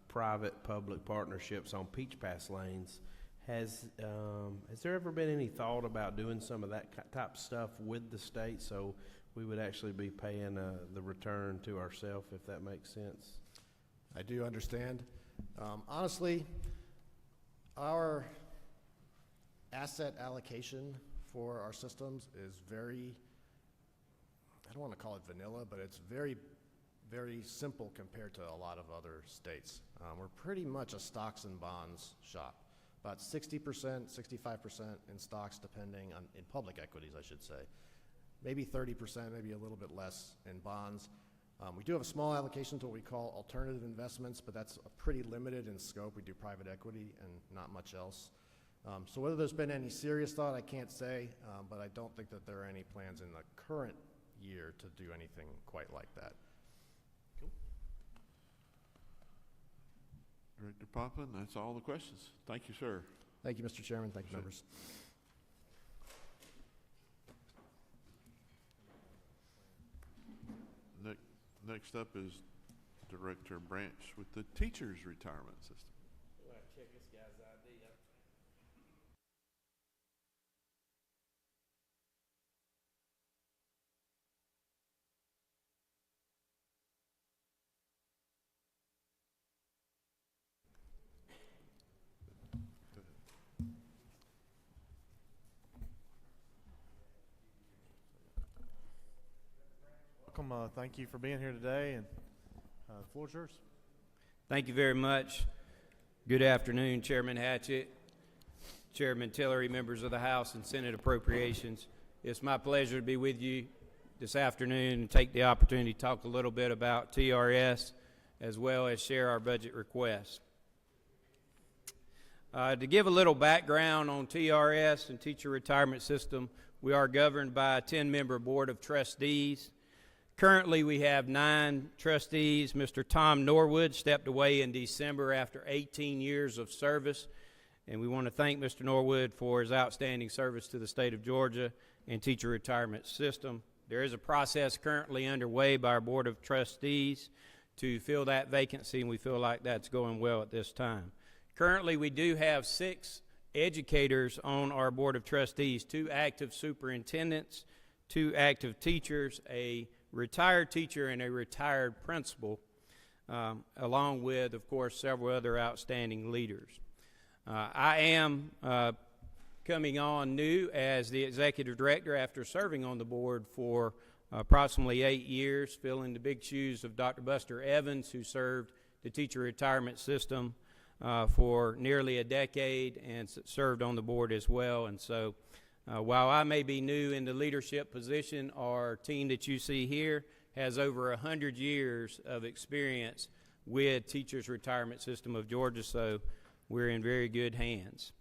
private-public partnerships on Peach Pass lanes. Has there ever been any thought about doing some of that type of stuff with the state so we would actually be paying the return to ourselves, if that makes sense? I do understand. Honestly, our asset allocation for our systems is very, I don't want to call it vanilla, but it's very, very simple compared to a lot of other states. We're pretty much a stocks and bonds shop. About 60%, 65% in stocks, depending on, in public equities, I should say. Maybe 30%, maybe a little bit less in bonds. We do have a small allocation to what we call alternative investments, but that's pretty limited in scope. We do private equity and not much else. So whether there's been any serious thought, I can't say, but I don't think that there are any plans in the current year to do anything quite like that. Cool. Director Poppin, that's all the questions. Thank you, sir. Thank you, Mr. Chairman. Thank you, members. Next up is Director Branch with the Teachers Retirement System. Check this guy's idea. Welcome. Thank you for being here today, and the floor is yours. Thank you very much. Good afternoon, Chairman Hatchett, Chairman Tillery, members of the House and Senate Appropriations. It's my pleasure to be with you this afternoon and take the opportunity to talk a little bit about TRS as well as share our budget requests. To give a little background on TRS and Teacher Retirement System, we are governed by a 10-member Board of Trustees. Currently, we have 9 trustees. Mr. Tom Norwood stepped away in December after 18 years of service, and we want to thank Mr. Norwood for his outstanding service to the state of Georgia and Teacher Retirement System. There is a process currently underway by our Board of Trustees to fill that vacancy, and we feel like that's going well at this time. Currently, we do have 6 educators on our Board of Trustees, 2 active superintendents, 2 active teachers, a retired teacher, and a retired principal, along with, of course, several other outstanding leaders. I am coming on new as the executive director after serving on the board for approximately 8 years, filling the big shoes of Dr. Buster Evans, who served the Teacher Retirement System for nearly a decade and served on the board as well. And so while I may be new in the leadership position, our team that you see here has over 100 years of experience with Teachers Retirement System of Georgia, so we're in very good hands.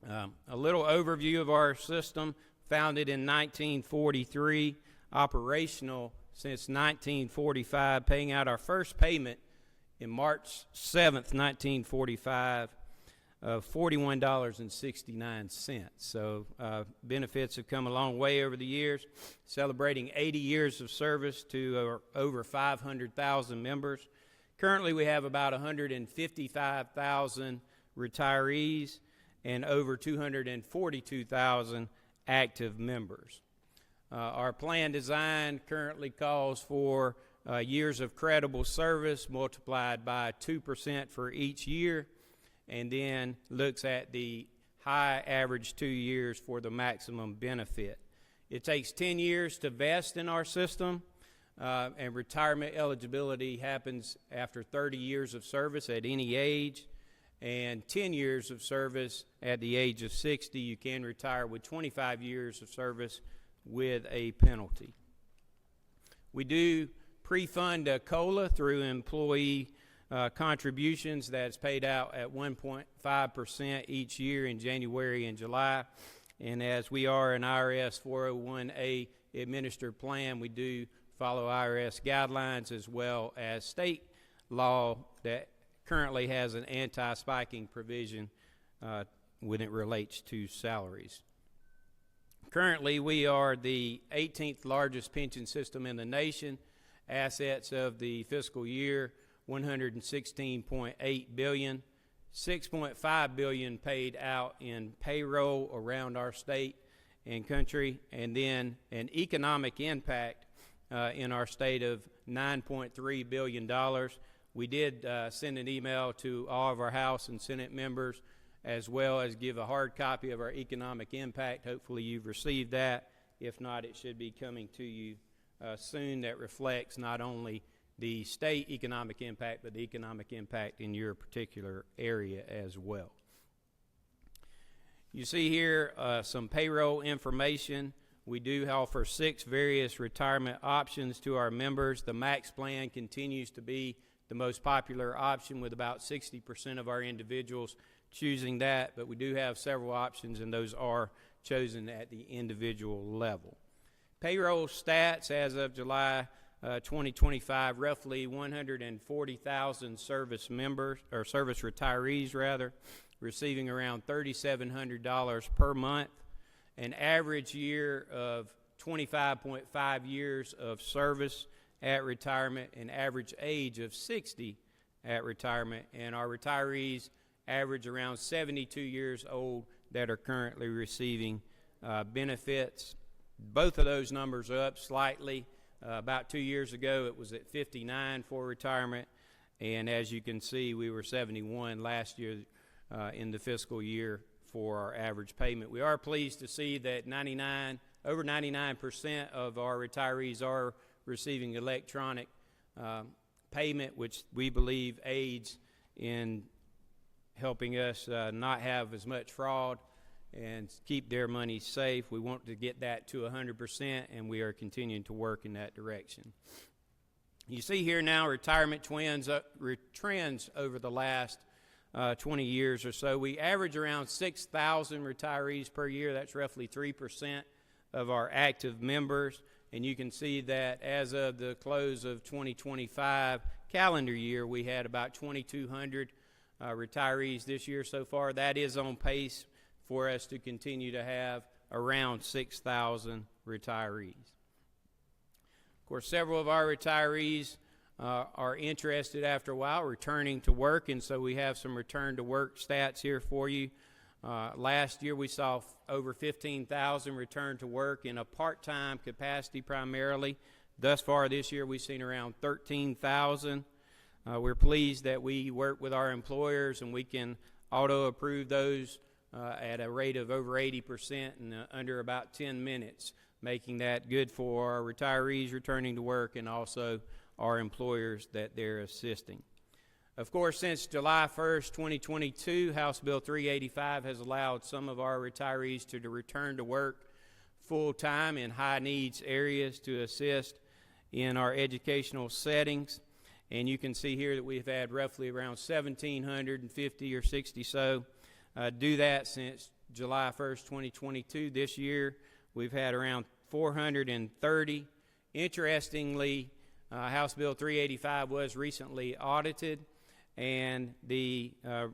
A little overview of our system: founded in 1943, operational since 1945, paying out our first payment in March 7th, 1945, of $41.69. So benefits have come a long way over the years, celebrating 80 years of service to over 500,000 members. Currently, we have about 155,000 retirees and over 242,000 active members. Our plan design currently calls for years of credible service multiplied by 2% for each year, and then looks at the high average 2 years for the maximum benefit. It takes 10 years to vest in our system, and retirement eligibility happens after 30 years of service at any age, and 10 years of service at the age of 60. You can retire with 25 years of service with a penalty. We do pre-fund a COLA through employee contributions that's paid out at 1.5% each year in January and July. And as we are an IRS 401A administered plan, we do follow IRS guidelines as well as state law that currently has an anti-spiking provision when it relates to salaries. Currently, we are the 18th largest pension system in the nation. Assets of the fiscal year, $116.8 billion, $6.5 billion paid out in payroll around our state and country, and then an economic impact in our state of $9.3 billion. We did send an email to all of our House and Senate members, as well as give a hard copy of our economic impact. Hopefully you've received that. If not, it should be coming to you soon. That reflects not only the state economic impact, but the economic impact in your particular area as well. You see here some payroll information. We do offer 6 various retirement options to our members. The Max plan continues to be the most popular option, with about 60% of our individuals choosing that, but we do have several options, and those are chosen at the individual level. Payroll stats as of July 2025, roughly 140,000 service members, or service retirees rather, receiving around $3,700 per month. An average year of 25.5 years of service at retirement, an average age of 60 at retirement, and our retirees average around 72 years old that are currently receiving benefits. Both of those numbers are up slightly. About 2 years ago, it was at 59 for retirement, and as you can see, we were 71 last year in the fiscal year for our average payment. We are pleased to see that over 99% of our retirees are receiving electronic payment, which we believe aids in helping us not have as much fraud and keep their money safe. We want to get that to 100%, and we are continuing to work in that direction. You see here now retirement trends over the last 20 years or so. We average around 6,000 retirees per year. That's roughly 3% of our active members. And you can see that as of the close of 2025 calendar year, we had about 2,200 retirees this year so far. That is on pace for us to continue to have around 6,000 retirees. Of course, several of our retirees are interested after a while returning to work, and so we have some return to work stats here for you. Last year we saw over 15,000 return to work in a part-time capacity primarily. Thus far this year we've seen around 13,000. We're pleased that we work with our employers and we can auto-approve those at a rate of over 80% in under about 10 minutes, making that good for our retirees returning to work and also our employers that they're assisting. Of course, since July 1st, 2022, House Bill 385 has allowed some of our retirees to return to work full-time in high-needs areas to assist in our educational settings. And you can see here that we've had roughly around 1,750 or 60 so do that since July 1st, 2022. This year, we've had around 430. Interestingly, House Bill 385 was recently audited, and the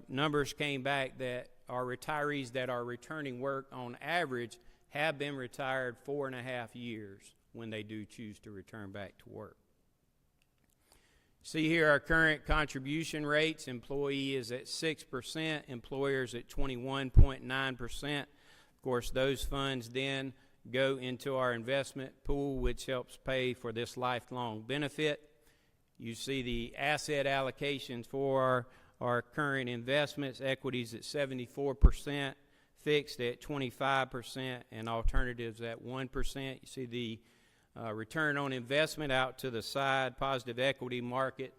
numbers came back that our retirees that are returning work on average have been retired 4.5 years when they do choose to return back to work. See here our current contribution rates. Employee is at 6%, employers at 21.9%. Of course, those funds then go into our investment pool, which helps pay for this lifelong benefit. You see the asset allocations for our current investments. Equities at 74%, fixed at 25%, and alternatives at 1%. You see the return on investment out to the side, positive equity market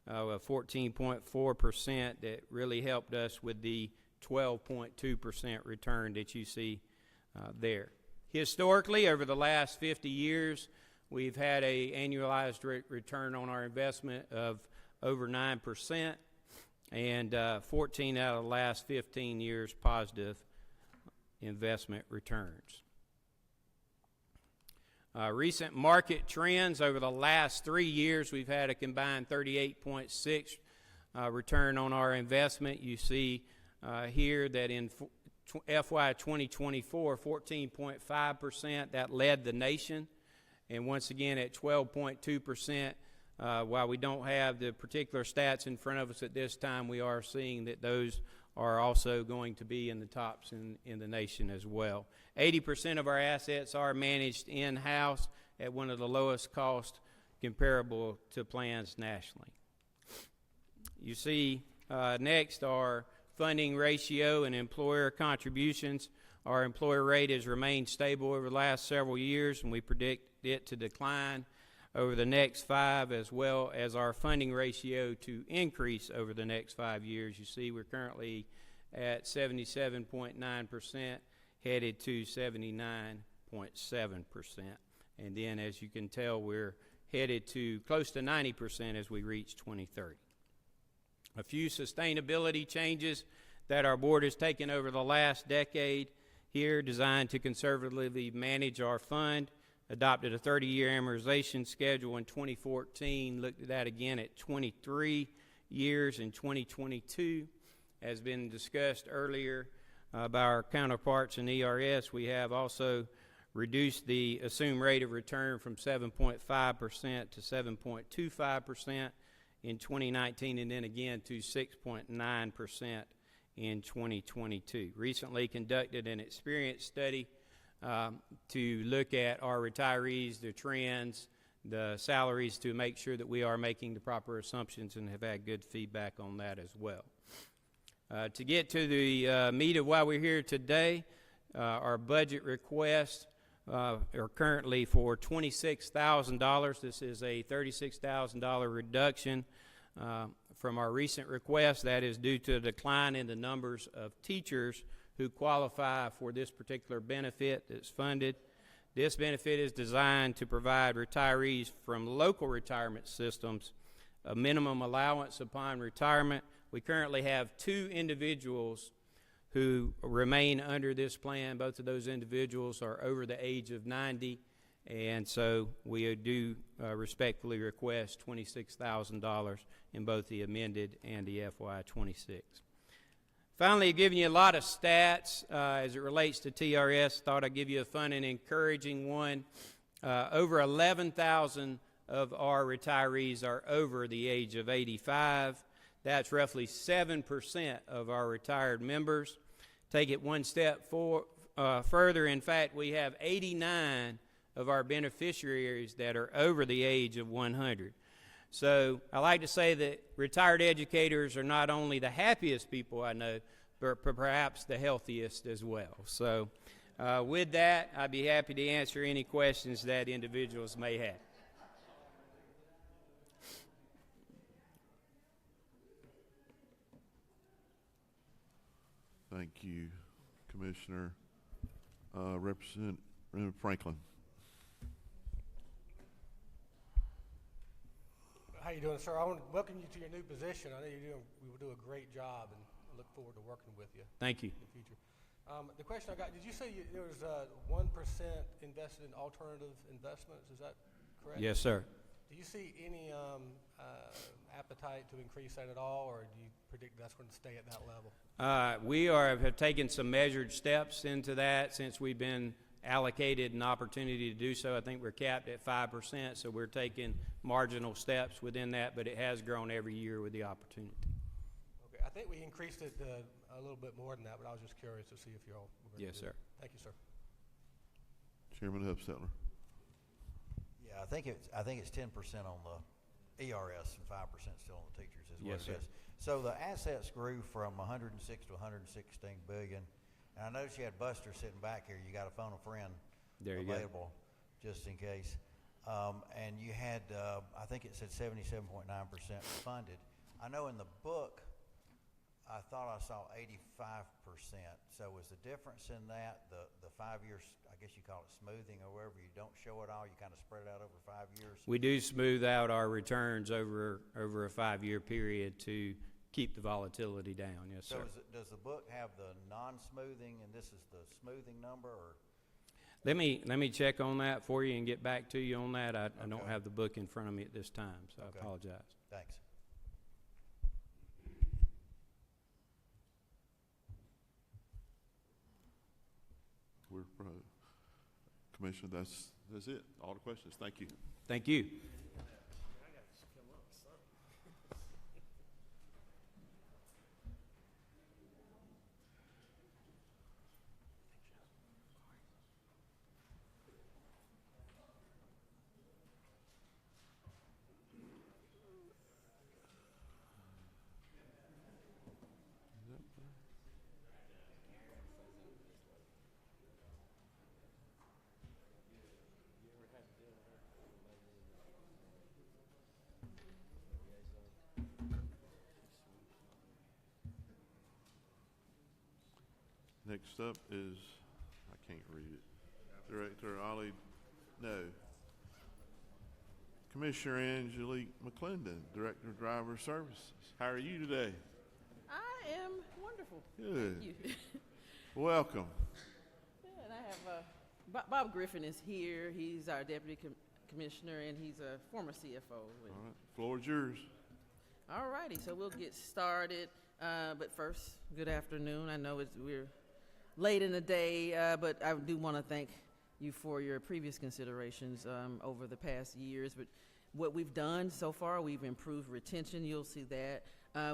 of 14.4% that really helped us with the 12.2% return that you see there. Historically, over the last 50 years, we've had a annualized return on our investment of over 9%, and 14 out of the last 15 years positive investment returns. Recent market trends over the last 3 years, we've had a combined 38.6 return on our investment. You see here that in FY 2024, 14.5%, that led the nation. And once again, at 12.2%, while we don't have the particular stats in front of us at this time, we are seeing that those are also going to be in the tops in the nation as well. 80% of our assets are managed in-house at one of the lowest costs comparable to plans nationally. You see next our funding ratio and employer contributions. Our employer rate has remained stable over the last several years, and we predict it to decline over the next 5, as well as our funding ratio to increase over the next 5 years. You see we're currently at 77.9%, headed to 79.7%. And then, as you can tell, we're headed to close to 90% as we reach 2030. A few sustainability changes that our board has taken over the last decade here, designed to conservatively manage our fund. Adopted a 30-year amortization schedule in 2014, looked at that again at 23 years in 2022. As been discussed earlier by our counterparts in ERS, we have also reduced the assumed rate of return from 7.5% to 7.25% in 2019, and then again to 6.9% in 2022. Recently conducted an experience study to look at our retirees, the trends, the salaries, to make sure that we are making the proper assumptions, and have had good feedback on that as well. To get to the meat of why we're here today, our budget requests are currently for $26,000. This is a $36,000 reduction from our recent request. That is due to a decline in the numbers of teachers who qualify for this particular benefit that's funded. This benefit is designed to provide retirees from local retirement systems a minimum allowance upon retirement. We currently have 2 individuals who remain under this plan. Both of those individuals are over the age of 90, and so we do respectfully request $26,000 in both the amended and the FY26. Finally, giving you a lot of stats as it relates to TRS. Thought I'd give you a fun and encouraging one. Over 11,000 of our retirees are over the age of 85. That's roughly 7% of our retired members. Take it one step further. In fact, we have 89 of our beneficiaries that are over the age of 100. So I like to say that retired educators are not only the happiest people I know, but perhaps the healthiest as well. So with that, I'd be happy to answer any questions that individuals may have. Thank you, Commissioner. Representative Franklin. How you doing, sir? I want to welcome you to your new position. I know you will do a great job, and I look forward to working with you. Thank you. In the future. The question I got: did you say there was 1% invested in alternative investments? Is that correct? Yes, sir. Do you see any appetite to increase that at all, or do you predict that's going to stay at that level? We have taken some measured steps into that since we've been allocated an opportunity to do so. I think we're capped at 5%, so we're taking marginal steps within that, but it has grown every year with the opportunity. Okay, I think we increased it a little bit more than that, but I was just curious to see if you all were going to do Yes, sir. it. Thank you, sir. Chairman Hubstetler. Yeah, I think it's 10% on the ERS and 5% still on the teachers is what Yes, it sir. is. So the assets grew from 106 to 116 billion. And I noticed you had Buster sitting back here. You got a phone a friend There you go. available just in case. And you had, I think it said 77.9% funded. I know in the book, I thought I saw 85%. So was the difference in that the 5 years, I guess you call it smoothing or wherever you don't show it all, you kind of spread it out over 5 years? We do smooth out our returns over a 5-year period to keep the volatility down. Yes, So sir. does the book have the non-smoothing and this is the smoothing number, or? Let me check on that for you and get back to you on that. I don't Okay. have the book in front of me at this time, so Okay. I apologize. Thanks. We're Commissioner, that's it. All the questions. Thank you. Thank you. Next up is, I can't read it, Director Ollie, no. Commissioner Angelique McClendon, Director of Driver Services. How are you today? I am wonderful. Good. Thank you. Welcome. And I have Bob Griffin is here. He's our Deputy Commissioner, and he's a former CFO. All right, floor is yours. All righty, so we'll get started. But first, good afternoon. I know we're late in the day, but I do want to thank you for your previous considerations over the past years. But what we've done so far, we've improved retention. You'll see that.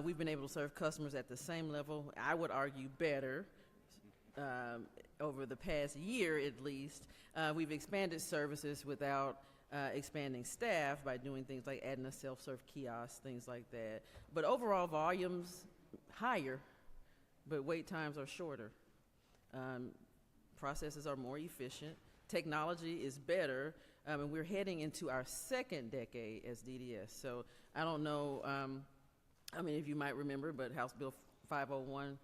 We've been able to serve customers at the same level, I would argue better, over the past year at least. We've expanded services without expanding staff by doing things like adding a self-serve kiosk, things like that. But overall volumes higher, but wait times are shorter. Processes are more efficient. Technology is better, and we're heading into our second decade as DDS. So I don't know how many of you might remember, but House Bill 501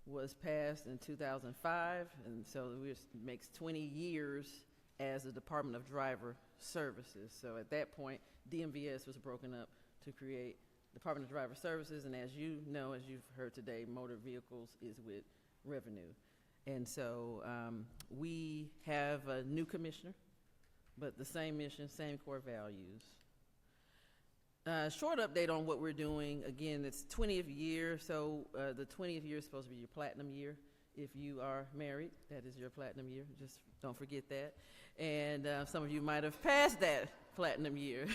was passed in 2005, and so it makes 20 years as the Department of Driver Services. So at that point, DMVS was broken up to create Department of Driver Services, and as you know, as you've heard today, motor vehicles is with revenue. And so we have a new commissioner, but the same mission, same core values. Short update on what we're doing. Again, it's 20th year, so the 20th year is supposed to be your platinum year. If you are married, that is your platinum year. Just don't forget that. And some of you might have passed that platinum year.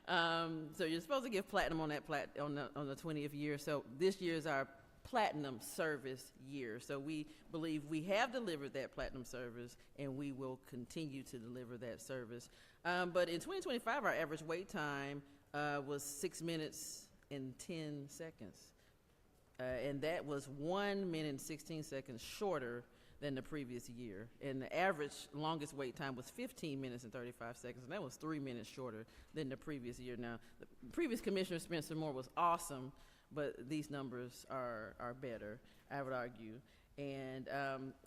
So you're supposed to give platinum on that on the 20th year. So this year is our platinum service year. So we believe we have delivered that platinum service, and we will continue to deliver that service. But in 2025, our average wait time was 6 minutes and 10 seconds. And that was 1 minute and 16 seconds shorter than the previous year. And the average longest wait time was 15 minutes and 35 seconds, and that was 3 minutes shorter than the previous year. Now, the previous Commissioner Spencer Moore was awesome, but these numbers are better, I would argue. And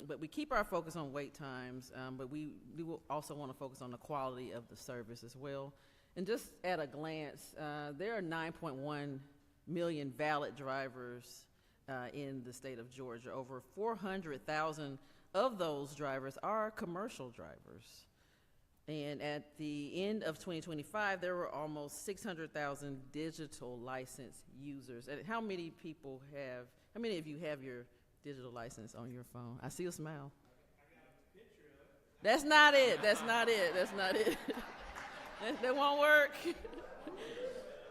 but we keep our focus on wait times, but we will also want to focus on the quality of the service as well. And just at a glance, there are 9.1 million valid drivers in the state of Georgia. Over 400,000 of those drivers are commercial drivers. And at the end of 2025, there were almost 600,000 digital license users. And how many of you have your digital license on your phone? I see a smile. That's not it. That's not it. That's not it. That won't work.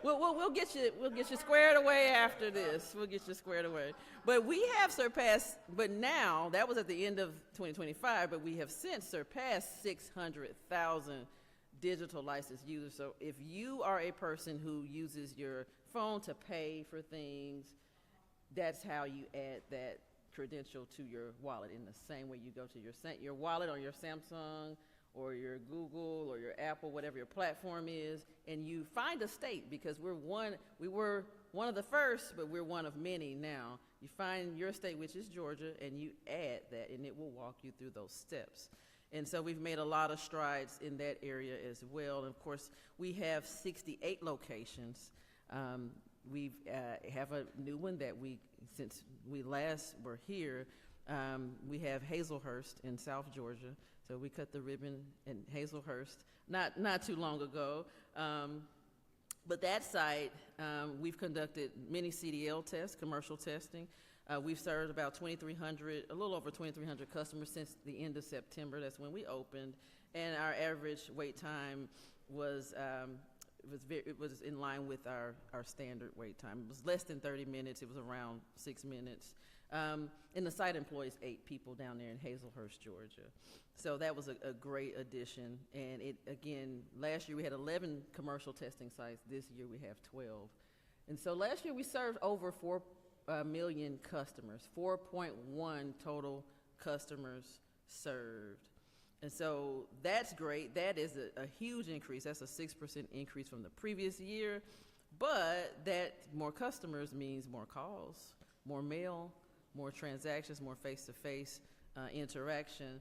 We'll get you squared away after this. We'll get you squared away. But we have surpassed, but now, that was at the end of 2025, but we have since surpassed 600,000 digital license users. So if you are a person who uses your phone to pay for things, that's how you add that credential to your wallet, in the same way you go to your wallet on your Samsung or your Google or your Apple, whatever your platform is, and you find a state, because we were one of the first, but we're one of many now. You find your state, which is Georgia, and you add that, and it will walk you through those steps. And so we've made a lot of strides in that area as well. And of course, we have 68 locations. We have a new one that since we last were here, we have Hazelhurst in South Georgia. So we cut the ribbon in Hazelhurst not too long ago. But that site, we've conducted many CDL tests, commercial testing. We've served about 2,300, a little over 2,300 customers since the end of September. That's when we opened, and our average wait time was in line with our standard wait time. It was less than 30 minutes. It was around 6 minutes. And the site employs 8 people down there in Hazelhurst, Georgia. So that was a great addition. And again, last year we had 11 commercial testing sites. This year we have 12. And so last year we served over 4 million customers, 4.1 total customers served. And so that's great. That is a huge increase. That's a 6% increase from the previous year. But that more customers means more calls, more mail, more transactions, more face-to-face interaction,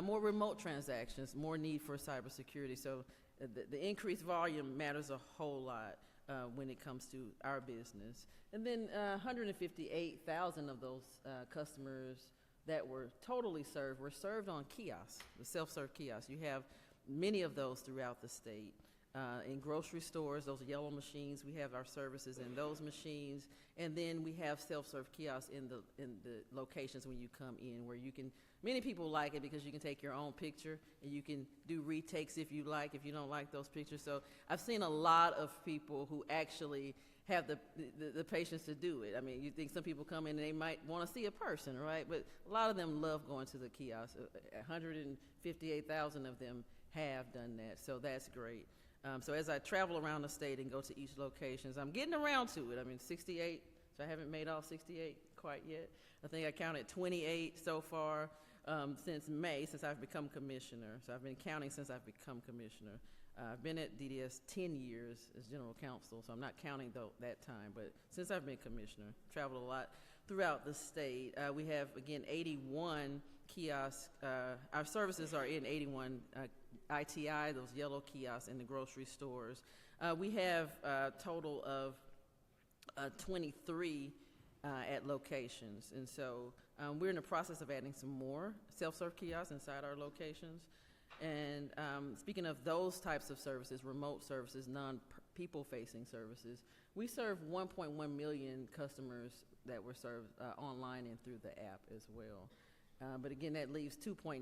more remote transactions, more need for cybersecurity. So the increased volume matters a whole lot when it comes to our business. And then 158,000 of those customers that were totally served were served on kiosks, the self-serve kiosks. You have many of those throughout the state. In grocery stores, those yellow machines, we have our services in those machines. And then we have self-serve kiosks in the locations when you come in, where you can, many people like it because you can take your own picture and you can do retakes if you like, if you don't like those pictures. So I've seen a lot of people who actually have the patience to do it. I mean, you think some people come in and they might want to see a person, right? But a lot of them love going to the kiosk. 158,000 of them have done that, so that's great. So as I travel around the state and go to each locations, I'm getting around to it. I mean, 68, so I haven't made all 68 quite yet. I think I counted 28 so far since May, since I've become commissioner. So I've been counting since I've become commissioner. I've been at DDS 10 years as general counsel, so I'm not counting that time. But since I've been commissioner, traveled a lot throughout the state. We have, again, 81 kiosks. Our services are in 81 ITI, those yellow kiosks in the grocery stores. We have a total of 23 at locations. And so we're in the process of adding some more self-serve kiosks inside our locations. And speaking of those types of services, remote services, non-people-facing services, we serve 1.1 million customers that were served online and through the app as well. But again, that leaves 2.9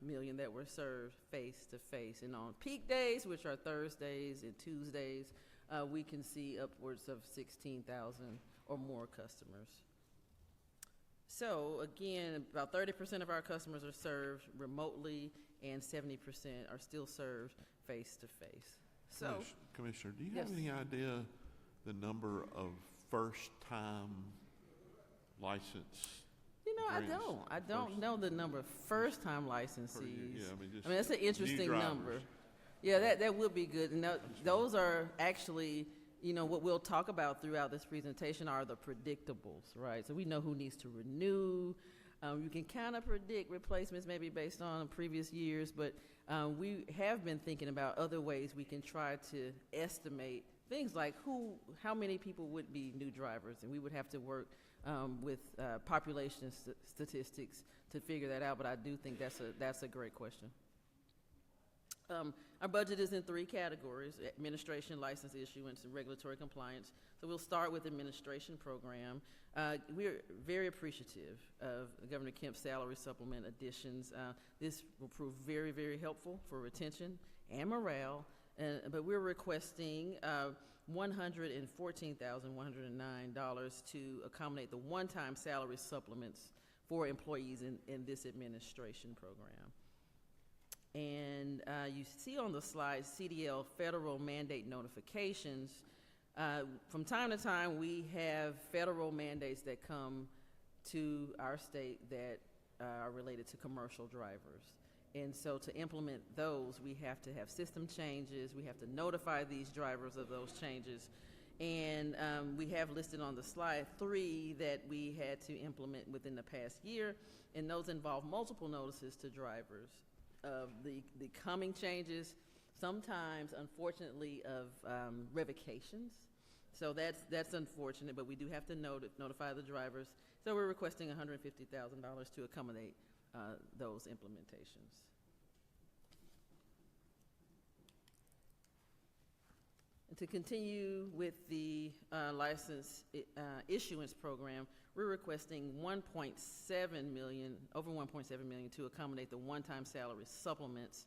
million that were served face-to-face. And on peak days, which are Thursdays and Tuesdays, we can see upwards of 16,000 or more customers. So again, about 30% of our customers are served remotely, and 70% are still served face-to-face. So, Commissioner, do you yes. have any idea the number of first-time license? You know, I don't know the number of first-time licensees. Yeah, I mean, that's an interesting number. Yeah, that would be good. And those are actually, you know, what we'll talk about throughout this presentation are the predictables, right? So we know who needs to renew. You can kind of predict replacements maybe based on previous years, but we have been thinking about other ways we can try to estimate things like how many people would be new drivers, and we would have to work with population statistics to figure that out, but I do think that's a great question. Our budget is in 3 categories: administration, license issuance, and regulatory compliance. So we'll start with the administration program. We're very appreciative of Governor Kemp's salary supplement additions. This will prove very, very helpful for retention and morale, but we're requesting $114,109 to accommodate the one-time salary supplements for employees in this administration program. And you see on the slide CDL federal mandate notifications. From time to time, we have federal mandates that come to our state that are related to commercial drivers. And so to implement those, we have to have system changes. We have to notify these drivers of those changes. And we have listed on the slide 3 that we had to implement within the past year, and those involve multiple notices to drivers of the coming changes, sometimes, unfortunately, of revocations. So that's unfortunate, but we do have to notify the drivers. So we're requesting $150,000 to accommodate those implementations. And to continue with the license issuance program, we're requesting $1.7 million, over $1.7 million, to accommodate the one-time salary supplements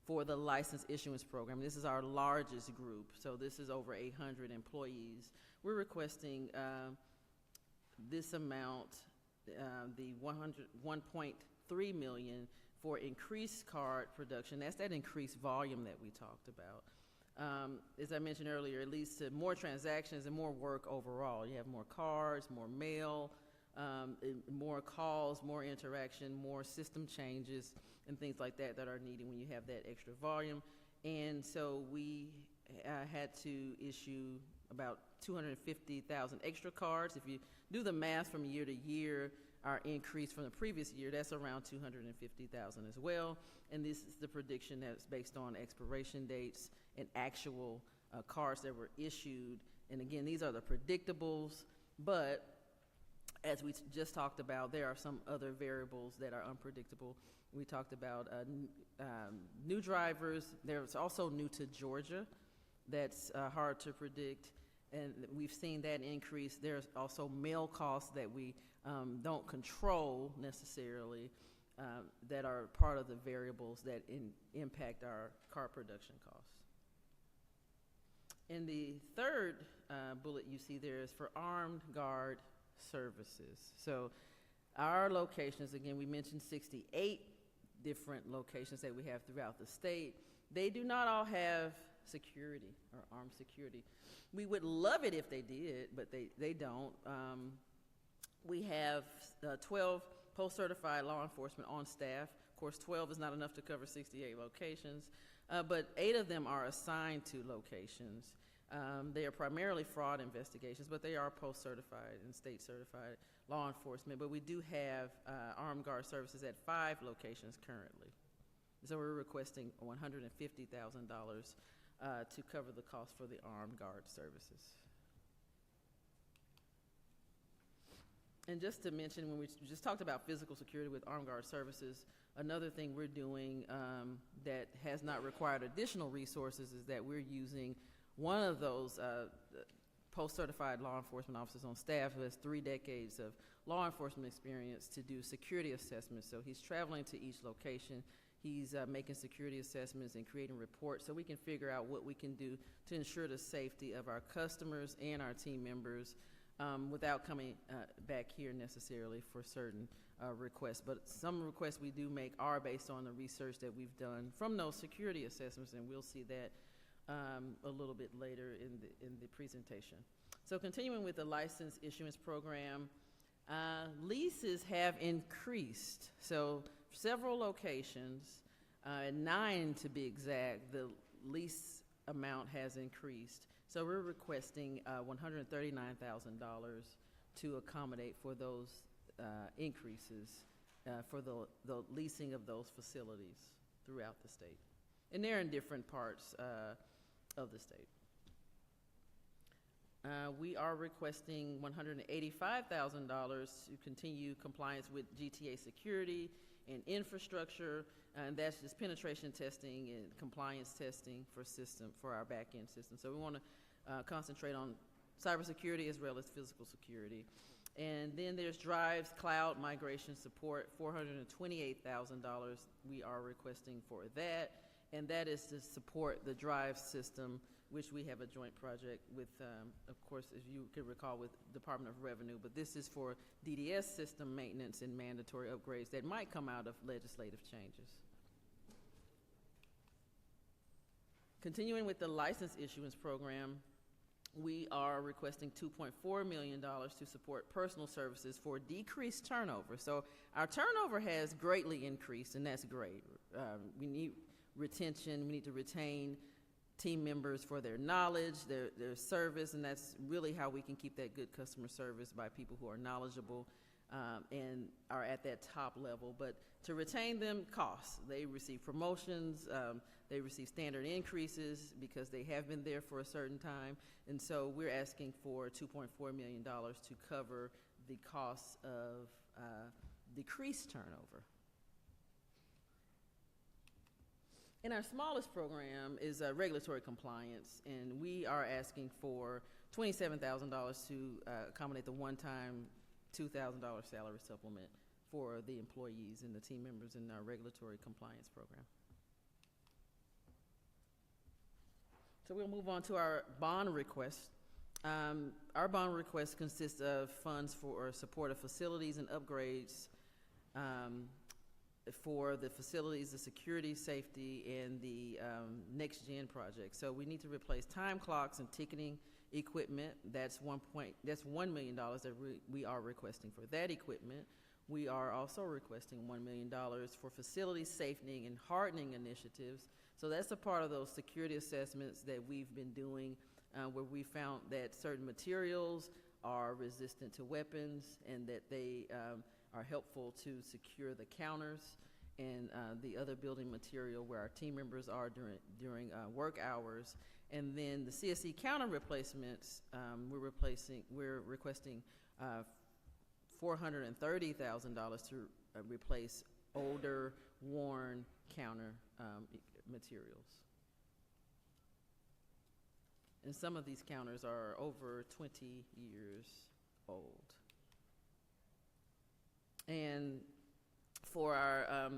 for the license issuance program. This is our largest group, so this is over 800 employees. We're requesting this amount, the $1.3 million, for increased card production. That's that increased volume that we talked about. As I mentioned earlier, it leads to more transactions and more work overall. You have more cards, more mail, more calls, more interaction, more system changes, and things like that that are needed when you have that extra volume. And so we had to issue about 250,000 extra cards. If you do the math from year to year, our increase from the previous year, that's around 250,000 as well. And this is the prediction that's based on expiration dates and actual cards that were issued. And again, these are the predictables, but as we just talked about, there are some other variables that are unpredictable. We talked about new drivers. There's also new to Georgia. That's hard to predict, and we've seen that increase. There's also mail costs that we don't control necessarily, that are part of the variables that impact our car production costs. And the third bullet you see there is for armed guard services. So our locations, again, we mentioned 68 different locations that we have throughout the state. They do not all have security or armed security. We would love it if they did, but they don't. We have 12 post-certified law enforcement on staff. Of course, 12 is not enough to cover 68 locations, but 8 of them are assigned to locations. They are primarily fraud investigations, but they are post-certified and state-certified law enforcement. But we do have armed guard services at 5 locations currently. So we're requesting $150,000 to cover the cost for the armed guard services. And just to mention, when we just talked about physical security with armed guard services, another thing we're doing that has not required additional resources is that we're using one of those post-certified law enforcement officers on staff who has 3 decades of law enforcement experience to do security assessments. So he's traveling to each location. He's making security assessments and creating reports so we can figure out what we can do to ensure the safety of our customers and our team members without coming back here necessarily for certain requests. But some requests we do make are based on the research that we've done from those security assessments, and we'll see that a little bit later in the presentation. So continuing with the license issuance program, leases have increased. So several locations, 9 to be exact, the lease amount has increased. So we're requesting $139,000 to accommodate for those increases for the leasing of those facilities throughout the state. And they're in different parts of the state. We are requesting $185,000 to continue compliance with GTA security and infrastructure, and that's just penetration testing and compliance testing for our back-end system. So we want to concentrate on cybersecurity as well as physical security. And then there's Drive's cloud migration support, $428,000 we are requesting for that, and that is to support the Drive system, which we have a joint project with, of course, as you can recall, with Department of Revenue, but this is for DDS system maintenance and mandatory upgrades that might come out of legislative changes. Continuing with the license issuance program, we are requesting $2.4 million to support personal services for decreased turnover. So our turnover has greatly increased, and that's great. We need retention. We need to retain team members for their knowledge, their service, and that's really how we can keep that good customer service, by people who are knowledgeable and are at that top level. But to retain them costs. They receive promotions, they receive standard increases because they have been there for a certain time, and so we're asking for $2.4 million to cover the costs of decreased turnover. And our smallest program is regulatory compliance, and we are asking for $27,000 to accommodate the one-time $2,000 salary supplement for the employees and the team members in our regulatory compliance program. So we'll move on to our bond request. Our bond request consists of funds for support of facilities and upgrades for the facilities, the security, safety, and the next gen project. So we need to replace time clocks and ticketing equipment. That's $1 million that we are requesting for that equipment. We are also requesting $1 million for facility safening and hardening initiatives. So that's a part of those security assessments that we've been doing, where we found that certain materials are resistant to weapons and that they are helpful to secure the counters and the other building material where our team members are during work hours. And then the CSE counter replacements, we're requesting $430,000 to replace older, worn counter materials. And some of these counters are over 20 years old. And for our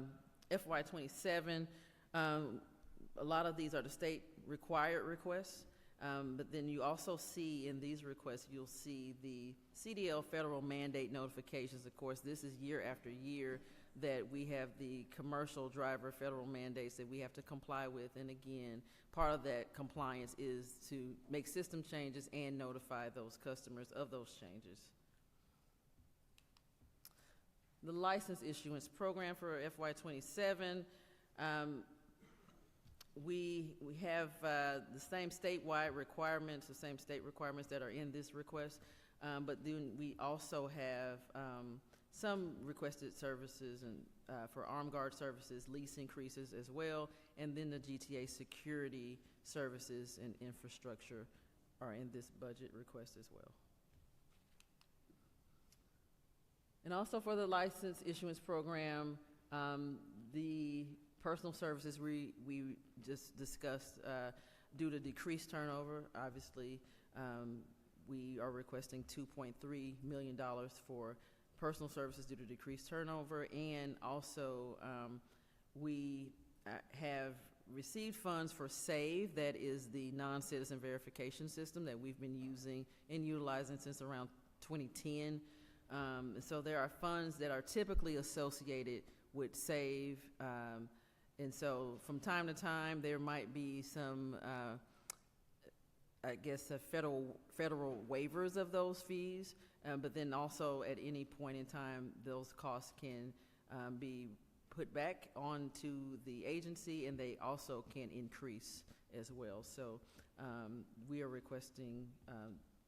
FY27, a lot of these are the state required requests, but then you also see in these requests, you'll see the CDL federal mandate notifications. Of course, this is year after year that we have the commercial driver federal mandates that we have to comply with. And again, part of that compliance is to make system changes and notify those customers of those changes. The license issuance program for FY27, we have the same statewide requirements, the same state requirements that are in this request, but then we also have some requested services and for armed guard services, lease increases as well, and then the GTA security services and infrastructure are in this budget request as well. And also for the license issuance program, the personal services we just discussed, due to decreased turnover, obviously, we are requesting $2.3 million for personal services due to decreased turnover, and also we have received funds for SAVE, that is the non-citizen verification system that we've been using and utilizing since around 2010. So there are funds that are typically associated with SAVE, and so from time to time there might be some, I guess, federal waivers of those fees, but then also at any point in time those costs can be put back onto the agency, and they also can increase as well. So we are requesting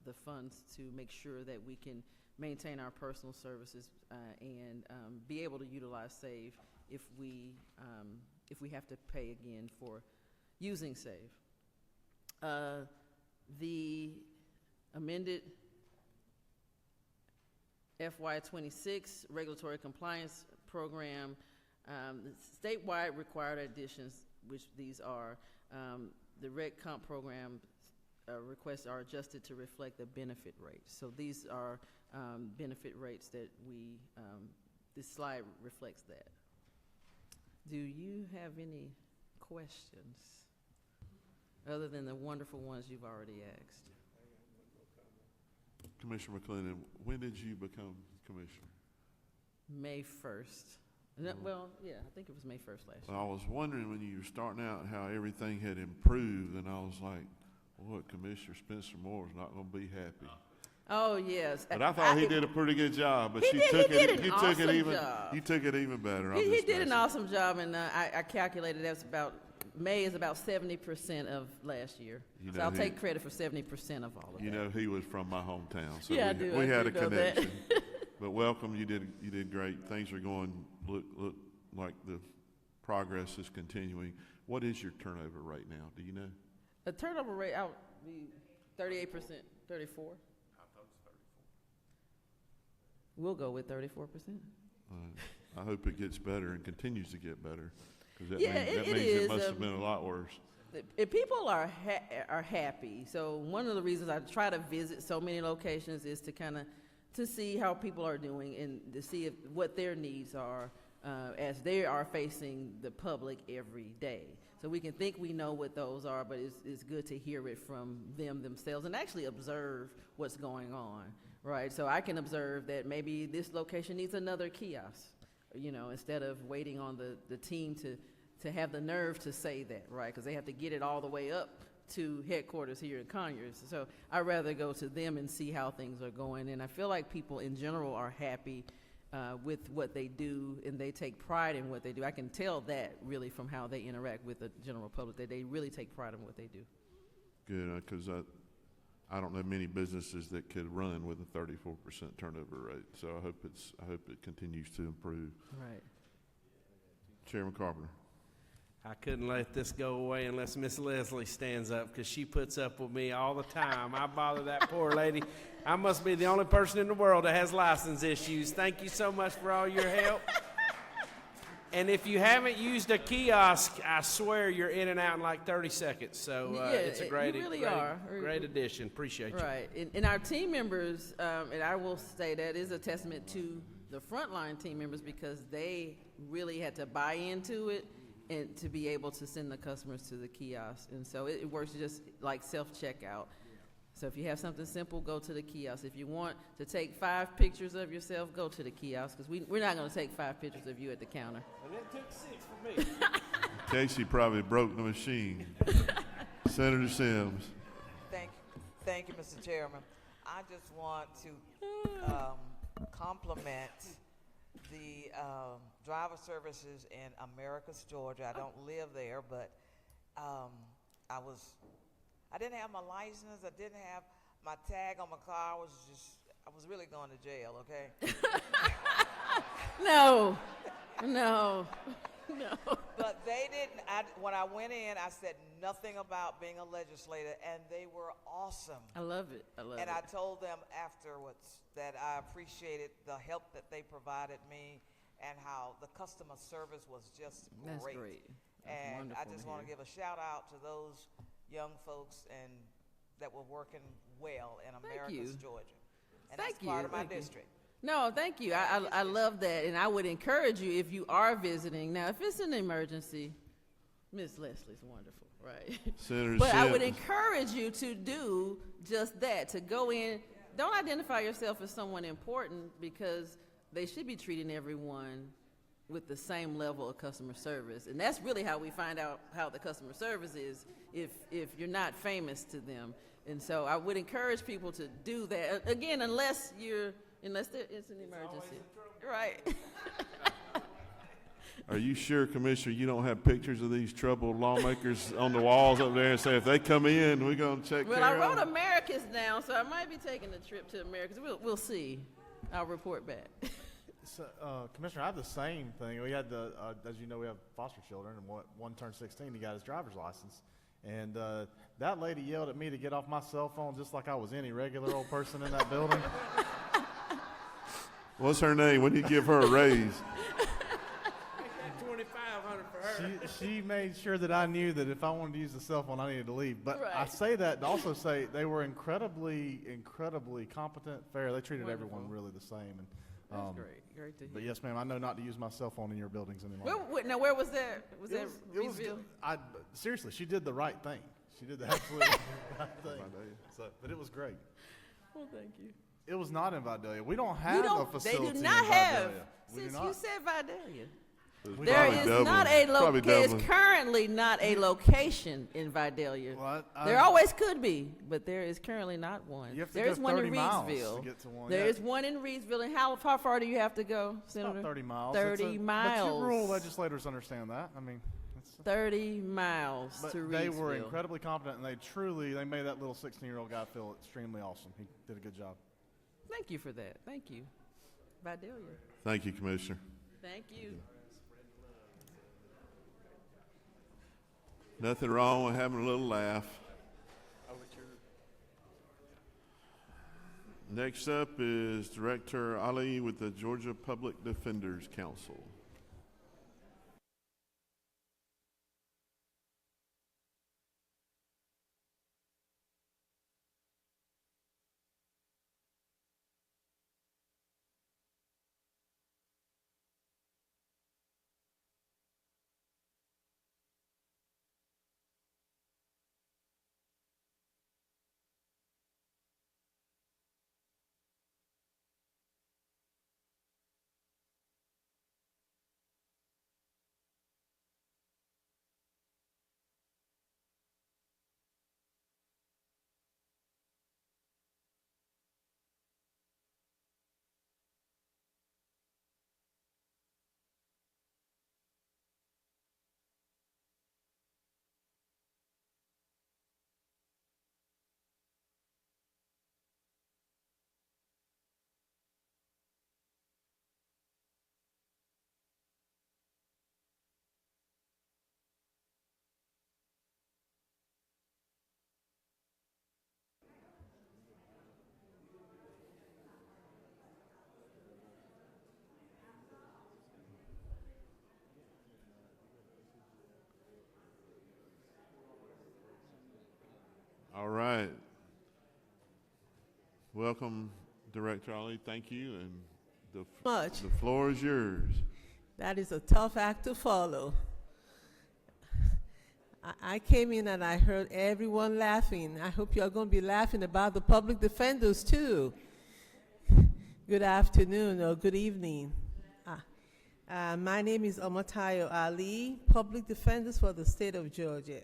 the funds to make sure that we can maintain our personal services and be able to utilize SAVE if we have to pay again for using SAVE. The amended FY26 regulatory compliance program, the statewide required additions, which these are, the rec comp program requests are adjusted to reflect the benefit rates. So these are benefit rates that we, this slide reflects that. Do you have any questions other than the wonderful ones you've already asked? Commissioner McClendon, when did you become commissioner? May 1st. Well, yeah, I think it was May 1st last year. I was wondering when you were starting out how everything had improved, and I was like, well, Commissioner Spencer Moore is not going to be happy. Oh, yes. But I thought he did a pretty good job. But He did an awesome job. You took it even better. He did an awesome job, and I calculated that's about May is about 70% of last year. You So know, I'll take credit for 70% of all of that. You know, he was from my hometown, so Yeah, I do. we I had do a know that. connection. But welcome, you did great. Things are going look like the progress is continuing. What is your turnover rate now? Do you know? The turnover rate out be 38%, 34. We'll go with 34%. I hope it gets better and continues to get better, because that Yeah, means it it is, must have been a lot worse. If people are happy, so one of the reasons I try to visit so many locations is to kind of to see how people are doing and to see what their needs are as they are facing the public every day. So we can think we know what those are, but it's good to hear it from them themselves and actually observe what's going on, right? So I can observe that maybe this location needs another kiosk, instead of waiting on the team to have the nerve to say that, right? Because they have to get it all the way up to headquarters here in Conyers. So I'd rather go to them and see how things are going. And I feel like people in general are happy with what they do, and they take pride in what they do. I can tell that really from how they interact with the general public, that they really take pride in what they do. Good, because I don't know many businesses that could run with a 34% turnover rate. So I hope it continues to improve. Right. Chairman Carpenter. I couldn't let this go away unless Miss Leslie stands up, because she puts up with me all the time. I bother that poor lady. I must be the only person in the world that has license issues. Thank you so much for all your help. And if you haven't used a kiosk, I swear you're in and out in like 30 seconds. So it's a great addition. Appreciate you. Right. And our team members, and I will say that is a testament to the frontline team members, because they really had to buy into it and to be able to send the customers to the kiosk. And so it works just like self-checkout. So if you have something simple, go to the kiosk. If you want to take 5 pictures of yourself, go to the kiosk, because we're not going to take 5 pictures of you at the counter. And it took 6 for me. Casey probably broke the machine. Senator Sims. Thank you, Mr. Chairman. I just want to compliment the driver services in Americus, Georgia. I don't live there, but I didn't have my license. I didn't have my tag on my car. I was really going to jail, okay? No. But they didn't. When I went in, I said nothing about being a legislator, and they were awesome. I love it. And I told them afterwards that I appreciated the help that they provided me and how the customer service was just great. That's great. That's and I wonderful just to want to hear. give a shout out to those young folks and that were working well in Americus, Georgia. And Thank that's part you. of my Thank you. district. No, thank you. I love that, and I would encourage you, if you are visiting. Now, if it's an emergency, Miss Leslie's wonderful, right? Senator But I would Sims. encourage you to do just that, to go in. Don't identify yourself as someone important, because they should be treating everyone with the same level of customer service. And that's really how we find out how the customer service is, if you're not famous to them. And so I would encourage people to do that. Again, unless it's an emergency. Right. Are you sure, Commissioner, you don't have pictures of these troubled lawmakers on the walls up there and say, if they come in, we're going to check Well, care I of wrote them? Americas down, so I might be taking a trip to Americas. We'll see. I'll report back. So, Commissioner, I have the same thing. We had as you know, we have foster children, and one turned 16, he got his driver's license. And that lady yelled at me to get off my cell phone just like I was any regular old person in that building. What's her name? When you give her a raise? $2,500 for her. She made sure that I knew that if I wanted to use the cell phone, I needed to leave. But I Right. say that to also say they were incredibly competent, fair. They treated everyone really the same. And, That's great to hear. But yes, ma'am, I know not to use my cell phone in your buildings anymore. Now, where was that? Was that It was Reedville? seriously, she did the right thing. She did the absolute right thing. But it was great. Well, thank you. It was not in Vidalia. We don't have a facility They do not in have. Vidalia. We do Since not. you said Vidalia. It's There probably is doubling. not a Probably there's doubling. currently not a location in Vidalia. Well, There always could be, but there is currently not one. You have to There go is one in 30 miles to Reedsville. get to one, There yeah. is one in Reedsville. And how far do you have to go, Senator? About 30 miles. 30 But miles. your rural legislators understand that. I mean, 30 miles but to Reedsville. they were incredibly competent, and they made that little 16-year-old guy feel extremely awesome. He did a good job. Thank you for that. Thank you. Vidalia. Thank you, Commissioner. Thank you. Nothing wrong with having a little laugh. Next up is Director Ali with the Georgia Public Defenders Council. All right. Welcome, Director Ali. Thank you, and the floor is yours. That is a tough act to follow. I came in and I heard everyone laughing. I hope you're going to be laughing about the public defenders too. Good afternoon or good evening. My name is Omatayo Ali, Public Defenders for the state of Georgia.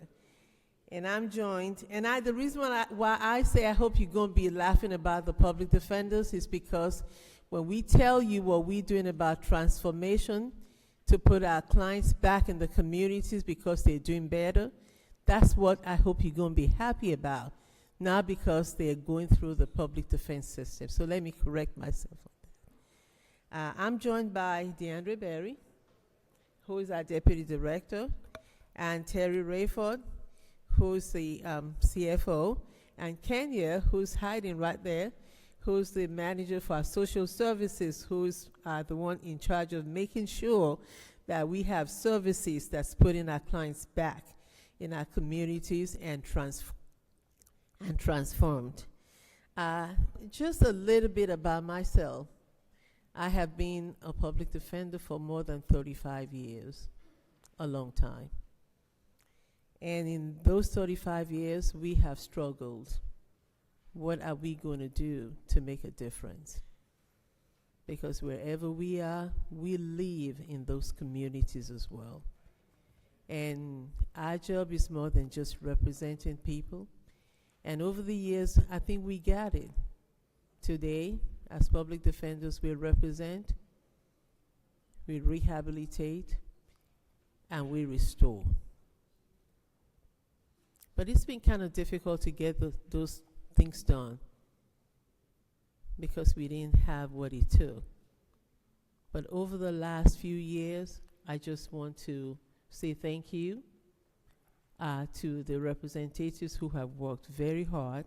And I'm joined, and the reason why I say I hope you're going to be laughing about the public defenders is because when we tell you what we're doing about transformation to put our clients back in the communities because they're doing better, that's what I hope you're going to be happy about, not because they're going through the public defense system. So let me correct myself on that. I'm joined by DeAndre Berry, who is our Deputy Director, and Terry Rayford, who's the CFO, and Kenya, who's hiding right there, who's the manager for our social services, who's the one in charge of making sure that we have services that's putting our clients back in our communities and transformed. Just a little bit about myself. I have been a public defender for more than 35 years, a long time. And in those 35 years, we have struggled. What are we going to do to make a difference? Because wherever we are, we live in those communities as well. And our job is more than just representing people. And over the years, I think we got it. Today, as public defenders, we represent, we rehabilitate, and we restore. But it's been kind of difficult to get those things done because we didn't have what it took. But over the last few years, I just want to say thank you to the representatives who have worked very hard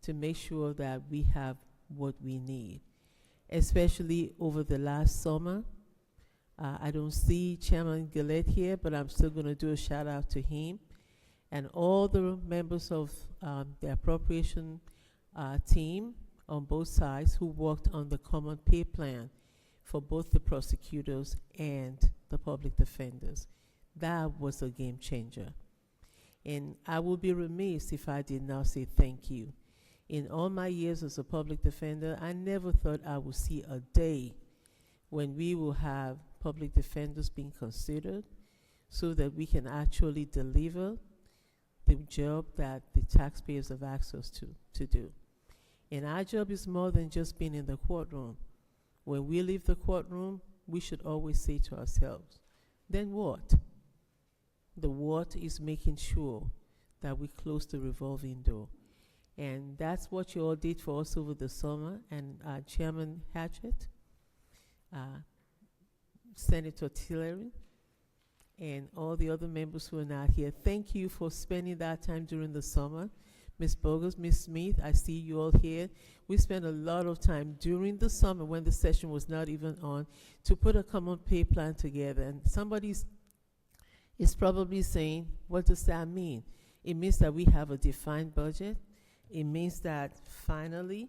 to make sure that we have what we need, especially over the last summer. I don't see Chairman Gillette here, but I'm still going to do a shout out to him and all the members of the appropriation team on both sides who worked on the common pay plan for both the prosecutors and the public defenders. That was a game changer. And I would be remiss if I did not say thank you. In all my years as a public defender, I never thought I would see a day when we will have public defenders being considered so that we can actually deliver the job that the taxpayers have asked us to do. And our job is more than just being in the courtroom. When we leave the courtroom, we should always say to ourselves, then what? The what is making sure that we close the revolving door. And that's what you all did for us over the summer. And Chairman Hatchett, Senator Tillery, and all the other members who are not here, thank you for spending that time during the summer. Ms. Bogus, Ms. Smith, I see you all here. We spent a lot of time during the summer when the session was not even on to put a common pay plan together. And somebody is probably saying, what does that mean? It means that we have a defined budget. It means that finally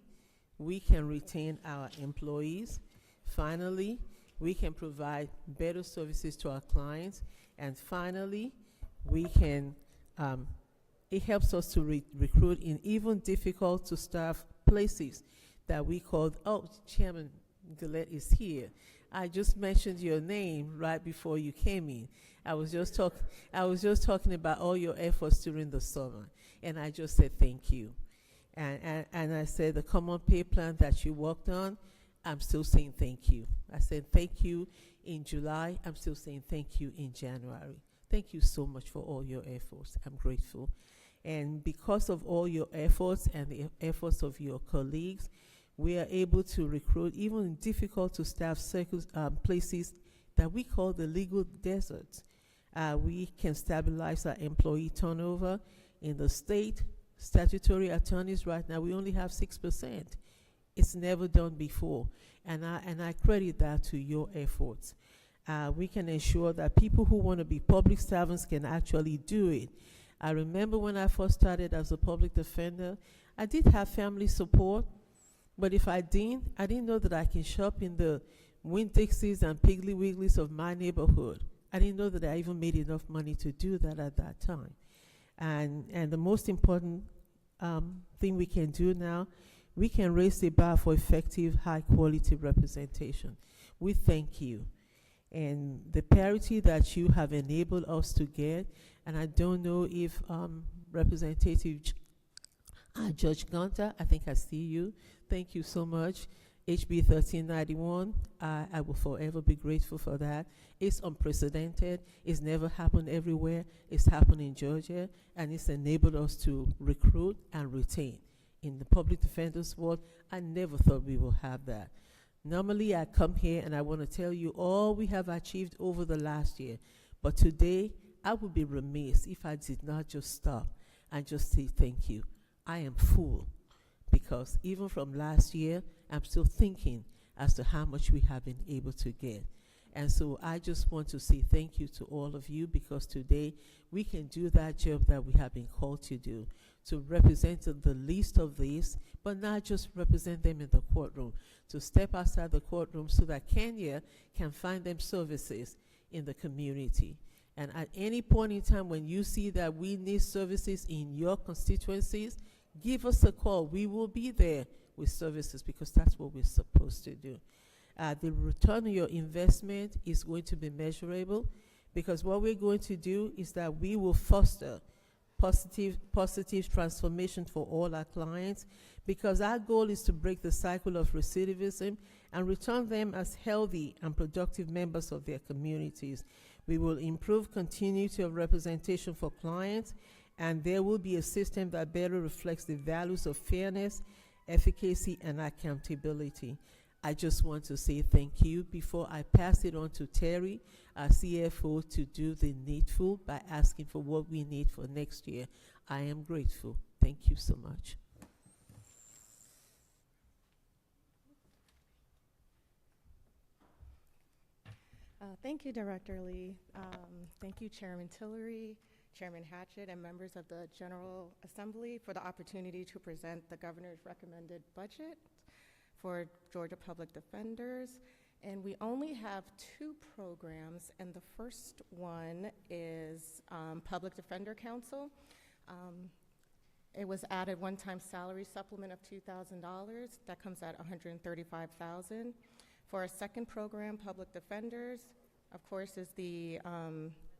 we can retain our employees. Finally, we can provide better services to our clients. And finally, we can it helps us to recruit in even difficult to staff places that we called, oh, Chairman Gillette is here. I just mentioned your name right before you came in. I was just talking about all your efforts during the summer, and I just said thank you. And I said the common pay plan that you worked on, I'm still saying thank you. I said thank you in July. I'm still saying thank you in January. Thank you so much for all your efforts. I'm grateful. And because of all your efforts and the efforts of your colleagues, we are able to recruit even in difficult to staff places that we call the legal deserts. We can stabilize our employee turnover. In the state, statutory attorneys right now, we only have 6%. It's never done before. And I credit that to your efforts. We can ensure that people who want to be public servants can actually do it. I remember when I first started as a public defender, I did have family support, but if I didn't know that I can shop in the Winn-Dixies and Piggly Wigglies of my neighborhood. I didn't know that I even made enough money to do that at that time. And the most important thing we can do now, we can raise the bar for effective, high-quality representation. We thank you. And the parity that you have enabled us to get, and I don't know if Representative Judge Gunter, I think I see you. Thank you so much. HB 1391, I will forever be grateful for that. It's unprecedented. It's never happened everywhere. It's happened in Georgia, and it's enabled us to recruit and retain. In the public defender's world, I never thought we would have that. Normally, I come here and I want to tell you all we have achieved over the last year. But today, I would be remiss if I did not just stop and just say thank you. I am full because even from last year, I'm still thinking as to how much we have been able to get. And so I just want to say thank you to all of you because today we can do that job that we have been called to do, to represent the least of these, but not just represent them in the courtroom, to step outside the courtroom so that Kenya can find them services in the community. And at any point in time when you see that we need services in your constituencies, give us a call. We will be there with services because that's what we're supposed to do. The return on your investment is going to be measurable because what we're going to do is that we will foster positive transformation for all our clients because our goal is to break the cycle of recidivism and return them as healthy and productive members of their communities. We will improve continuity of representation for clients, and there will be a system that better reflects the values of fairness, efficacy, and accountability. I just want to say thank you before I pass it on to Terry, our CFO, to do the needful by asking for what we need for next year. I am grateful. Thank you so much. Thank you, Director Lee. Thank you, Chairman Tillery, Chairman Hatchett, and members of the General Assembly for the opportunity to present the Governor's recommended budget for Georgia Public Defenders. And we only have 2 programs, and the first one is Public Defender Council. It was added one-time salary supplement of $2,000. That comes at $135,000. For our second program, Public Defenders, of course, is the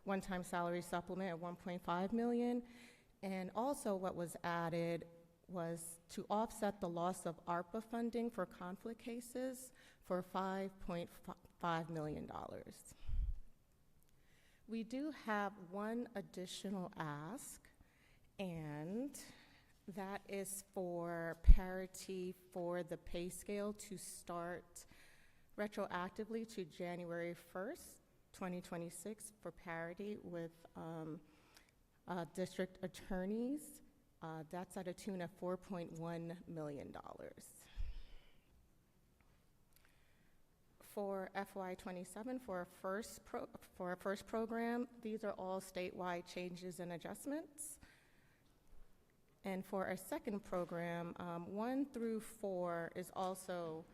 one-time salary supplement of $1.5 million. And also what was added was to offset the loss of ARPA funding for conflict cases for $5.5 million. We do have one additional ask, and that is for parity for the pay scale to start retroactively to January 1st, 2026 for parity with district attorneys. That's at a tune of $4.1 million. For FY27, for our first program, these are all statewide changes and adjustments. And for our second program, 1 through 4 is also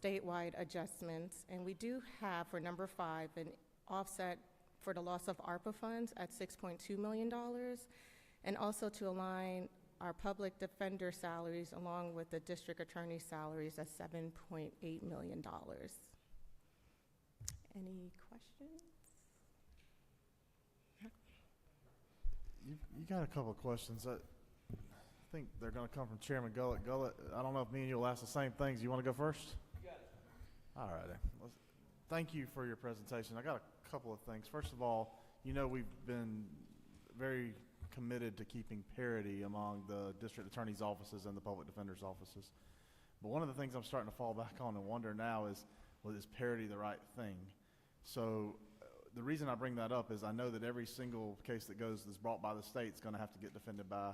statewide adjustments. And we do have, for number 5, an offset for the loss of ARPA funds at $6.2 million, and also to align our public defender salaries along with the district attorney salaries at $7.8 million. Any questions? You got a couple of questions. I think they're going to come from Chairman Gullett. Gullett, I don't know if me and you will ask the same things. You want to go first? You got it. All right. Thank you for your presentation. I got a couple of things. First of all, you know we've been very committed to keeping parity among the district attorney's offices and the public defender's offices. But one of the things I'm starting to fall back on and wonder now is, well, is parity the right thing? So the reason I bring that up is I know that every single case that's brought by the state is going to have to get defended by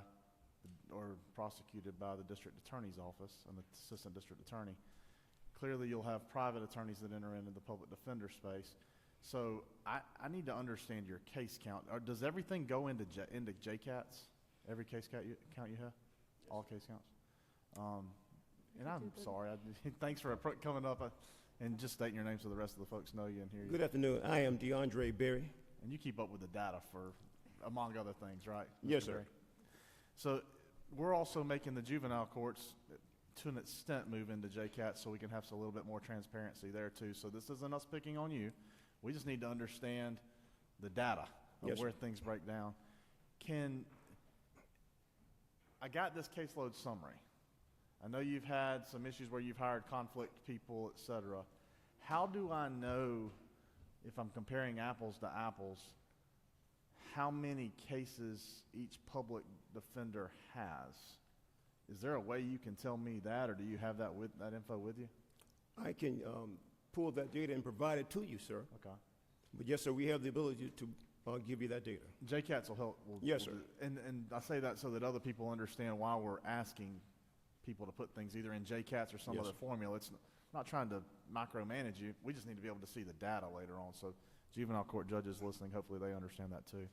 or prosecuted by the district attorney's office and the assistant district attorney. Clearly, you'll have private attorneys that enter into the public defender space. So I need to understand your case count. Does everything go into JCATs? Every case count you have? All case counts? And I'm sorry. Thanks for coming up and just stating your name so the rest of the folks know you and hear you. Good afternoon. I am DeAndre Berry. And you keep up with the data for, among other things, right? Yes, Mr. sir. Berry? So we're also making the juvenile courts, to an extent, move into JCAT so we can have a little bit more transparency there, too. So this isn't us picking on you. We just need to understand the data of Yes, where sir. things break down. I got this caseload summary. I know you've had some issues where you've hired conflict people, et cetera. How do I know, if I'm comparing apples to apples, how many cases each public defender has? Is there a way you can tell me that, or do you have that info with you? I can pull that data and provide it to you, sir. Okay. But yes, sir, we have the ability to give you that data. JCATs will help. Yes, sir. And I say that so that other people understand why we're asking people to put things either in JCATs or some Yes, other sir. formula. It's not trying to micromanage you. We just need to be able to see the data later on. So juvenile court judges listening, hopefully they understand that too.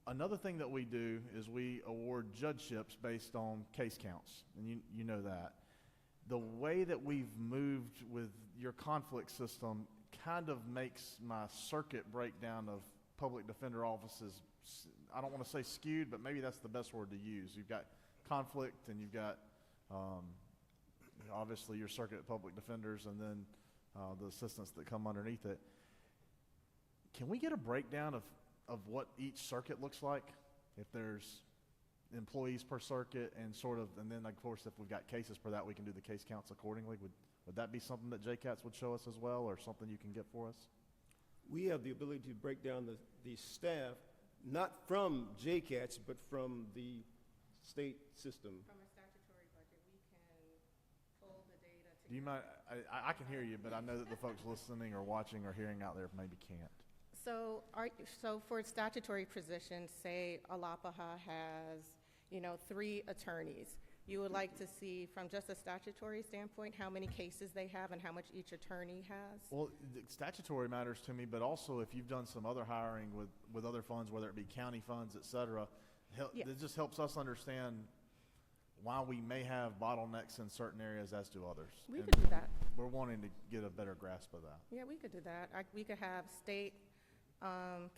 Another thing that we do is we award judgeships based on case counts, and you know that. The way that we've moved with your conflict system kind of makes my circuit breakdown of public defender offices, I don't want to say skewed, but maybe that's the best word to use. You've got conflict, and you've got obviously your circuit public defenders, and then the assistants that come underneath it. Can we get a breakdown of what each circuit looks like? If there's employees per circuit and then of course if we've got cases per that, we can do the case counts accordingly. Would that be something that JCATs would show us as well, or something you can get for us? We have the ability to break down the staff, not from JCATs, but from the state system. From a statutory budget, we can pull the data together. Do you mind? I can hear you, but I know that the folks listening or watching or hearing out there maybe can't. So for statutory positions, say Alapaha has, 3 attorneys. You would like to see, from just a statutory standpoint, how many cases they have and how much each attorney has? Well, statutory matters to me, but also if you've done some other hiring with other funds, whether it be county funds, et cetera, Yes. it just helps us understand why we may have bottlenecks in certain areas as to others. We And could do that. We're wanting to get a better grasp of that. Yeah, we could do that. We could have state,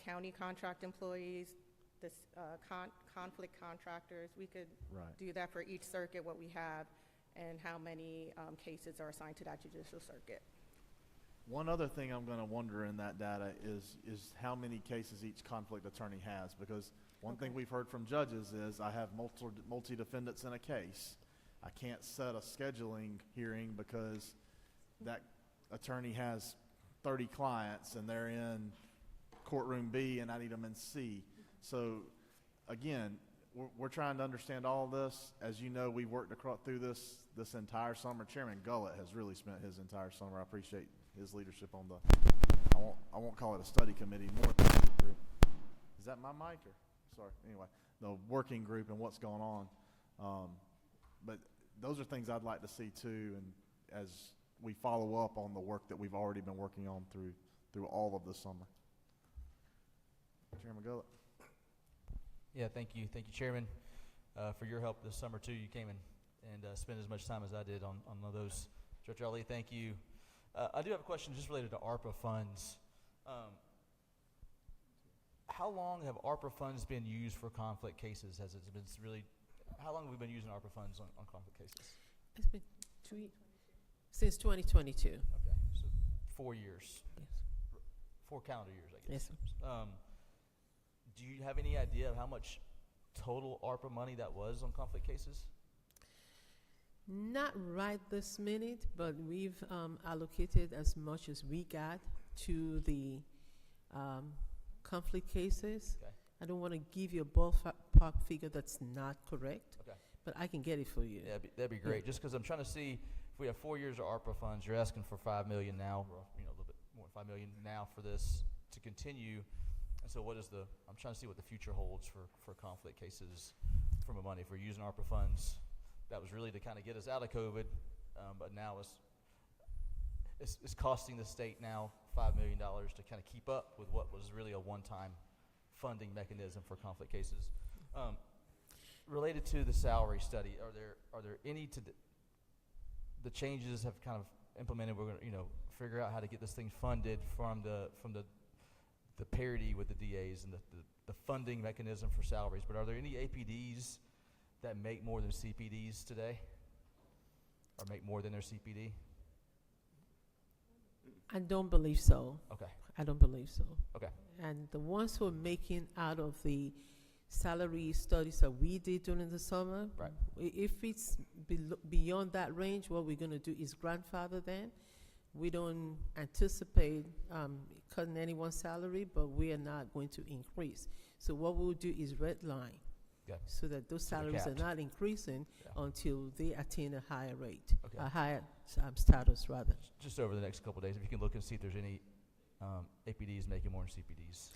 county contract employees, conflict contractors. We could Right. do that for each circuit, what we have, and how many cases are assigned to that judicial circuit. One other thing I'm going to wonder in that data is how many cases each conflict attorney has, because one thing we've heard from judges is I have multi-defendants in a case. I can't set a scheduling hearing because that attorney has 30 clients and they're in courtroom B and I need them in C. So again, we're trying to understand all this. As you know, we worked through this entire summer. Chairman Gullett has really spent his entire summer. I appreciate his leadership on the, I won't call it a study committee, more group. Is that my mic or, sorry, anyway, the working group and what's going on. But those are things I'd like to see too, and as we follow up on the work that we've already been working on through all of the summer. Chairman Gullett. Yeah, thank you, Chairman, for your help this summer too. You came and spent as much time as I did on those. Director Ali, thank you. I do have a question just related to ARPA funds. How long have ARPA funds been used for conflict cases? Has it been really? How long have we been using ARPA funds on conflict cases? It's been since 2022. Okay, so 4 years. Yes. 4 calendar years, I guess. Yes. Do you have any idea of how much total ARPA money that was on conflict cases? Not right this minute, but we've allocated as much as we got to the conflict cases. Okay. I don't want to give you a ballpark figure that's not correct, Okay. but I can get it for you. Yeah, that'd be great. Yeah. Just because I'm trying to see if we have 4 years of ARPA funds, you're asking for $5 million now, or, a little bit more than $5 million now for this to continue. And so I'm trying to see what the future holds for conflict cases from money. If we're using ARPA funds, that was really to kind of get us out of COVID, but now it's costing the state now $5 million to kind of keep up with what was really a one-time funding mechanism for conflict cases. Related to the salary study, are there any the changes have kind of implemented? We're going to figure out how to get this thing funded from the parity with the DAs and the funding mechanism for salaries. But are there any APDs that make more than CPDs today, or make more than their CPD? I don't believe so. Okay. I don't believe so. Okay. And the ones who are making out of the salary studies that we did during the summer, right. If it's beyond that range, what we're going to do is grandfather them. We don't anticipate cutting anyone's salary, but we are not going to increase. So what we'll do is redline, so that those salaries are not increasing until they attain a higher rate, a higher status rather. Just over the next couple of days, if you can look and see if there's any APDs making more than CPDs.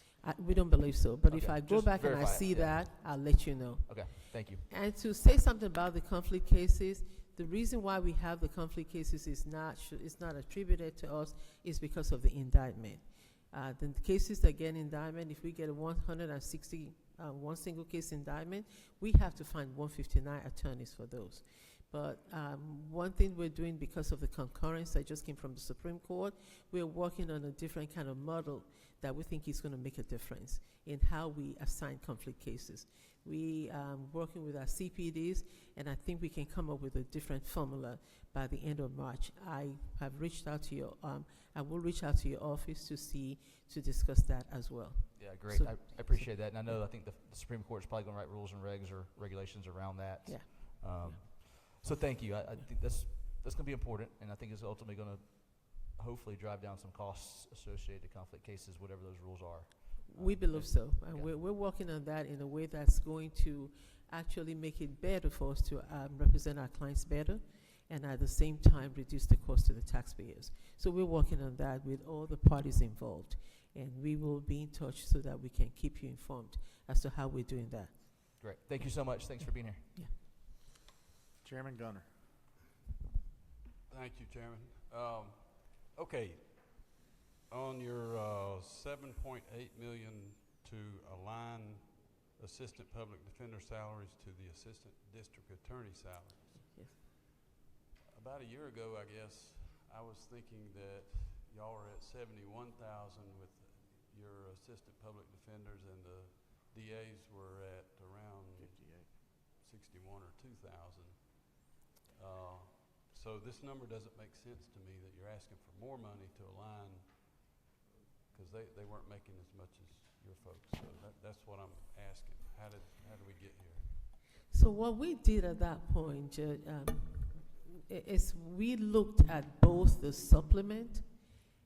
We don't believe so, but if Okay, I go just back and I verify it, see yeah. that, I'll let you know. Okay, thank you. And to say something about the conflict cases, the reason why we have the conflict cases is not attributed to us is because of the indictment. The cases that get indictment, if we get a 160 one single case indictment, we have to find 159 attorneys for those. But one thing we're doing, because of the concurrence that just came from the Supreme Court, we're working on a different kind of model that we think is going to make a difference in how we assign conflict cases. We are working with our CPDs, and I think we can come up with a different formula by the end of March. I have reached out to your, I will reach out to your office to discuss that as well. Yeah, great. So I appreciate that. And I think the Supreme Court is probably going to write rules and regs or regulations around that. Yeah. So thank you. I think that's going to be important, and I think it's ultimately going to hopefully drive down some costs associated to conflict cases, whatever those rules are. We believe so, and we're working on that in a way that's going to actually make it better for us to represent our clients better, and at the same time reduce the cost to the taxpayers. So we're working on that with all the parties involved, and we will be in touch so that we can keep you informed as to how we're doing that. Great. Thank you so much. Thanks for being here. Yeah. Chairman Gunner. Thank you, Chairman. Okay, on your $7.8 million to align assistant public defender salaries to the assistant district attorney salaries. Yes. About a year ago, I guess, I was thinking that y'all were at 71,000 with your assistant public defenders, and the DAs were at around 61 or 2,000. So so this number doesn't make sense to me that you're asking for more money to align, because they weren't making as much as your folks. So that's what I'm asking. How did we get here? So what we did at that point, Judge, is we looked at both the supplement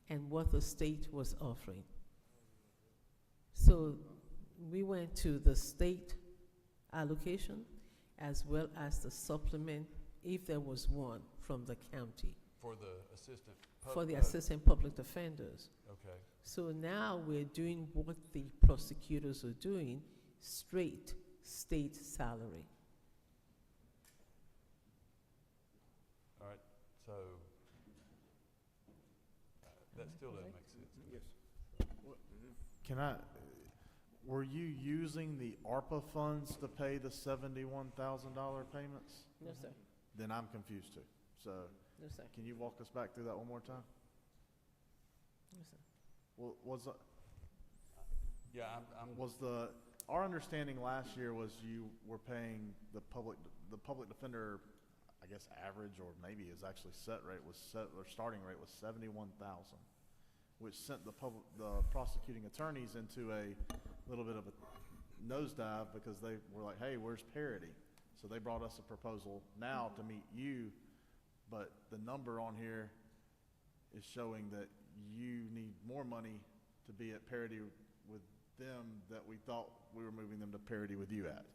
and what the state was offering. So we went to the state allocation as well as the supplement, if there was one, from the county. For the assistant For the assistant public defenders. Okay. So now we're doing what the prosecutors are doing, straight state salary. All right, so that still doesn't make sense. Yes. Were you using the ARPA funds to pay the $71,000 payments? No, sir. Then I'm confused too. So No, sir. can you walk us back through that one more time? No, sir. Well, Yeah, our understanding last year was you were paying the public defender, I guess average, or maybe his actually starting rate was $71,000, which sent the prosecuting attorneys into a little bit of a nosedive because they were like, hey, where's parity? So they brought us a proposal now to meet you, but the number on here is showing that you need more money to be at parity with them that we thought we were moving them to parity with you at.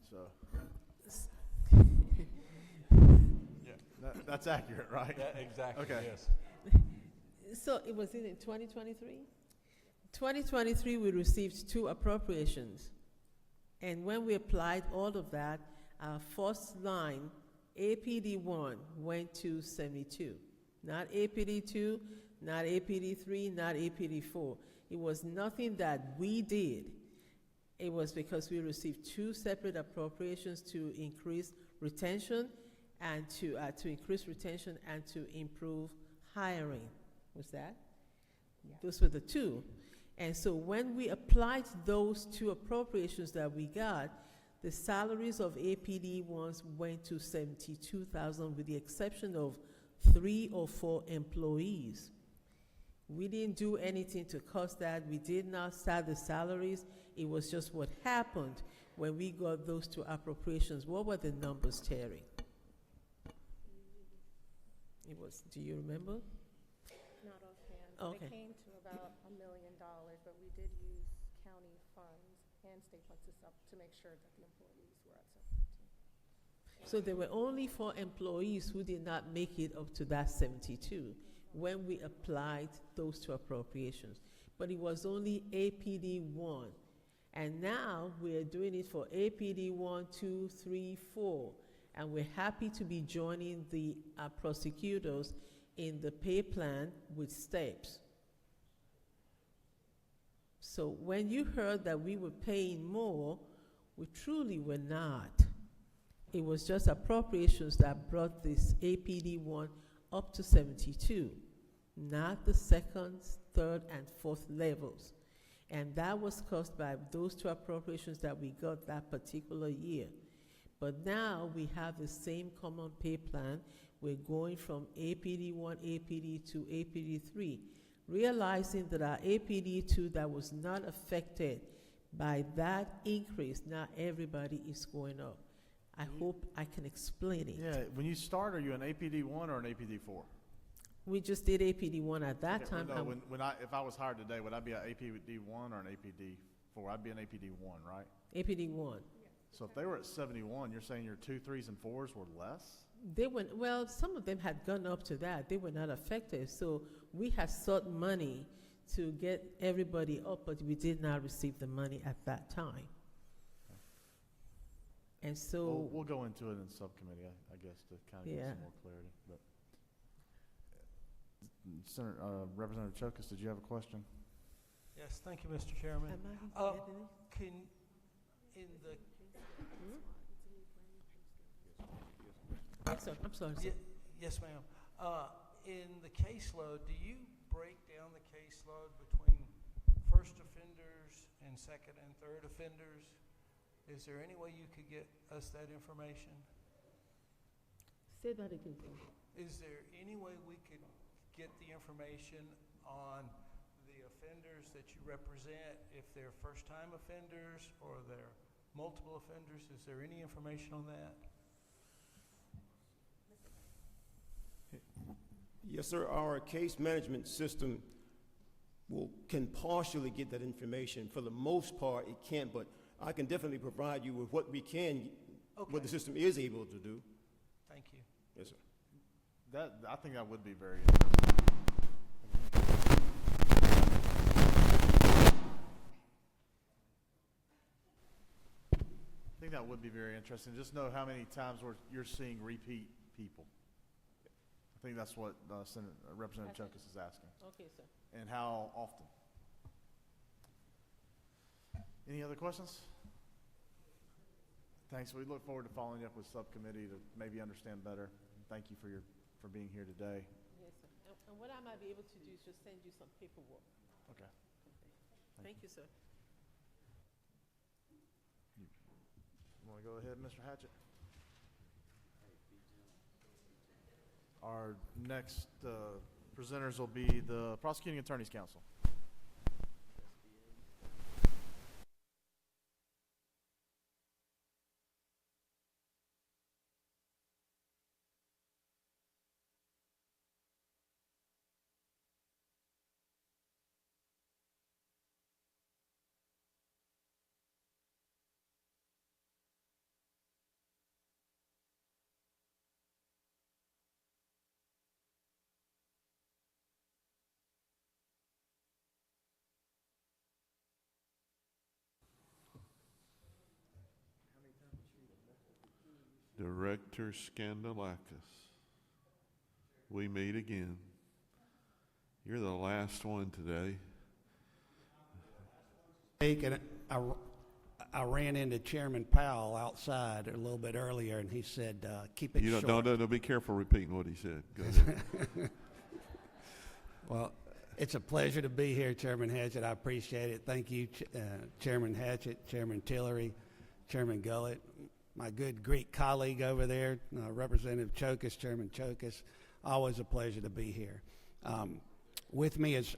So yeah, that's accurate, right? Yeah, exactly. Okay. Yes. So it was in 2023? 2023, we received 2 appropriations. And when we applied all of that, our first line, APD 1, went to 72. Not APD 2, not APD 3, not APD 4. It was nothing that we did. It was because we received 2 separate appropriations to increase retention and to increase retention and to improve hiring. Was that? Yeah. Those were the 2. And so when we applied those 2 appropriations that we got, the salaries of APD ones went to $72,000 with the exception of 3 or 4 employees. We didn't do anything to cost that. We did not start the salaries. It was just what happened when we got those 2 appropriations. What were the numbers, Terry? It was, do you remember? Not offhand. Okay. It came to about $1 million, but we did use county funds and state funds to make sure that the employees were at 72. So there were only 4 employees who did not make it up to that 72 when we applied those 2 appropriations. But it was only APD 1. And now we're doing it for APD 1, 2, 3, 4. And we're happy to be joining the prosecutors in the pay plan with steps. So when you heard that we were paying more, we truly were not. It was just appropriations that brought this APD 1 up to 72, not the second, third, and fourth levels. And that was caused by those 2 appropriations that we got that particular year. But now we have the same common pay plan. We're going from APD 1, APD 2, APD 3, realizing that our APD 2 that was not affected by that increase, now everybody is going up. I hope I can explain it. Yeah, when you start, are you an APD 1 or an APD 4? We just did APD 1 at that time. No, if I was hired today, would I be an APD 1 or an APD 4? I'd be an APD 1, right? APD 1. So if they were at 71, you're saying your 2, 3s, and 4s were less? They went, well, some of them had gone up to that. They were not affected. So we had sought money to get everybody up, but we did not receive the money at that time. And so we'll go into it in subcommittee, I guess, to kind of get some more clarity. But Representative Chokas, did you have a question? Yes, thank you, Mr. Chairman. I'm sorry. Sir. Yes, ma'am. In the caseload, do you break down the caseload between first offenders and second and third offenders? Is there any way you could get us that information? Say that again. Is there any way we could get the information on the offenders that you represent, if they're first-time offenders or they're multiple offenders? Is there any information on that? Yes, sir. Our case management system can partially get that information. For the most part, it can't, but I can definitely provide you with what we can, what the system is able to do. Thank you. Yes, sir. I think that would be very interesting. I think that would be very interesting. Just know how many times you're seeing repeat people. I think that's what Representative Chokas is asking. Okay, sir. And how often. Any other questions? Thanks. We look forward to following up with subcommittee to maybe understand better. Thank you for being here today. Yes, sir. And what I might be able to do is just send you some paperwork. Okay. Thank you, sir. You want to go ahead, Mr. Hatchett? Our next presenters will be the Prosecuting Attorney's Council. Director Scandalakis, we meet again. You're the last one today. And I ran into Chairman Powell outside a little bit earlier, and he said, keep it short. Don't be careful repeating what he said. Go ahead. Well, it's a pleasure to be here, Chairman Hatchett. I appreciate it. Thank you, Chairman Hatchett, Chairman Tillery, Chairman Gullett, my good Greek colleague over there, Representative Chokas, Chairman Chokas. Always a pleasure to be here. With me is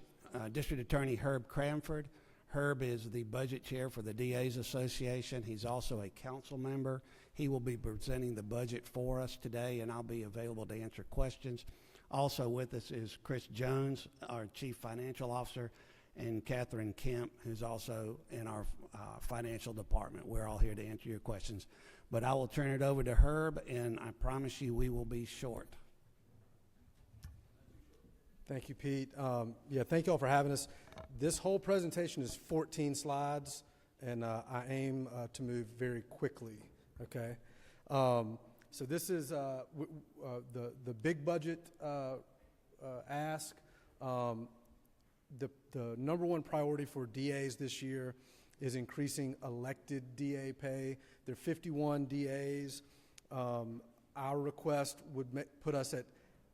District Attorney Herb Cranford. Herb is the budget chair for the DA's Association. He's also a council member. He will be presenting the budget for us today, and I'll be available to answer questions. Also with us is Chris Jones, our Chief Financial Officer, and Catherine Kemp, who's also in our financial department. We're all here to answer your questions. But I will turn it over to Herb, and I promise you we will be short. Thank you, Pete. Thank you all for having us. This whole presentation is 14 slides, and I aim to move very quickly, okay? So this is the big budget ask. The number one priority for DAs this year is increasing elected DA pay. There are 51 DAs. Our request would put us at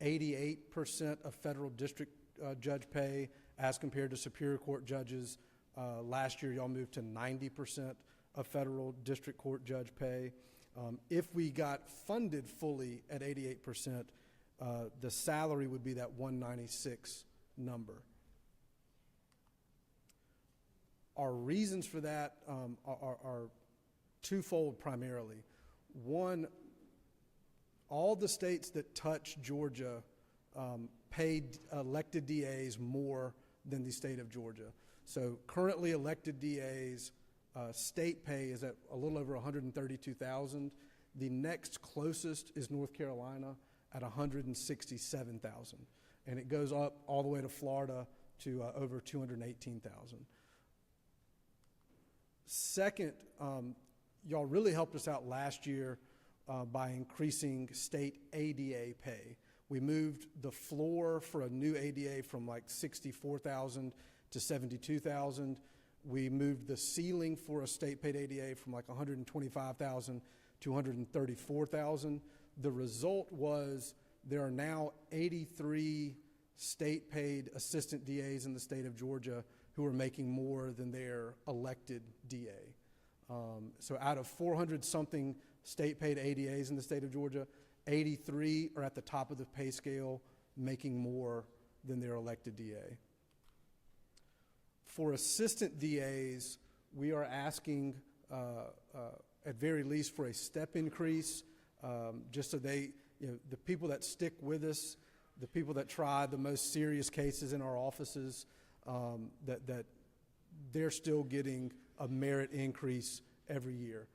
88% of federal district judge pay as compared to Superior Court judges. Last year, y'all moved to 90% of federal district court judge pay. If we got funded fully at 88%, the salary would be that 196 number. Our reasons for that are twofold primarily. One, all the states that touch Georgia paid elected DAs more than the state of Georgia. So currently elected DAs, state pay is at a little over $132,000. The next closest is North Carolina at $167,000. And it goes up all the way to Florida to over $218,000. Second, y'all really helped us out last year by increasing state ADA pay. We moved the floor for a new ADA from like $64,000 to $72,000. We moved the ceiling for a state paid ADA from like $125,000 to $134,000. The result was there are now 83 state paid assistant DAs in the state of Georgia who are making more than their elected DA. So out of 400 something state paid ADAs in the state of Georgia, 83 are at the top of the pay scale, making more than their elected DA. For assistant DAs, we are asking, at very least, for a step increase, just so they, the people that stick with us, the people that try the most serious cases in our offices, that they're still getting a merit increase every year.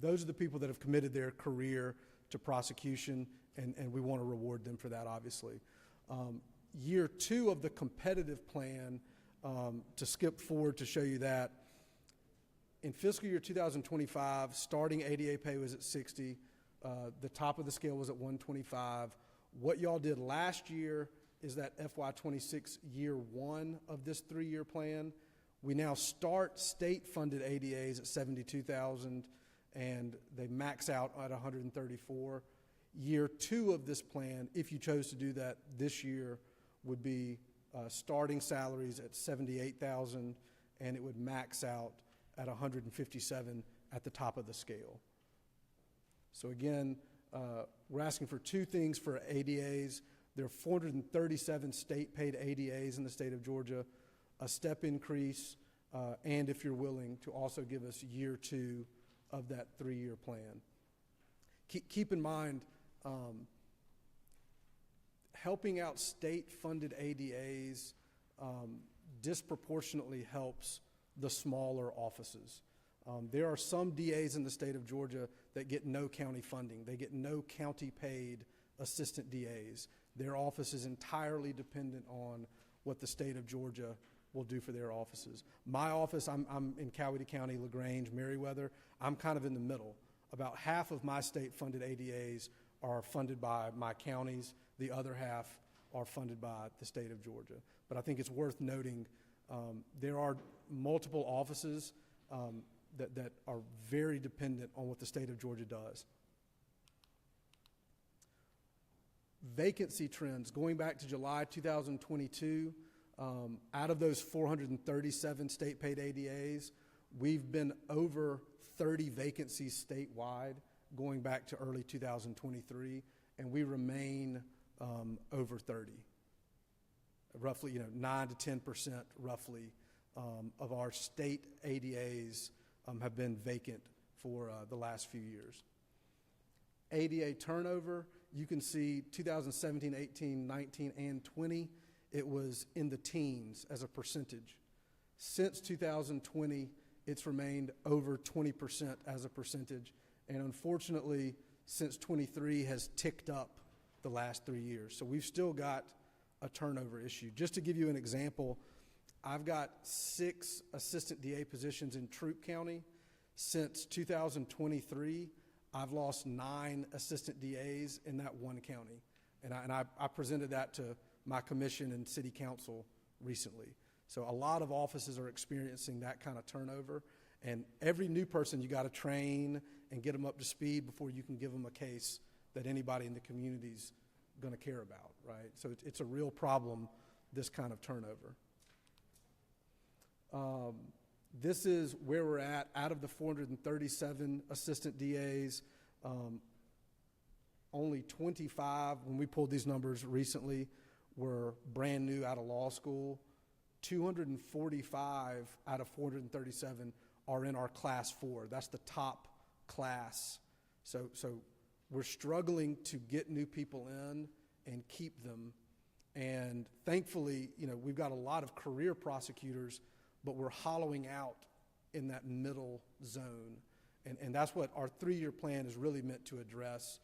Those are the people that have committed their career to prosecution, and we want to reward them for that, obviously. Year 2 of the competitive plan, to skip forward to show you that, in fiscal year 2025, starting ADA pay was at 60. The top of the scale was at 125. What y'all did last year is that FY26 year 1 of this 3-year plan. We now start state-funded ADAs at 72,000, and they max out at 134. Year 2 of this plan, if you chose to do that this year, would be starting salaries at 78,000, and it would max out at 157 at the top of the scale. So again, we're asking for 2 things for ADAs. There are 437 state-paid ADAs in the state of Georgia, a step increase, and if you're willing to also give us year 2 of that 3-year plan. Keep in mind, helping out state-funded ADAs disproportionately helps the smaller offices. There are some DAs in the state of Georgia that get no county funding. They get no county-paid assistant DAs. Their office is entirely dependent on what the state of Georgia will do for their offices. My office, I'm in Coweta County, LaGrange, Meriwether. I'm kind of in the middle. About half of my state-funded ADAs are funded by my counties. The other half are funded by the state of Georgia. But I think it's worth noting there are multiple offices that are very dependent on what the state of Georgia does. Vacancy trends, going back to July 2022, out of those 437 state-paid ADAs, we've been over 30 vacancies statewide going back to early 2023, and we remain over 30. Roughly, 9 to 10% roughly of our state ADAs have been vacant for the last few years. ADA turnover, you can see 2017, 18, 19, and 20, it was in the teens as a percentage. Since 2020, it's remained over 20% as a percentage, and unfortunately, since 23 has ticked up the last 3 years. So we've still got a turnover issue. Just to give you an example, I've got 6 assistant DA positions in Troup County. Since 2023, I've lost 9 assistant DAs in that one county. And I presented that to my commission and city council recently. So a lot of offices are experiencing that kind of turnover. And every new person you got to train and get them up to speed before you can give them a case that anybody in the community's going to care about, right? So it's a real problem, this kind of turnover. This is where we're at. Out of the 437 assistant DAs, only 25, when we pulled these numbers recently, were brand new out of law school. 245 out of 437 are in our class 4. That's the top class. So we're struggling to get new people in and keep them. And thankfully, we've got a lot of career prosecutors, but we're hollowing out in that middle zone. And that's what our 3-year plan is really meant to address.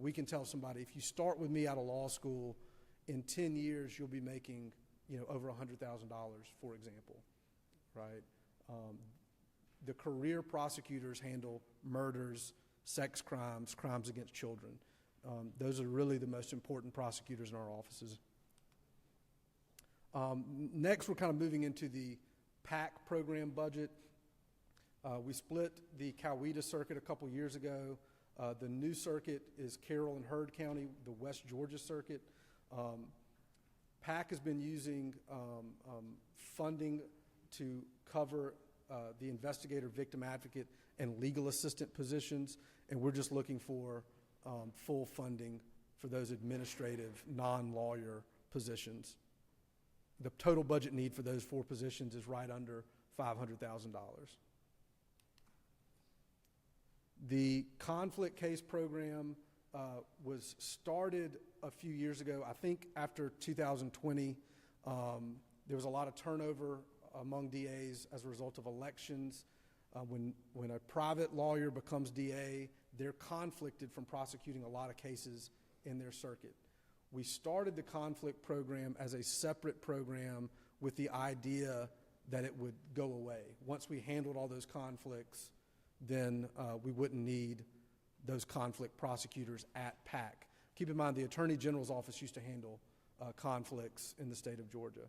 We can tell somebody, if you start with me out of law school, in 10 years, you'll be making, over $100,000, for example, right? The career prosecutors handle murders, sex crimes, crimes against children. Those are really the most important prosecutors in our offices. Next, we're kind of moving into the PAC program budget. We split the Coweta circuit a couple years ago. The new circuit is Carroll and Heard County, the West Georgia circuit. PAC has been using funding to cover the investigator, victim advocate, and legal assistant positions, and we're just looking for full funding for those administrative, non-lawyer positions. The total budget need for those 4 positions is right under $500,000. The conflict case program was started a few years ago. I think after 2020, there was a lot of turnover among DAs as a result of elections. When a private lawyer becomes DA, they're conflicted from prosecuting a lot of cases in their circuit. We started the conflict program as a separate program with the idea that it would go away. Once we handled all those conflicts, then we wouldn't need those conflict prosecutors at PAC. Keep in mind, the Attorney General's office used to handle conflicts in the state of Georgia.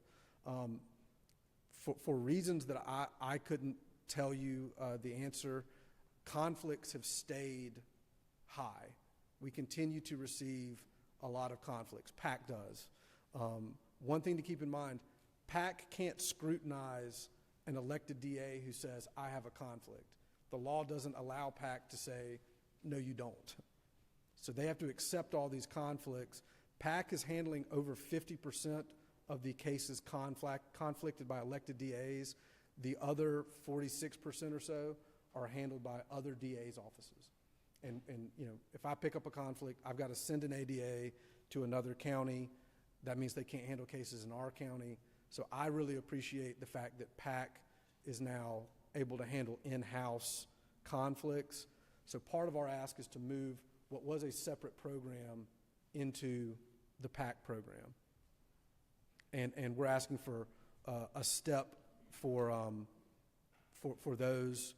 For reasons that I couldn't tell you the answer, conflicts have stayed high. We continue to receive a lot of conflicts. PAC does. One thing to keep in mind, PAC can't scrutinize an elected DA who says, I have a conflict. The law doesn't allow PAC to say, no, you don't. So they have to accept all these conflicts. PAC is handling over 50% of the cases conflicted by elected DAs. The other 46% or so are handled by other DA's offices. And you know, if I pick up a conflict, I've got to send an ADA to another county. That means they can't handle cases in our county. So I really appreciate the fact that PAC is now able to handle in-house conflicts. So part of our ask is to move what was a separate program into the PAC program. And we're asking for a step for those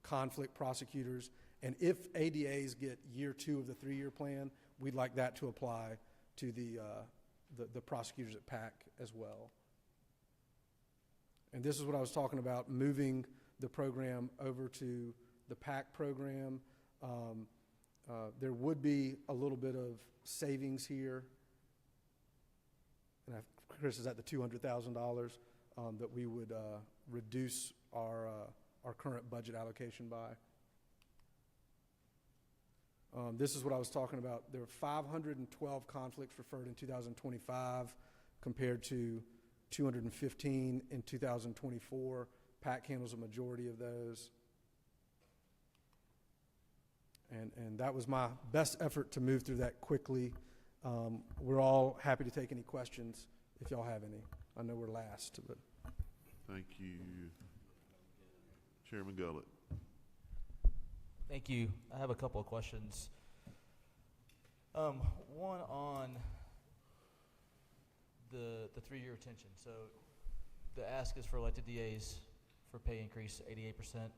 conflict prosecutors. And if ADAs get year 2 of the 3-year plan, we'd like that to apply to the prosecutors at PAC as well. And this is what I was talking about, moving the program over to the PAC program. There would be a little bit of savings here. And Chris is at the $200,000 that we would reduce our current budget allocation by. This is what I was talking about. There were 512 conflicts referred in 2025 compared to 215 in 2024. PAC handles a majority of those. And that was my best effort to move through that quickly. We're all happy to take any questions if y'all have any. I know we're last, but. Thank you. Chairman Gullett. Thank you. I have a couple of questions. One on the 3-year retention. So the ask is for elected DAs for pay increase 88%.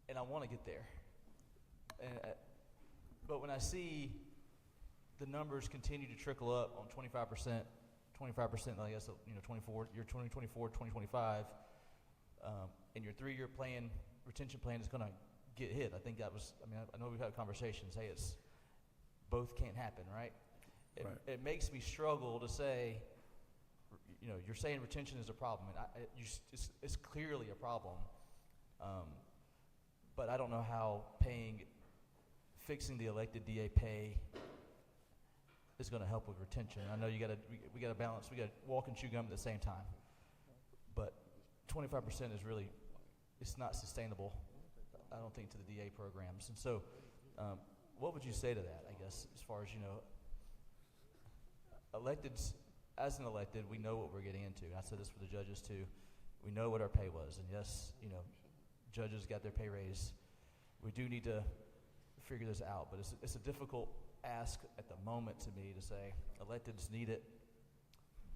And I want to get there. But when I see the numbers continue to trickle up on 25%, I guess, you know, 2024, 2025, and your 3-year plan, retention plan is going to get hit. I think that was, I mean, I know we've had conversations, hey, it's, both can't happen, right? It makes me struggle to say, you know, you're saying retention is a problem, and it's clearly a problem, but I don't know how fixing the elected DA pay is going to help with retention. I know we got to balance, we got to walk and chew gum at the same time, but 25% is really, it's not sustainable, I don't think, to the DA programs. And so what would you say to that, I guess, as far as, you know, electeds, as an elected, we know what we're getting into. And I said this for the judges too. We know what our pay was, and yes, you know, judges got their pay raise. We do need to figure this out, but it's a difficult ask at the moment to me to say electeds need it,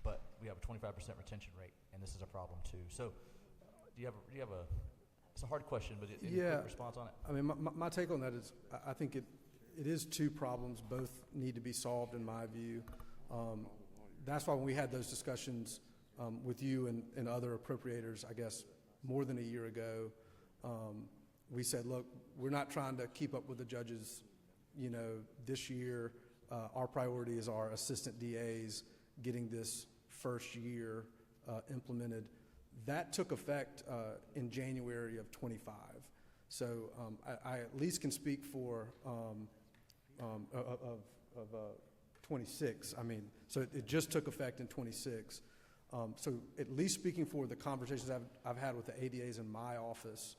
but we have a 25% retention rate, and this is a problem too. So, do you have a? It's a hard question, but any quick response on it? I mean, my take on that is, I think it is 2 problems. Both need to be solved, in my view. That's why when we had those discussions with you and other appropriators, I guess more than a year ago, we said, look, we're not trying to keep up with the judges, you know, this year. Our priority is our assistant DAs getting this first year implemented. That took effect in January of 25. So I at least can speak for of 26. I mean, so it just took effect in 26. So at least speaking for the conversations I've had with the ADAs in my office,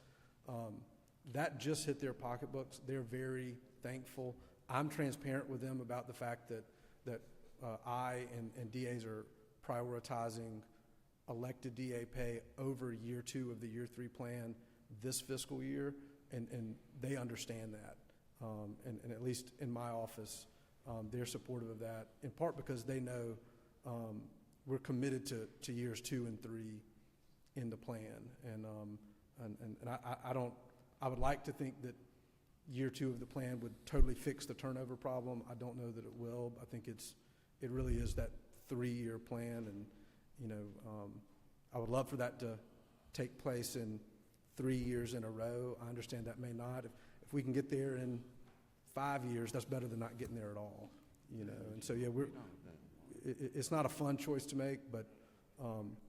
that just hit their pocketbooks. They're very thankful. I'm transparent with them about the fact that I and DAs are prioritizing elected DA pay over year 2 of the year 3 plan this fiscal year, and they understand that. And at least in my office, they're supportive of that, in part because they know we're committed to years 2 and 3 in the plan. And I would like to think that year 2 of the plan would totally fix the turnover problem. I don't know that it will. I think it really is that 3-year plan, and I would love for that to take place in 3 years in a row. I understand that may not. If we can get there in 5 years, that's better than not getting there at all. And so yeah, it's not a fun choice to make, but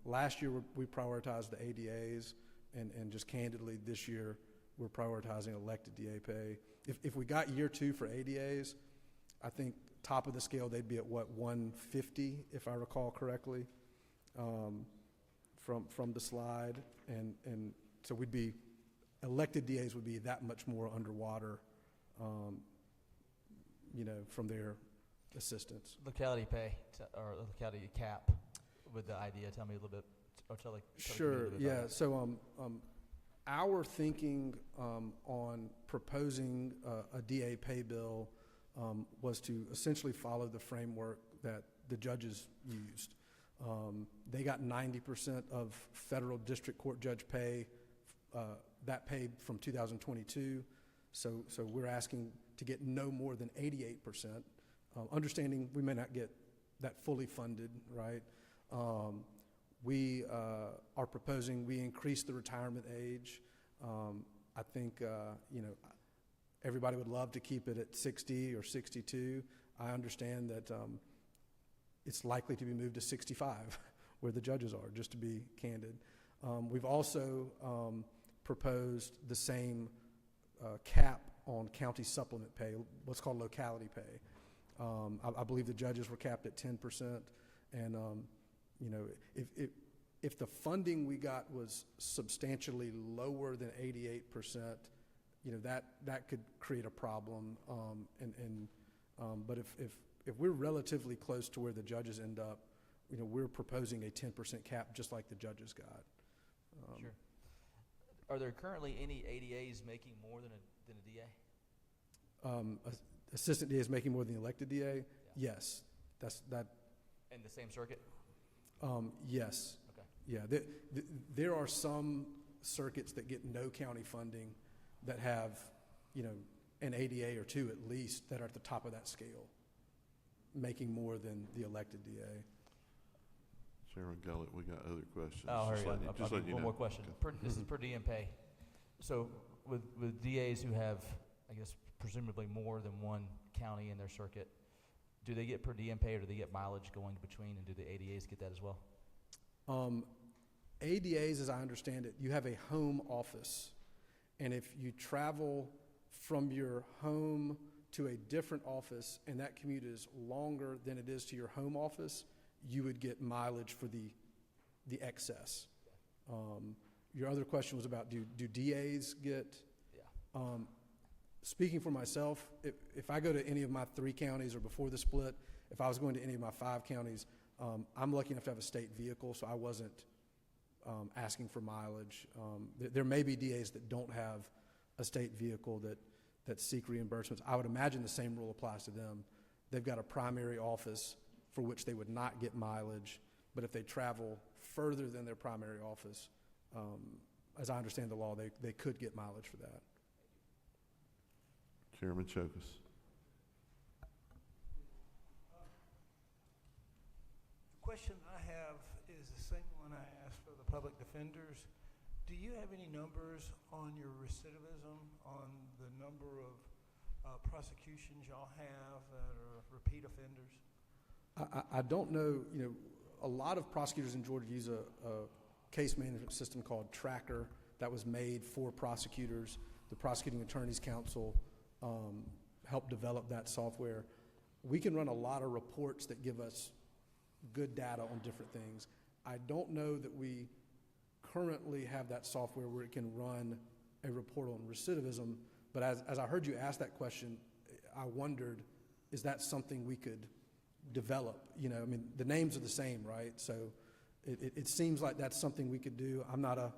last year we prioritized the ADAs, and just candidly this year we're prioritizing elected DA pay. If we got year 2 for ADAs, I think top of the scale they'd be at 150 if I recall correctly, from the slide, and so we'd be elected DAs would be that much more underwater, from their assistance. Locality pay or locality cap with the idea. Tell me a little bit, or tell the Sure. community a little bit Yeah. about that. So our thinking on proposing a DA pay bill was to essentially follow the framework that the judges used. They got 90% of federal district court judge pay, that pay from 2022. So we're asking to get no more than 88%. Understanding we may not get that fully funded, right? We are proposing we increase the retirement age. I think, everybody would love to keep it at 60 or 62. I understand that it's likely to be moved to 65 where the judges are, just to be candid. We've also proposed the same cap on county supplement pay, what's called locality pay. I believe the judges were capped at 10%, and if the funding we got was substantially lower than 88%, that could create a problem. But if we're relatively close to where the judges end up, we're proposing a 10% cap, just like the judges got. Sure. Are there currently any ADAs making more than a DA? Assistant DA is making more than the elected DA? Yeah. Yes. That. In the same circuit? Yes. Okay. Yeah. There are some circuits that get no county funding that have, an ADA or 2 at least that are at the top of that scale, making more than the elected DA. Chairman Gullett, we got other questions. I'll hurry up. Just letting you One know. more question. Okay. This is per diem pay. So with DAs who have, I guess, presumably more than one county in their circuit, do they get per diem pay, or do they get mileage going between, and do the ADAs get that as well? ADAs, as I understand it, you have a home office, and if you travel from your home to a different office and that commute is longer than it is to your home office, you would get mileage for the excess. Your other question was about do DAs get? Yeah. Speaking for myself, if I go to any of my 3 counties, or before the split, if I was going to any of my 5 counties, I'm lucky enough to have a state vehicle, so I wasn't asking for mileage. There may be DAs that don't have a state vehicle that seek reimbursements. I would imagine the same rule applies to them. They've got a primary office for which they would not get mileage, but if they travel further than their primary office, as I understand the law, they could get mileage for that. Chairman Chokas. The question I have is the same one I asked for the public defenders. Do you have any numbers on your recidivism, on the number of prosecutions y'all have that are repeat offenders? I don't know, a lot of prosecutors in Georgia use a case management system called Tracker that was made for prosecutors. The Prosecuting Attorneys Council helped develop that software. We can run a lot of reports that give us good data on different things. I don't know that we currently have that software where it can run a report on recidivism, but as I heard you ask that question, I wondered, is that something we could develop? You know, I mean, the names are the same, right? So it seems like that's something we could do. I'm not a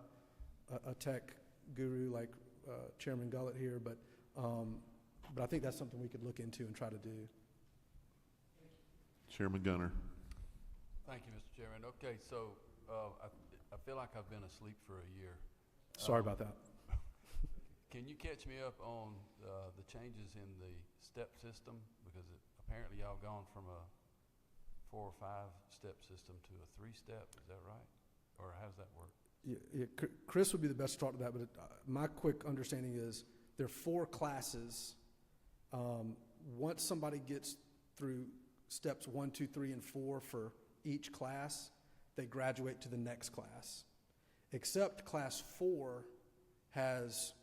tech guru like Chairman Gullett here, but I think that's something we could look into and try to do. Chairman Gunner. Thank you, Mr. Chairman. Okay, so I feel like I've been asleep for a year. Sorry about that. Can you catch me up on the changes in the step system? Because apparently y'all gone from a 4 or 5 step system to a 3-step. Is that right? Or how does that work? Yeah, Chris would be the best to talk to that, but my quick understanding is there are 4 classes. Once somebody gets through steps 1, 2, 3, and 4 for each class, they graduate to the next class. Except class 4 has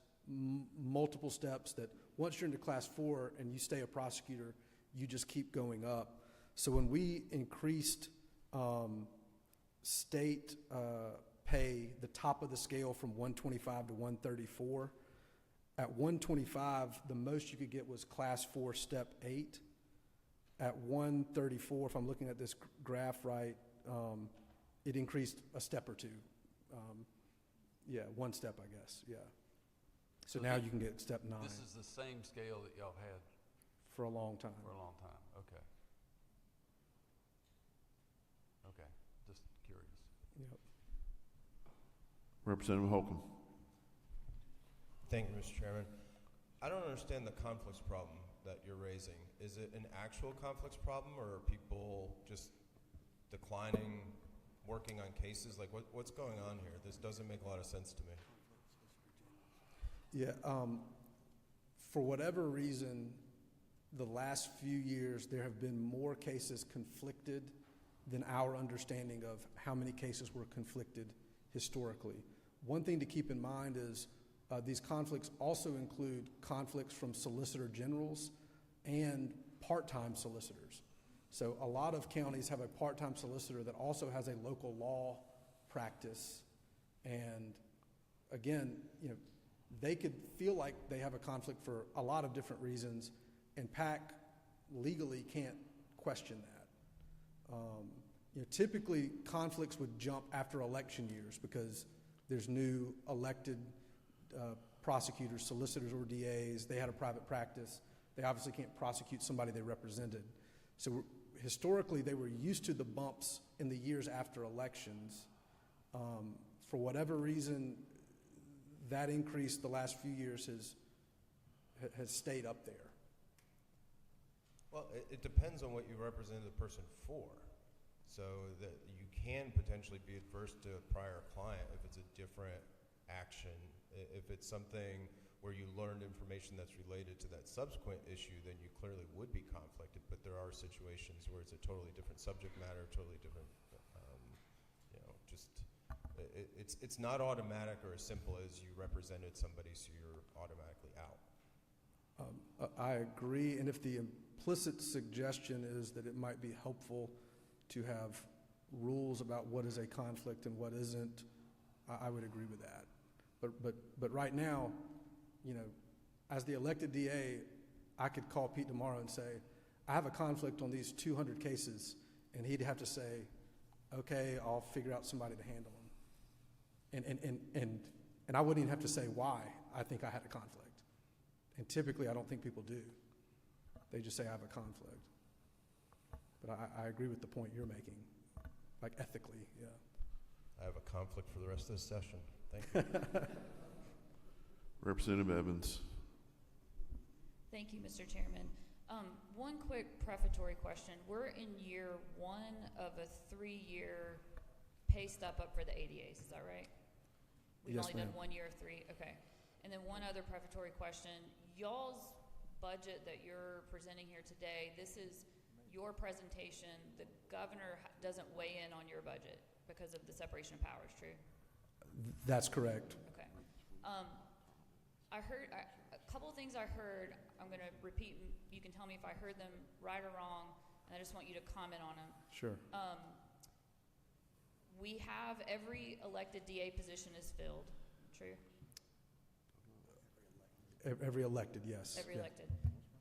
multiple steps that once you're into class 4 and you stay a prosecutor, you just keep going up. So when we increased state pay, the top of the scale from 125 to 134, at 125, the most you could get was class 4, step 8. At 134, if I'm looking at this graph right, it increased a step or 2. 1 step, I guess, yeah. So now you can get step 9. This is the same scale that y'all had? For a long time. For a long time, okay. Okay, just curious. Yep. Representative Holcomb. Thank you, Mr. Chairman. I don't understand the conflicts problem that you're raising. Is it an actual conflicts problem, or are people just declining, working on cases? Like, what's going on here? This doesn't make a lot of sense to me. Yeah, for whatever reason, the last few years, there have been more cases conflicted than our understanding of how many cases were conflicted historically. One thing to keep in mind is these conflicts also include conflicts from solicitor generals and part-time solicitors. So a lot of counties have a part-time solicitor that also has a local law practice. And again, you know, they could feel like they have a conflict for a lot of different reasons, and PAC legally can't question that. You know, typically conflicts would jump after election years because there's new elected prosecutors, solicitors, or DAs. They had a private practice. They obviously can't prosecute somebody they represented. So historically, they were used to the bumps in the years after elections. For whatever reason, that increase the last few years has stayed up there. Well, it depends on what you represent the person for. So that you can potentially be adverse to a prior client if it's a different action. If it's something where you learned information that's related to that subsequent issue, then you clearly would be conflicted. But there are situations where it's a totally different subject matter, totally different, it's not automatic or as simple as you represented somebody, so you're automatically out. I agree, and if the implicit suggestion is that it might be helpful to have rules about what is a conflict and what isn't, I would agree with that. But right now, you know, as the elected DA, I could call Pete tomorrow and say, I have a conflict on these 200 cases, and he'd have to say, okay, I'll figure out somebody to handle them. And I wouldn't even have to say why I think I had a conflict. And typically, I don't think people do. They just say I have a conflict. But I agree with the point you're making, like ethically, yeah. I have a conflict for the rest of this session. Thank you. Representative Evans. Thank you, Mr. Chairman. One quick prefatory question. We're in year 1 of a 3-year pay step up for the ADAs, is that right? We've Yes, only done ma'am. 1 year of 3, okay. And then one other prefatory question. Y'all's budget that you're presenting here today, this is your presentation. The governor doesn't weigh in on your budget because of the separation of powers, true? That's correct. Okay. I heard a couple of things I heard. I'm going to repeat. You can tell me if I heard them right or wrong, and I just want you to comment on them. Sure. We have every elected DA position is filled. True? Every elected, yes. Every elected.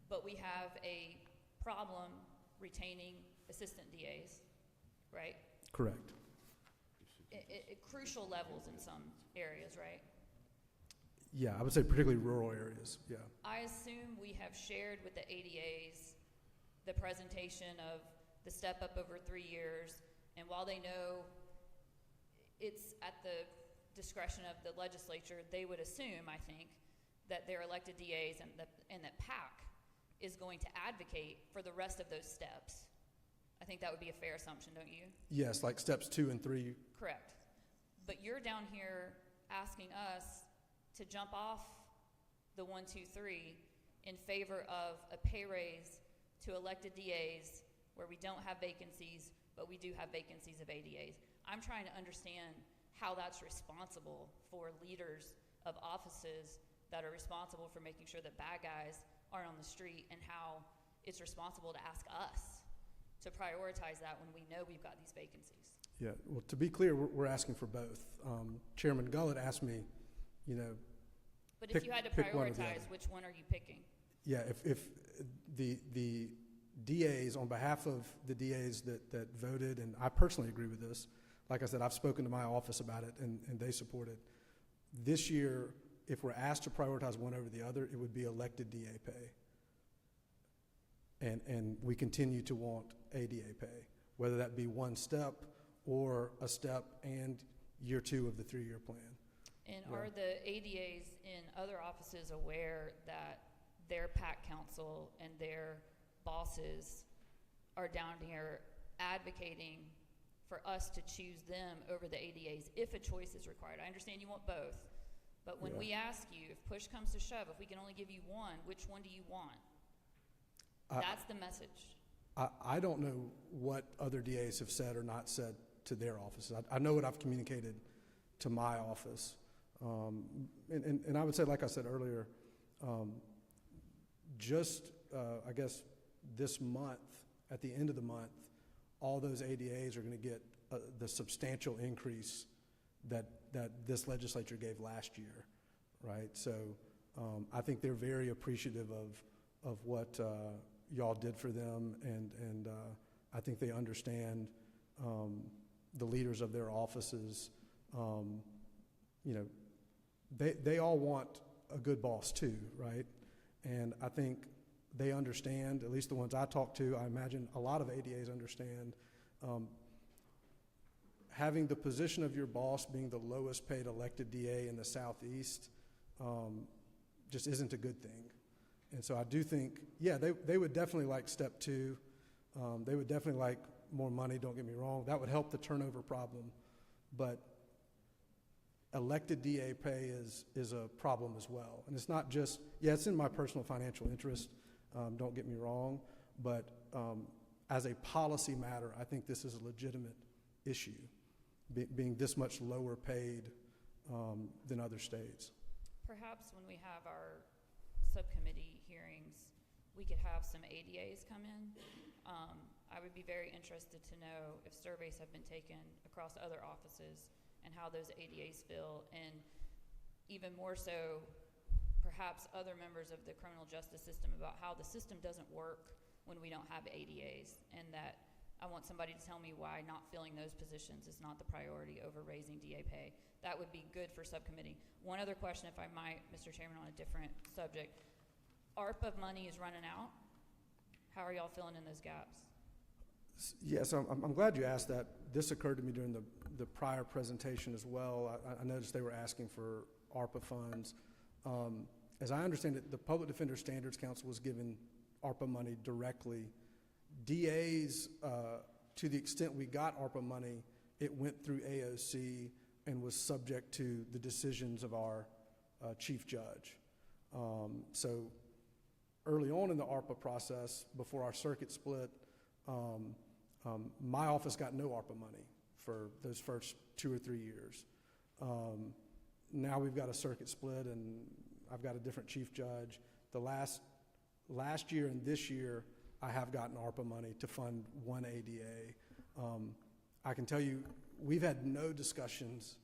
But we have a problem retaining assistant DAs, right? Correct. At crucial levels in some areas, right? Yeah, I would say particularly rural areas, yeah. I assume we have shared with the ADAs the presentation of the step up over 3 years, and while they know it's at the discretion of the legislature, they would assume, I think, that their elected DAs and that PAC is going to advocate for the rest of those steps. I think that would be a fair assumption, don't you? Yes, like steps 2 and 3. Correct. But you're down here asking us to jump off the 1, 2, 3 in favor of a pay raise to elected DAs where we don't have vacancies, but we do have vacancies of ADAs. I'm trying to understand how that's responsible for leaders of offices that are responsible for making sure that bad guys aren't on the street, and how it's responsible to ask us to prioritize that when we know we've got these vacancies. Yeah, well, to be clear, we're asking for both. Chairman Gullett asked me, you know, but if you had to prioritize, which one are you picking? Yeah, if the DAs, on behalf of the DAs that voted, and I personally agree with this, like I said, I've spoken to my office about it, and they support it. This year, if we're asked to prioritize one over the other, it would be elected DA pay. And we continue to want ADA pay, whether that be one step or a step and year 2 of the 3-year plan. And are the ADAs in other offices aware that their PAC council and their bosses are down here advocating for us to choose them over the ADAs if a choice is required? I understand you want both, but when we ask you, if push comes to shove, if we can only give you one, which one do you want? That's the message. I don't know what other DAs have said or not said to their offices. I know what I've communicated to my office. And I would say, like I said earlier, I guess this month, at the end of the month, all those ADAs are going to get the substantial increase that this legislature gave last year, right? So I think they're very appreciative of what y'all did for them, and I think they understand the leaders of their offices. You know, they all want a good boss too, right? And I think they understand, at least the ones I talk to, I imagine a lot of ADAs understand, having the position of your boss being the lowest paid elected DA in the Southeast just isn't a good thing. And so I do think, yeah, they would definitely like step 2. They would definitely like more money, don't get me wrong. That would help the turnover problem. But elected DA pay is a problem as well. And it's not just, yeah, it's in my personal financial interest, don't get me wrong, but as a policy matter, I think this is a legitimate issue, being this much lower paid than other states. Perhaps when we have our subcommittee hearings, we could have some ADAs come in. I would be very interested to know if surveys have been taken across other offices and how those ADAs feel, and even more so, perhaps other members of the criminal justice system about how the system doesn't work when we don't have ADAs, and that I want somebody to tell me why not filling those positions is not the priority over raising DA pay. That would be good for subcommittee. One other question, if I might, Mr. Chairman, on a different subject. ARPA money is running out. How are y'all filling in those gaps? Yes, I'm glad you asked that. This occurred to me during the prior presentation as well. I noticed they were asking for ARPA funds. As I understand it, the Public Defender Standards Council was given ARPA money directly. DAs, to the extent we got ARPA money, it went through AOC and was subject to the decisions of our chief judge. So early on in the ARPA process, before our circuit split, my office got no ARPA money for those first 2 or 3 years. Now we've got a circuit split, and I've got a different chief judge. The last year and this year, I have gotten ARPA money to fund one ADA. I can tell you, we've had no discussions,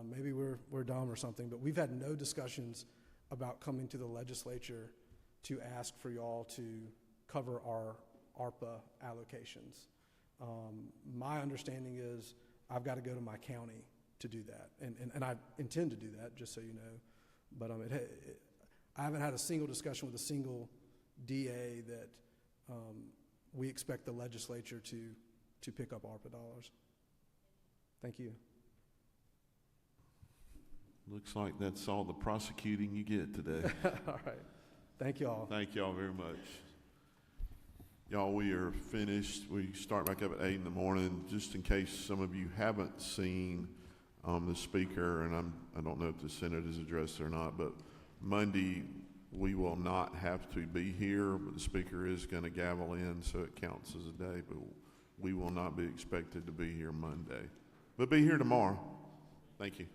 maybe we're dumb or something, but we've had no discussions about coming to the legislature to ask for y'all to cover our ARPA allocations. My understanding is I've got to go to my county to do that, and I intend to do that, just so you know. But I haven't had a single discussion with a single DA that we expect the legislature to pick up ARPA dollars. Thank you. Looks like that's all the prosecuting you get today. All right. Thank you all. Thank you all very much. Y'all, we are finished. We start back up at 8 in the morning. Just in case some of you haven't seen the speaker, and I don't know if the Senate is addressed or not, but Monday we will not have to be here, but the speaker is going to gavel in, so it counts as a day, but we will not be expected to be here Monday. But be here tomorrow. Thank you.